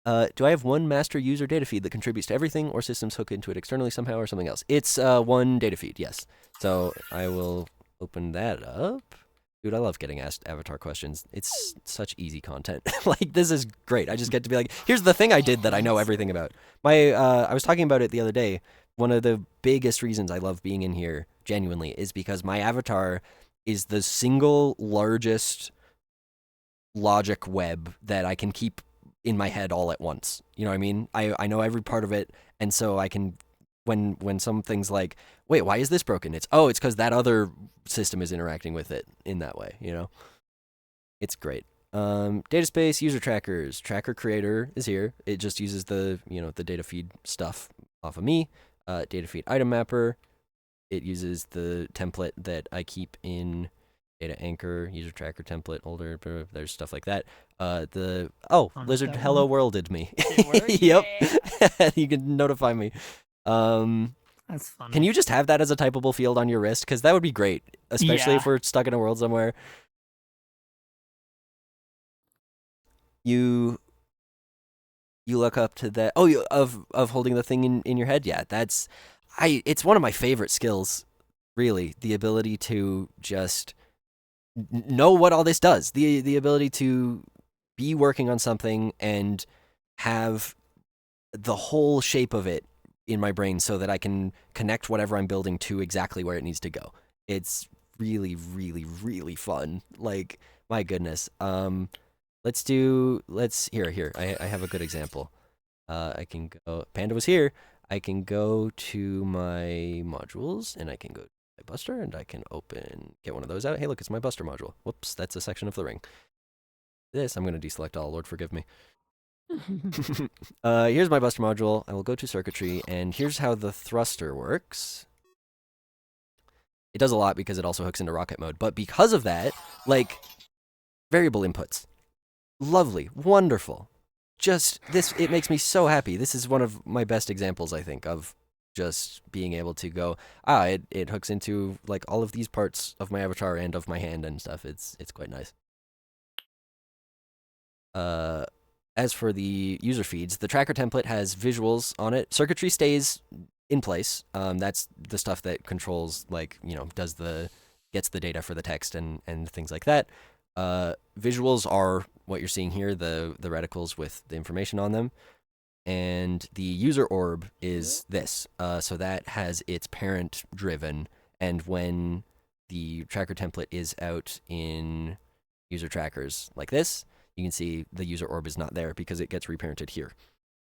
Do I have one master user data feed that contributes to everything, or systems hook into it externally somehow, or something else? It's one data feed, yes. So I will open that up. Dude, I love getting asked avatar questions. It's such easy content. Like, this is great. I just get to be like, here's the thing I did that I know everything about. I was talking about it the other day. One of the biggest reasons I love being in here, genuinely, is because my avatar is the single largest logic web that I can keep in my head all at once. You know what I mean? I know every part of it, and so I can, when something's like, wait, why is this broken? It's because that other system is interacting with it in that way, you know? It's great. Data space, user trackers. Tracker creator is here. It just uses the, the data feed stuff off of me. Data feed item mapper. It uses the template that I keep in data anchor, user tracker template, older, there's stuff like that. Lizard hello worlded me. Yep. You can notify me. That's funny. Can you just have that as a typable field on your wrist? Because that would be great, especially if we're stuck in a world somewhere. You look up to that. Oh, of holding the thing in your head. Yeah, it's one of my favorite skills, really. The ability to just know what all this does. The ability to be working on something and have the whole shape of it in my brain so that I can connect whatever I'm building to exactly where it needs to go. It's really, really, really fun. Like, my goodness. Here. I have a good example. I can go. Panda was here. I can go to my modules, and I can go to my Buster, and I can get one of those out. Hey, look, it's my Buster module. Whoops, that's a section of the ring. This, I'm going to deselect all, Lord forgive me. Here's my Buster module. I will go to circuitry, and here's how the thruster works. It does a lot because it also hooks into rocket mode, but because of that, like, variable inputs. Lovely, wonderful. Just, it makes me so happy. This is one of my best examples, I think, of just being able to go, it hooks into, like, all of these parts of my avatar and of my hand and stuff. It's quite nice. As for the user feeds, the tracker template has visuals on it. Circuitry stays in place. That's the stuff that controls, like, you know, gets the data for the text and things like that. Visuals are what you're seeing here, the reticles with the information on them. And the user orb is this. So that has its parent driven. And when the tracker template is out in user trackers like this, you can see the user orb is not there because it gets reparented here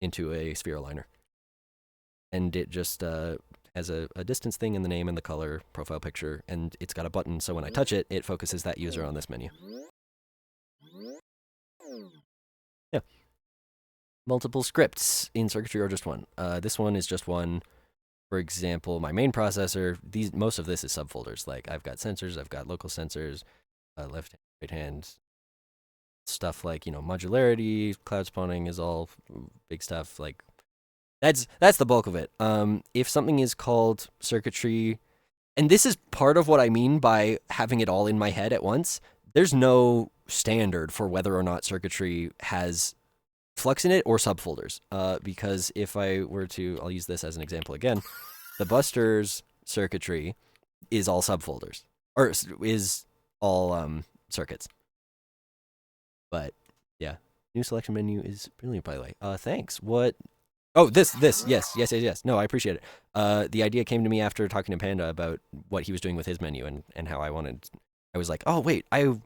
into a sphere aligner. And it just has a distance thing in the name and the color profile picture, and it's got a button, so when I touch it, it focuses that user on this menu. Yeah. Multiple scripts in circuitry or just one. This one is just one. For example, my main processor, most of this is subfolders. Like, I've got sensors, I've got local sensors, left hand, right hand, stuff like, you know, modularity, cloud spawning is all big stuff. Like, that's the bulk of it. If something is called circuitry, and this is part of what I mean by having it all in my head at once, there's no standard for whether or not circuitry has flux in it or subfolders. Because if I were to, I'll use this as an example again, the Buster's circuitry is all subfolders, or is all circuits. But yeah, new selection menu is brilliant, by the way. Thanks. What? Oh, this, yes. No, I appreciate it. The idea came to me after talking to Panda about what he was doing with his menu and how I was like, oh, wait, I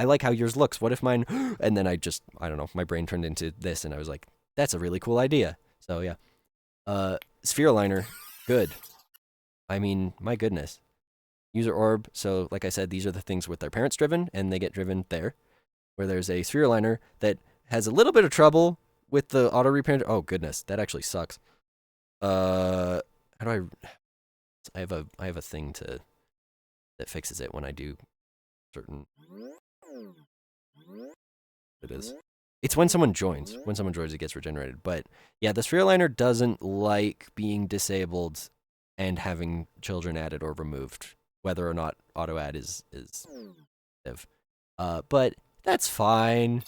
like how yours looks. What if mine, and then I don't know, my brain turned into this and I was like, that's a really cool idea. So yeah. Sphere aligner, good. I mean, my goodness. User orb, so like I said, these are the things with their parents driven and they get driven there. Where there's a sphere aligner that has a little bit of trouble with the auto repair. Oh goodness, that actually sucks. How do I have a thing that fixes it when I do certain. It is. It's when someone joins. When someone joins, it gets regenerated. But yeah, the sphere aligner doesn't like being disabled and having children added or removed, whether or not auto add is active. But that's fine.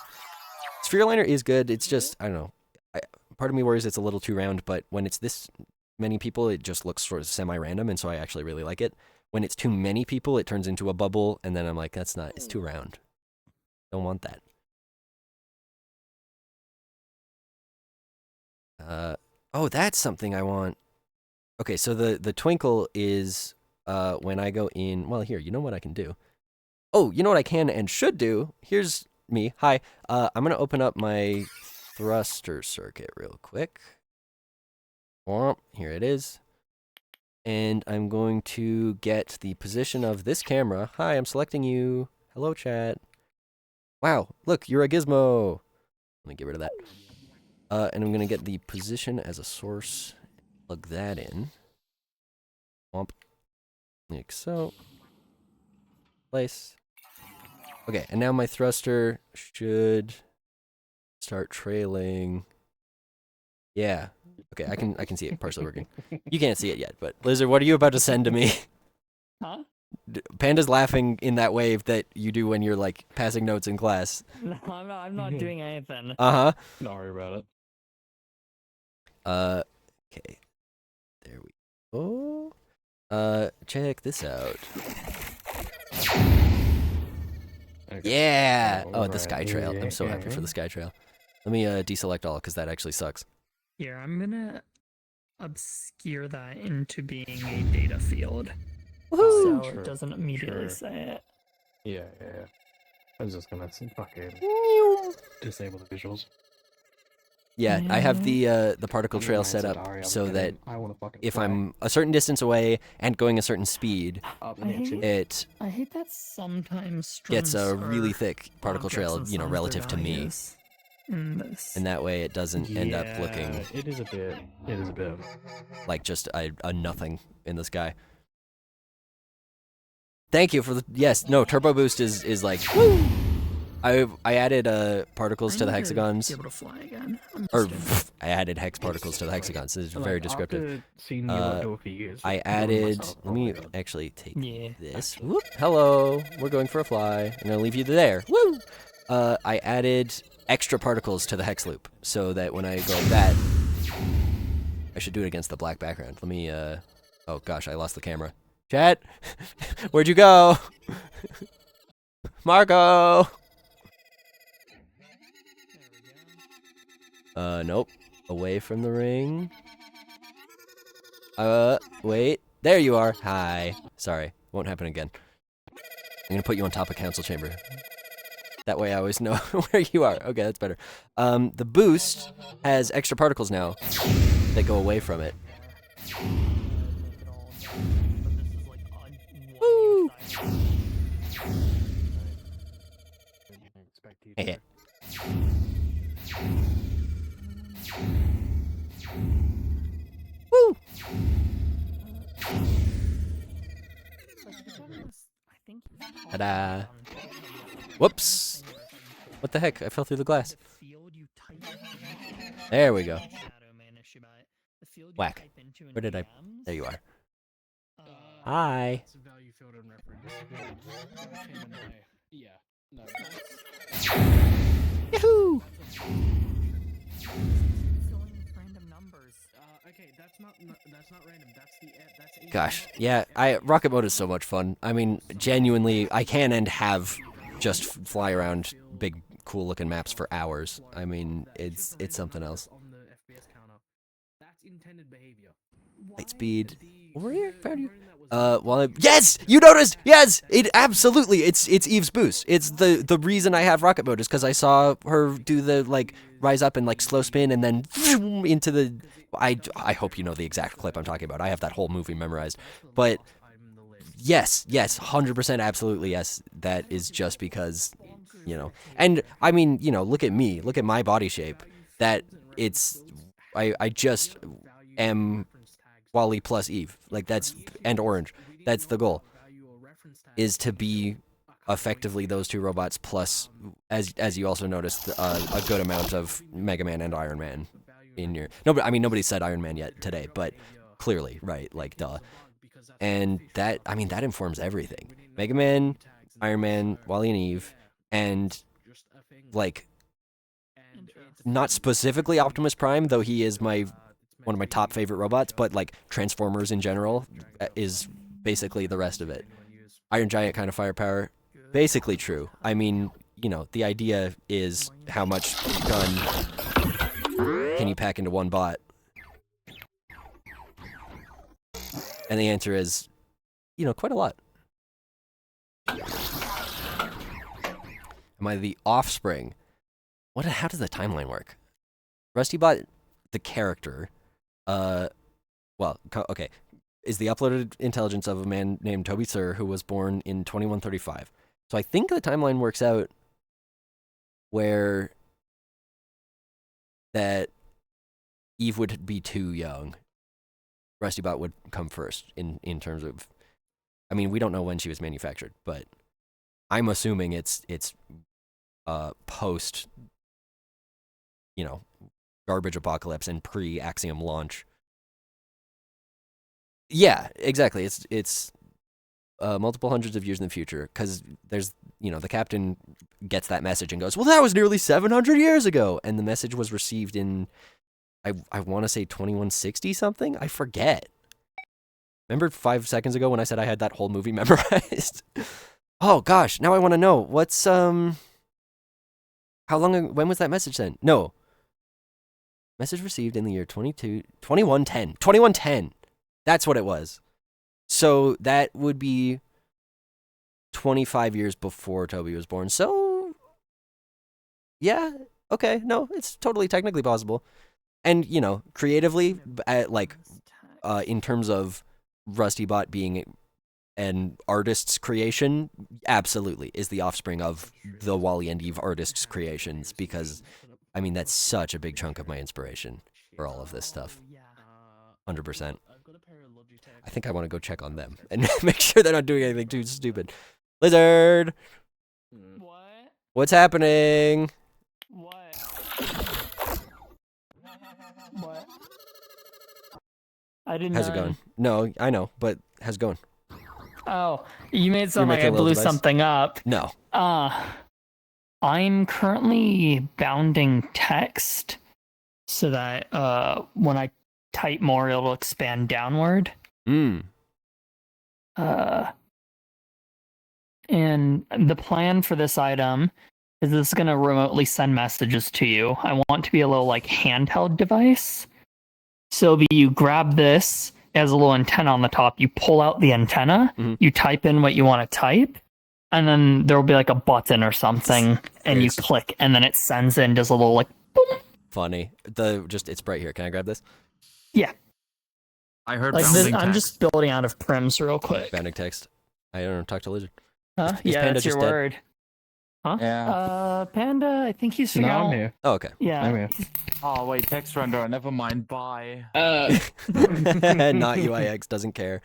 Sphere aligner is good. It's just, I don't know. Part of me worries it's a little too round, but when it's this many people, it just looks sort of semi-random, and so I actually really like it. When it's too many people, it turns into a bubble, and then I'm like, it's too round. Don't want that. Oh, that's something I want. Okay, so the twinkle is when I go in, well, here, you know what I can do? Oh, you know what I can and should do? Here's me. Hi. I'm going to open up my thruster circuit real quick. Here it is. And I'm going to get the position of this camera. Hi, I'm selecting you. Hello, chat. Wow, look, you're a gizmo. Let me get rid of that. And I'm going to get the position as a source. Plug that in. Like so. Place. Okay, and now my thruster should start trailing. Yeah. Okay, I can see it partially working. You can't see it yet, but Lizard, what are you about to send to me? Huh? Panda's laughing in that wave that you do when you're like passing notes in class. No, I'm not doing anything. Uh-huh. Don't worry about it. Okay. There we go. Check this out. Okay. Yeah! Oh, the Alright, sky trail. I'm so happy for the sky trail. Let me deselect all, because that actually sucks. Here, I'm gonna obscure that into being a data field. So Sure, it doesn't immediately sure. say it. Yeah. I'm just gonna fucking disable the visuals. Yeah, I have the particle trail set up so that if I'm a certain distance away and going a certain speed, it I hate that sometimes gets a strings really are thick particle objects trail, and you know, signs their relative to me. values in this. And that way it doesn't end up looking It is a bit. It is a bit. like just a nothing in the sky. Thank you for the yes. No, turbo boost is like. Woo! I added particles to the hexagons. Be able to fly again. Or I added hex particles to the hexagons. This is very descriptive. I added. Let me actually take this. Whoop, hello. We're going for a fly. I'm gonna leave you there. Woo! I added extra particles to the hex loop so that when I go like that, I should do it against the black background. Let me. Oh gosh, I lost the camera. Chat, where'd you go? Marco. Nope. Away from the ring. Wait. There you are. Hi. Sorry. Won't happen again. I'm gonna put you on top of council chamber. That way I always know where you are. Okay, that's better. The boost has extra particles now that go away from it. Woo! Hey. Woo! Ta-da! Whoops! What the heck? I fell through the glass. There we go. Whack. Where did I? There you are. Hi. Yahoo! Okay, that's not random. That's Gosh, yeah, rocket mode is so much fun. I mean, genuinely, I can and have just fly around big, cool-looking maps for hours. I mean, it's something else. Light speed. Over here, found you. Yes, you noticed. Yes, it absolutely. It's Eve's boost. It's the reason I have rocket mode is because I saw her do the like rise up and like slow spin and then into the. I hope you know the exact clip I'm talking about. I have that whole movie memorized. But yes, 100%, absolutely yes. That is just because, you know. And I mean, you know, look at me. Look at my body shape. That it's. I just am Wally plus Eve. Like that's and Orange. That's the goal. Is to be effectively those two robots plus, as you also noticed, a good amount of Mega Man and Iron Man in your. No, but I mean nobody said Iron Man yet today, but clearly, right? Like duh. And that that informs everything. Mega Man, Iron Man, Wally and Eve, and like not specifically Optimus Prime, though he is one of my top favorite robots, but like Transformers in general is basically the rest of it. Iron Giant kind of firepower, basically true. I mean, you know, the idea is how much gun can you pack into one bot? And the answer is, you know, quite a lot. Am I the offspring? How does the timeline work? RustyBot, the character, okay, is the uploaded intelligence of a man named Toby Sir who was born in 2135. So I think the timeline works out where that Eve would be too young. RustyBot would come first in terms of, I mean, we don't know when she was manufactured, but I'm assuming it's post, you know, garbage apocalypse and pre-Axiom launch. Yeah, exactly. It's multiple hundreds of years in the future, because there's, you know, the captain gets that message and goes, well, that was nearly 700 years ago, and the message was received in, I want to say 2160 something? I forget. Remember 5 seconds ago when I said I had that whole movie memorized? Oh gosh, now I want to know. What's, when was that message sent? No. Message received in the year 2110. 2110! That's what it was. So that would be 25 years before Toby was born. So, yeah, okay, no, it's totally technically possible. And, you know, creatively, in terms of RustyBot being an artist's creation, absolutely is the offspring of the Wally and Eve artists' creations, because, I mean, that's such a big chunk of my inspiration for all of this stuff. 100%. I think I want to go check on them and make sure they're not doing anything too stupid. Lizard! What? What's happening? What? What? I didn't How's it know. going? No, I know, but how's it going? Oh, you made it sound You're like I making a little blew device? something up. No. I'm currently bounding text so that when I type more, it'll expand downward. Mm. And the plan for this item is this is going to remotely send messages to you. I want to be a little like handheld device. So you grab this, it has a little antenna on the top, you pull out the antenna, you type in what you want to type, and then there will be like a button or something, and you click, and then it sends in, does a little like boom. Funny. It's right here. Can I grab this? Yeah. I heard Like bounding this, I'm text. just building out of prims real quick. Bounding text. I don't know, talk to Lizard. Huh? Is Yeah, Panda that's your just dead? word. Huh? Yeah. Panda, I think he's No, figuring I'm out. here. Oh, okay. Yeah. I'm here. Oh wait, text render. Never mind. Bye. Not UIX doesn't care.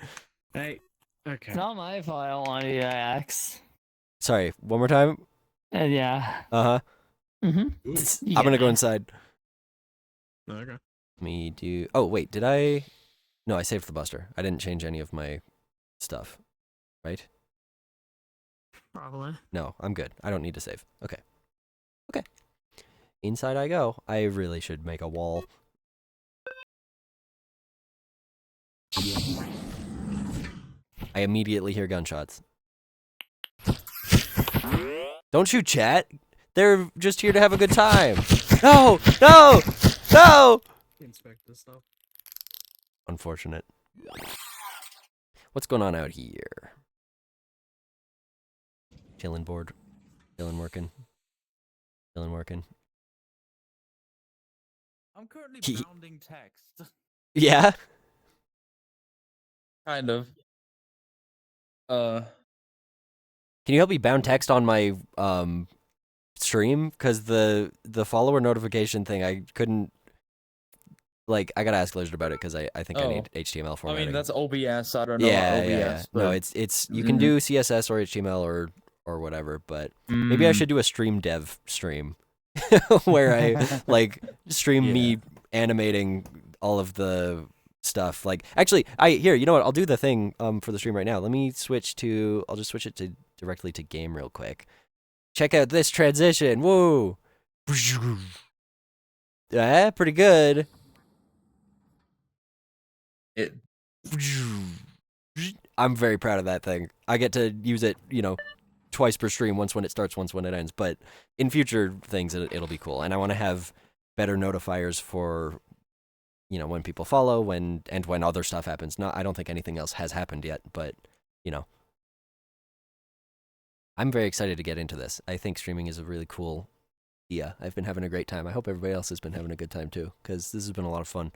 Hey. Okay. It's not my fault. I don't want to do X. Sorry, one more time? Yeah. Uh-huh. Mm-hmm. I'm gonna go inside. Okay. Let me do... Oh, wait, did I... No, I saved the Buster. I didn't change any of my stuff. Right? Probably. No, I'm good. I don't need to save. Okay. Okay. Inside I go. I really should make a wall. I immediately hear gunshots. Don't shoot, chat. They're just here to have a good time. No! No! No! Inspect this stuff. Unfortunate. What's going on out here? Chilling board. Chilling working. Chilling working. I'm currently bounding text. Yeah? Kind of. Can you help me bound text on my stream? Because the follower notification thing, I couldn't... Like, I gotta ask Lizard about it because I think I need HTML I formatting. mean, that's OBS. I don't know yeah, about OBS. yeah. But... No, it's you can do CSS or HTML or whatever, but maybe I should do a stream dev stream where I like stream me animating all of the stuff. Like, actually, you know what? I'll do the thing for the stream right now. Let me switch to. I'll just switch it to directly to game real quick. Check out this transition. Whoa. Yeah, pretty good. I'm very proud of that thing. I get to use it, you know, twice per stream, once when it starts, once when it ends. But in future things, it'll be cool. And I want to have better notifiers for, you know, when people follow, when other stuff happens. I don't think anything else has happened yet, but, you know. I'm very excited to get into this. I think streaming is a really cool idea. I've been having a great time. I hope everybody else has been having a good time too, because this has been a lot of fun.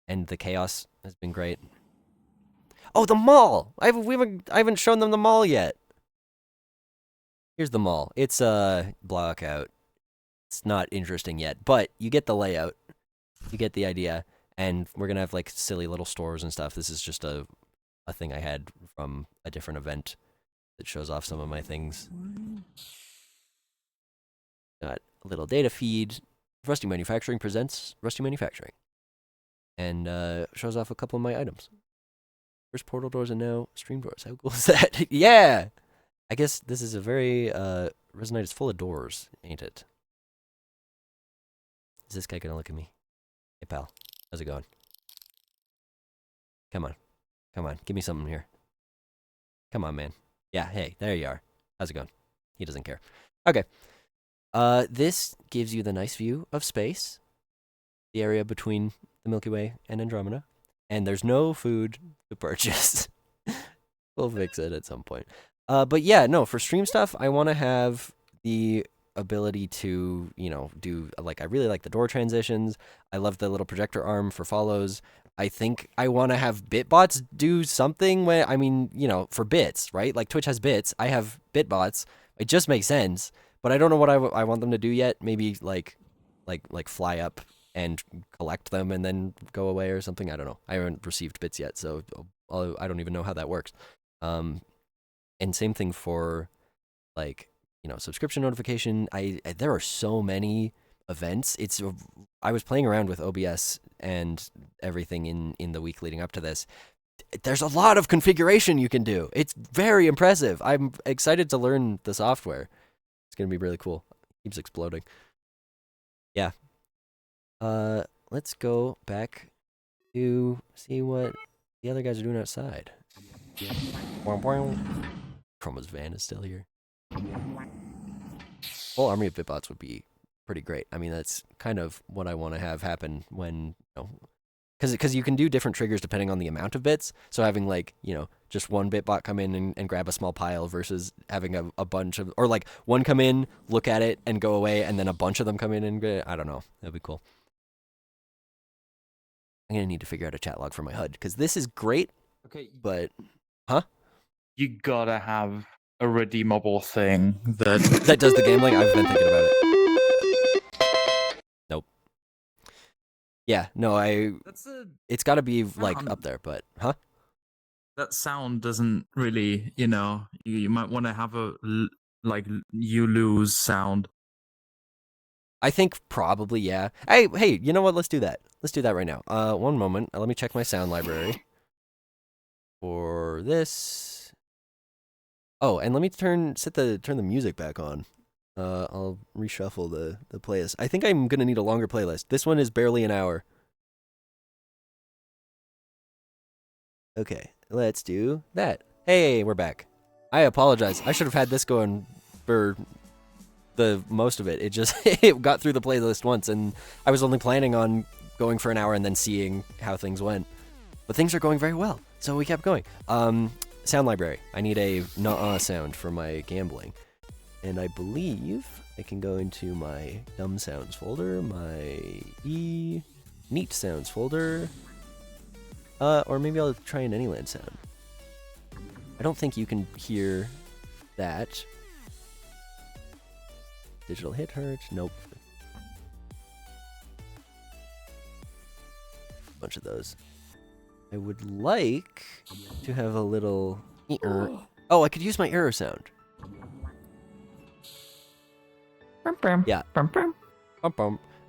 And the chaos has been great. Oh, the mall! I haven't shown them the mall yet. Here's the mall. It's a blackout. It's not interesting yet, but you get the layout. You get the idea. And we're gonna have like silly little stores and stuff. This is just a thing I had from a different event that shows off some of my things. Got a little data feed. Rusty Manufacturing presents Rusty Manufacturing. And shows off a couple of my items. First portal doors and now stream doors. How cool is that? Yeah! I guess this is a very, Resonite is full of doors, ain't it? Is this guy gonna look at me? Hey pal, how's it going? Come on. Come on, give me something here. Come on, man. Yeah, hey, there you are. How's it going? He doesn't care. Okay. This gives you the nice view of space. The area between the Milky Way and Andromeda. And there's no food to purchase. We'll fix it at some point. But yeah, no, for stream stuff, I want to have the ability to, you know, do, like, I really like the door transitions. I love the little projector arm for follows. I think I want to have bitbots do something when, I mean, you know, for bits, right? Like Twitch has bits. I have bitbots. It just makes sense, but I don't know what I want them to do yet. Maybe like fly up and collect them and then go away or something. I don't know. I haven't received bits yet, so I don't even know how that works. And same thing for, like, you know, subscription notification. There are so many events. I was playing around with OBS and everything in the week leading up to this. There's a lot of configuration you can do. It's very impressive. I'm excited to learn the software. It's gonna be really cool. It keeps exploding. Yeah. Let's go back to see what the other guys are doing outside. Chroma's van is still here. Whole army of bitbots would be pretty great. I mean, that's kind of what I want to have happen when, you know, because you can do different triggers depending on the amount of bits. So having, like, you know, just one bitbot come in and grab a small pile versus having a bunch of, or like one come in, look at it and go away, and then a bunch of them come in and go, I don't know. That'd be cool. I'm gonna need to figure out a chat log for my HUD because this is great. Okay. But, huh? You gotta have a redeemable thing that that does the gambling. I've been thinking about it. Nope. Yeah, no, it's got to be like up there, but huh? That sound doesn't really, you know, you might want to have a like you lose sound. I think probably, yeah. Hey, you know what? Let's do that. Let's do that right now. One moment. Let me check my sound library for this. Oh, and let me turn the music back on. I'll reshuffle the playlist. I think I'm gonna need a longer playlist. This one is barely an hour. Okay, let's do that. Hey, we're back. I apologize. I should have had this going for the most of it. It just it got through the playlist once, and I was only planning on going for an hour and then seeing how things went. But things are going very well, so we kept going. Sound library. I need a nuh-uh sound for my gambling. And I believe I can go into my dumb sounds folder, my neat sounds folder, or maybe I'll try an Anyland sound. I don't think you can hear that. Digital hit hurt, nope. Bunch of those. I would like to have a little error. Oh, I could use my error sound. Yeah.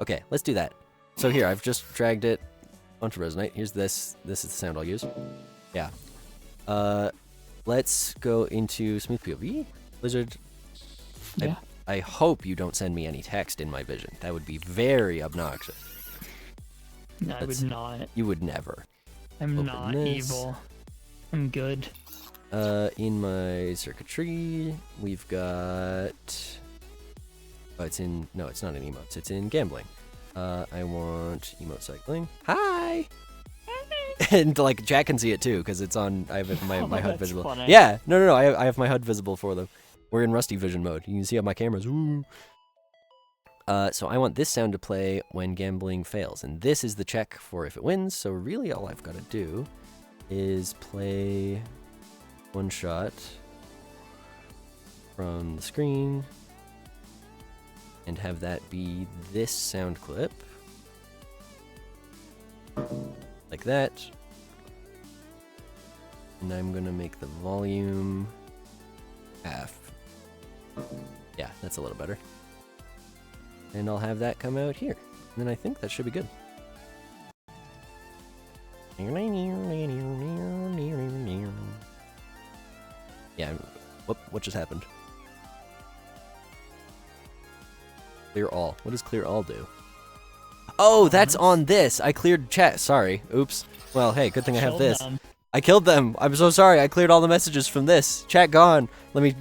Okay, let's do that. So here, I've just dragged it onto Resonate. Here's this. This is the sound I'll use. Yeah. Let's go into Smooth POV. Blizzard. Yeah. I hope you don't send me any text in my vision. That would be very obnoxious. No, I would not. You would never. I'm Open not this. evil. I'm good. In my circuitry, we've got... Oh, it's in... No, it's not in emotes. It's in gambling. I want emote cycling. Hi! And, like, Jack can see it, too, because it's on... I have my HUD visible. Funny. Yeah! No. I have my HUD visible for them. We're in Rusty Vision mode. You can see how my camera's... Ooh. So I want this sound to play when gambling fails. And this is the check for if it wins. So really all I've got to do is play one shot from the screen and have that be this sound clip. Like that. And I'm going to make the volume half. Yeah, that's a little better. And I'll have that come out here. And then I think that should be good. Yeah, what just happened? Clear all. What does clear all do? Oh, that's on this. I cleared chat. Sorry. Oops. Well, hey, good thing I have this. I killed them. I'm so sorry. I cleared all the messages from this. Chat gone. Let me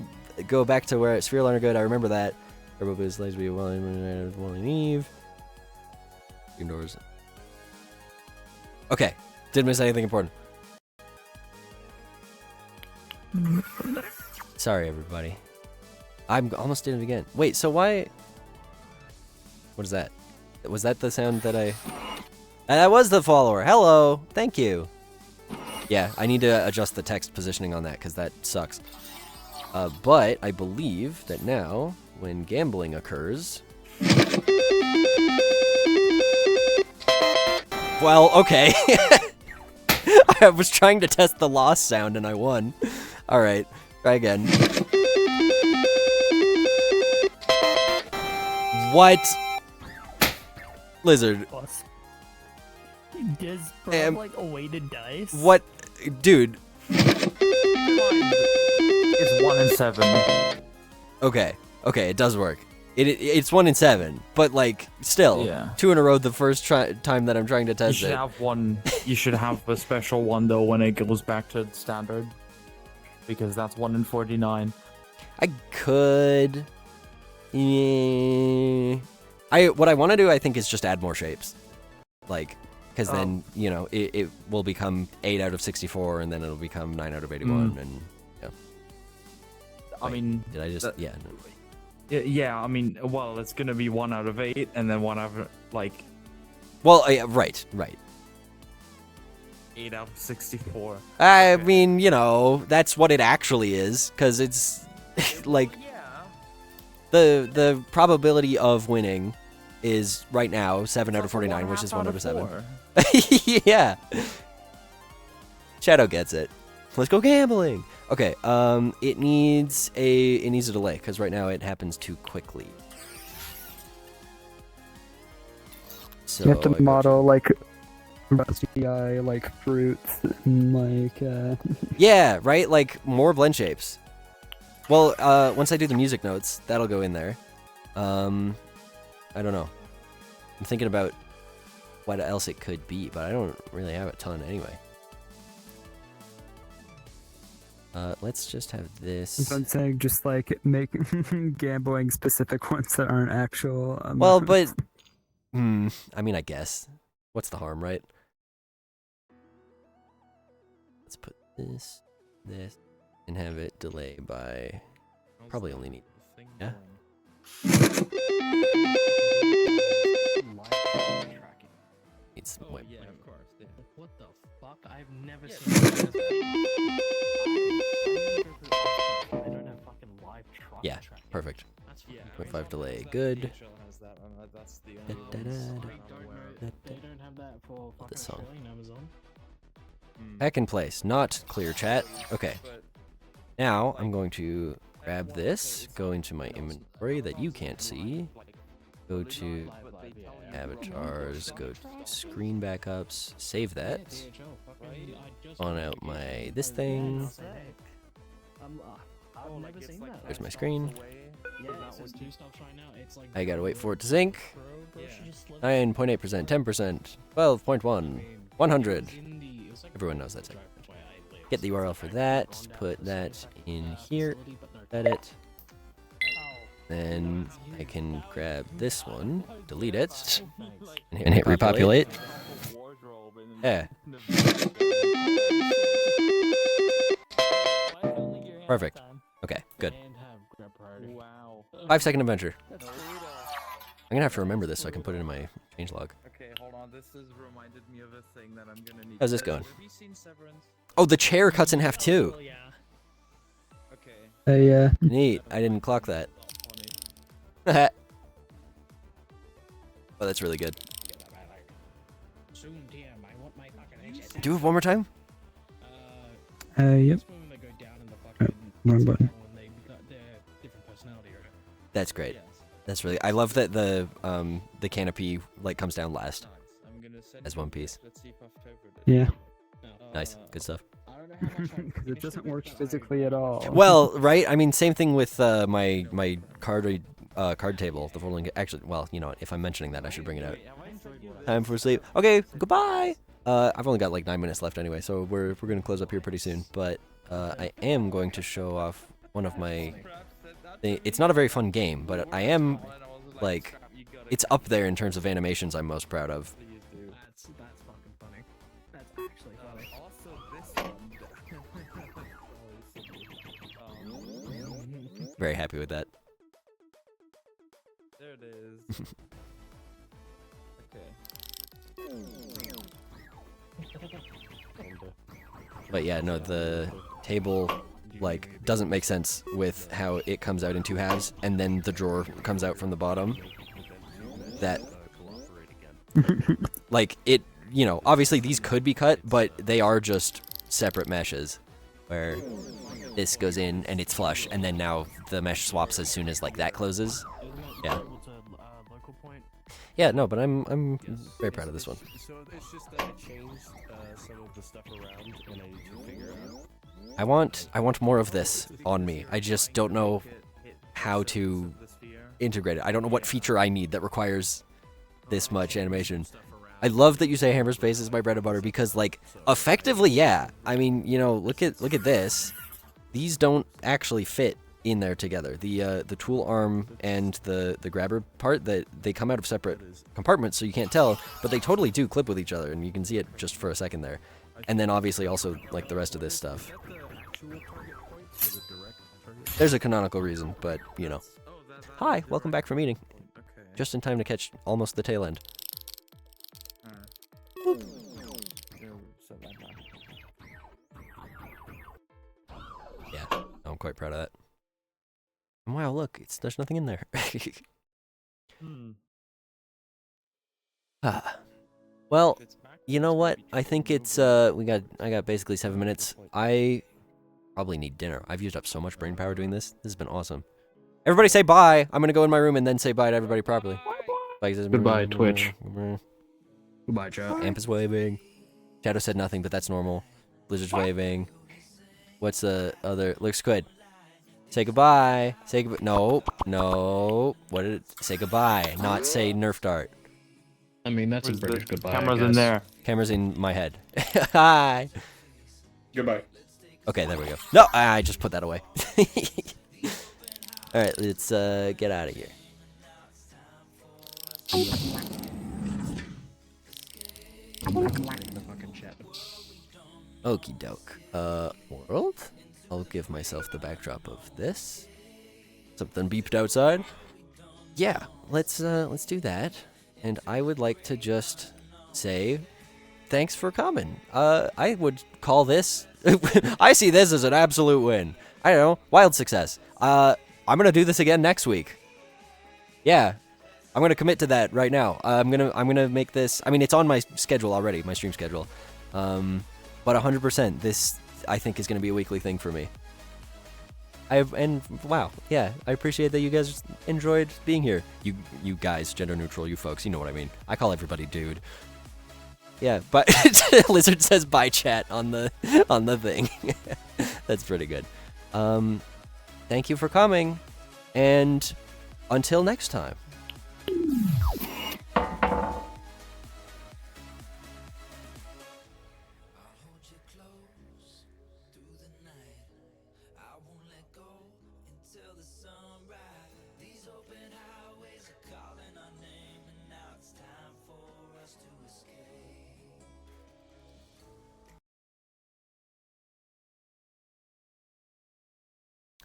go back to where Sphere Learner good. I remember that. Turbo Boost, Lazy Walling Eve. Indoors. Okay. Didn't miss anything important. Sorry, everybody. I'm almost did it again. Wait, so why? What is that? Was that the sound that I? That was the follower. Hello. Thank you. Yeah, I need to adjust the text positioning on that because that sucks. But I believe that now, when gambling occurs... Well, okay. I was trying to test the loss sound and I won. Alright, try again. What? Lizard. Does Bro like a weighted dice? What? Dude. It's 1 in 7. Okay, it does work. It's 1 in 7, but like still, Yeah. 2 in a row the first time that I'm trying to You test should it. have one. You should have a special one though when it goes back to standard, because that's 1 in 49. I could. What I want to do, I think, is just add more shapes, like, because then you know it will become 8 out of 64, and then it'll become 9 out of 81, and yeah. I mean, did I just yeah? No. Yeah, I mean, well, it's gonna be 1 out of 8, and then 1 out of like. Well, right. 8 out of 64. I mean, you know, that's what it actually is, because it's like the probability of winning is right now 7 out of 49, which is 1 out of 7. Yeah. Shadow gets it. Let's go gambling. Okay, it needs a delay because right now it happens too quickly. So you have to model like GI like fruits and like yeah, right? Like more blend shapes. Well, once I do the music notes, that'll go in there. I don't know. I'm thinking about what else it could be, but I don't really have a ton anyway. Let's just have this. So I'm saying just like make gambling specific ones that aren't actual. Well, but I mean, I guess. What's the harm, right? Let's put this, and have it delay by. Probably only need. Yeah. It's Oh, yeah, of course. Yeah. What the fuck? I've never seen this. I don't have fucking live truck Yeah, tracking. perfect. That's fucking 0.5 delay, good. That's the Da, da, da, They don't have that for fucking This song. Australian Amazon. Back in place, not clear chat. Okay. Now I'm going to grab this, go into my inventory that you can't see, go to avatars, go to screen backups, save that, on out my this thing. I've never seen that. There's my screen. Yeah, it says 2 stops right now. It's like I gotta wait for it to sync. Yeah. 9.8%, 10%, 12.1, 100. Everyone knows that's it. Get the URL for that, put that in here, edit. Then I can grab this one, delete it, and hit repopulate. Yeah. Perfect. Okay, good. 5-second adventure. I'm gonna have to remember this so I can put it in my changelog. Okay, hold on. This has reminded me of a thing that I'm gonna need. How's this going? Have you seen Severance? Oh, the chair cuts in half too. Okay. Neat. I didn't clock that. Oh, that's really good. Do it one more time. Yep. Wrong button. That's great. That's really. I love that the canopy like comes down last as one piece. Yeah. Nice. Good stuff. Because it doesn't work physically at all. Well, right. I mean, same thing with my card table. The folding. Actually, well, you know what? If I'm mentioning that, I should bring it out. Time for sleep. Okay. Goodbye. I've only got like 9 minutes left anyway, so we're gonna close up here pretty soon. But I am going to show off one of my. It's not a very fun game, but I am like, it's up there in terms of animations I'm most proud of. That's fucking funny. That's actually funny. Also, this one. Very happy with that. it is. But yeah, no, the table like doesn't make sense with how it comes out in two halves and then the drawer comes out from the bottom. That like it, you know, obviously these could be cut, but they are just separate meshes where this goes in and it's flush, and then now the mesh swaps as soon as like that closes. Yeah. Yeah, no, but I'm very proud of this one. So it's just that I changed some of the stuff around, and I need to figure out. I want more of this on me. I just don't know how to integrate it. I don't know what feature I need that requires this much animation. I love that you say hammer space is my bread and butter because, like, effectively, yeah. I mean, you know, look at this. These don't actually fit in there together. The tool arm and the grabber part, that they come out of separate compartments, so you can't tell, but they totally do clip with each other, and you can see it just for a second there. And then obviously also like the rest of this stuff. There's a canonical reason, but you know. Hi, welcome back from eating. Just in time to catch almost the tail end. Yeah, I'm quite proud of that. And wow, look, there's nothing in there. Well, you know what? I think it's I got basically 7 minutes. I probably need dinner. I've used up so much brain power doing this. This has been awesome. Everybody say bye. I'm gonna go in my room and then say bye to everybody properly. Bye. Goodbye, Twitch. Goodbye, chat. Amp is waving. Shadow said nothing, but that's normal. Blizzard's waving. What's the other? Looks good. Say goodbye. Say goodbye. No, no. What did it say? Goodbye, not say Nerf dart. I mean, that's a British goodbye. Camera's in there. Camera's in my head. Hi. Goodbye. Okay, there we go. No, I just put that away. All right, let's get out of here. Okie doke. World? I'll give myself the backdrop of this. Something beeped outside. Yeah, let's do that. And I would like to just say thanks for coming. I would call this I see this as an absolute win. I don't know, wild success. I'm gonna do this again next week. Yeah. I'm gonna commit to that right now. I'm gonna make this. I mean, it's on my schedule already, my stream schedule. But 100%, this I think is gonna be a weekly thing for me. And wow, yeah, I appreciate that you guys enjoyed being here. You guys, gender neutral, you folks, you know what I mean. I call everybody dude. Yeah, but Lizard says bye chat on the thing. That's pretty good. Thank you for coming, and until next time.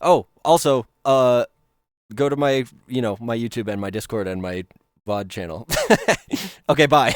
Oh, also, go to my, my YouTube and my Discord and my VOD channel. Okay, bye.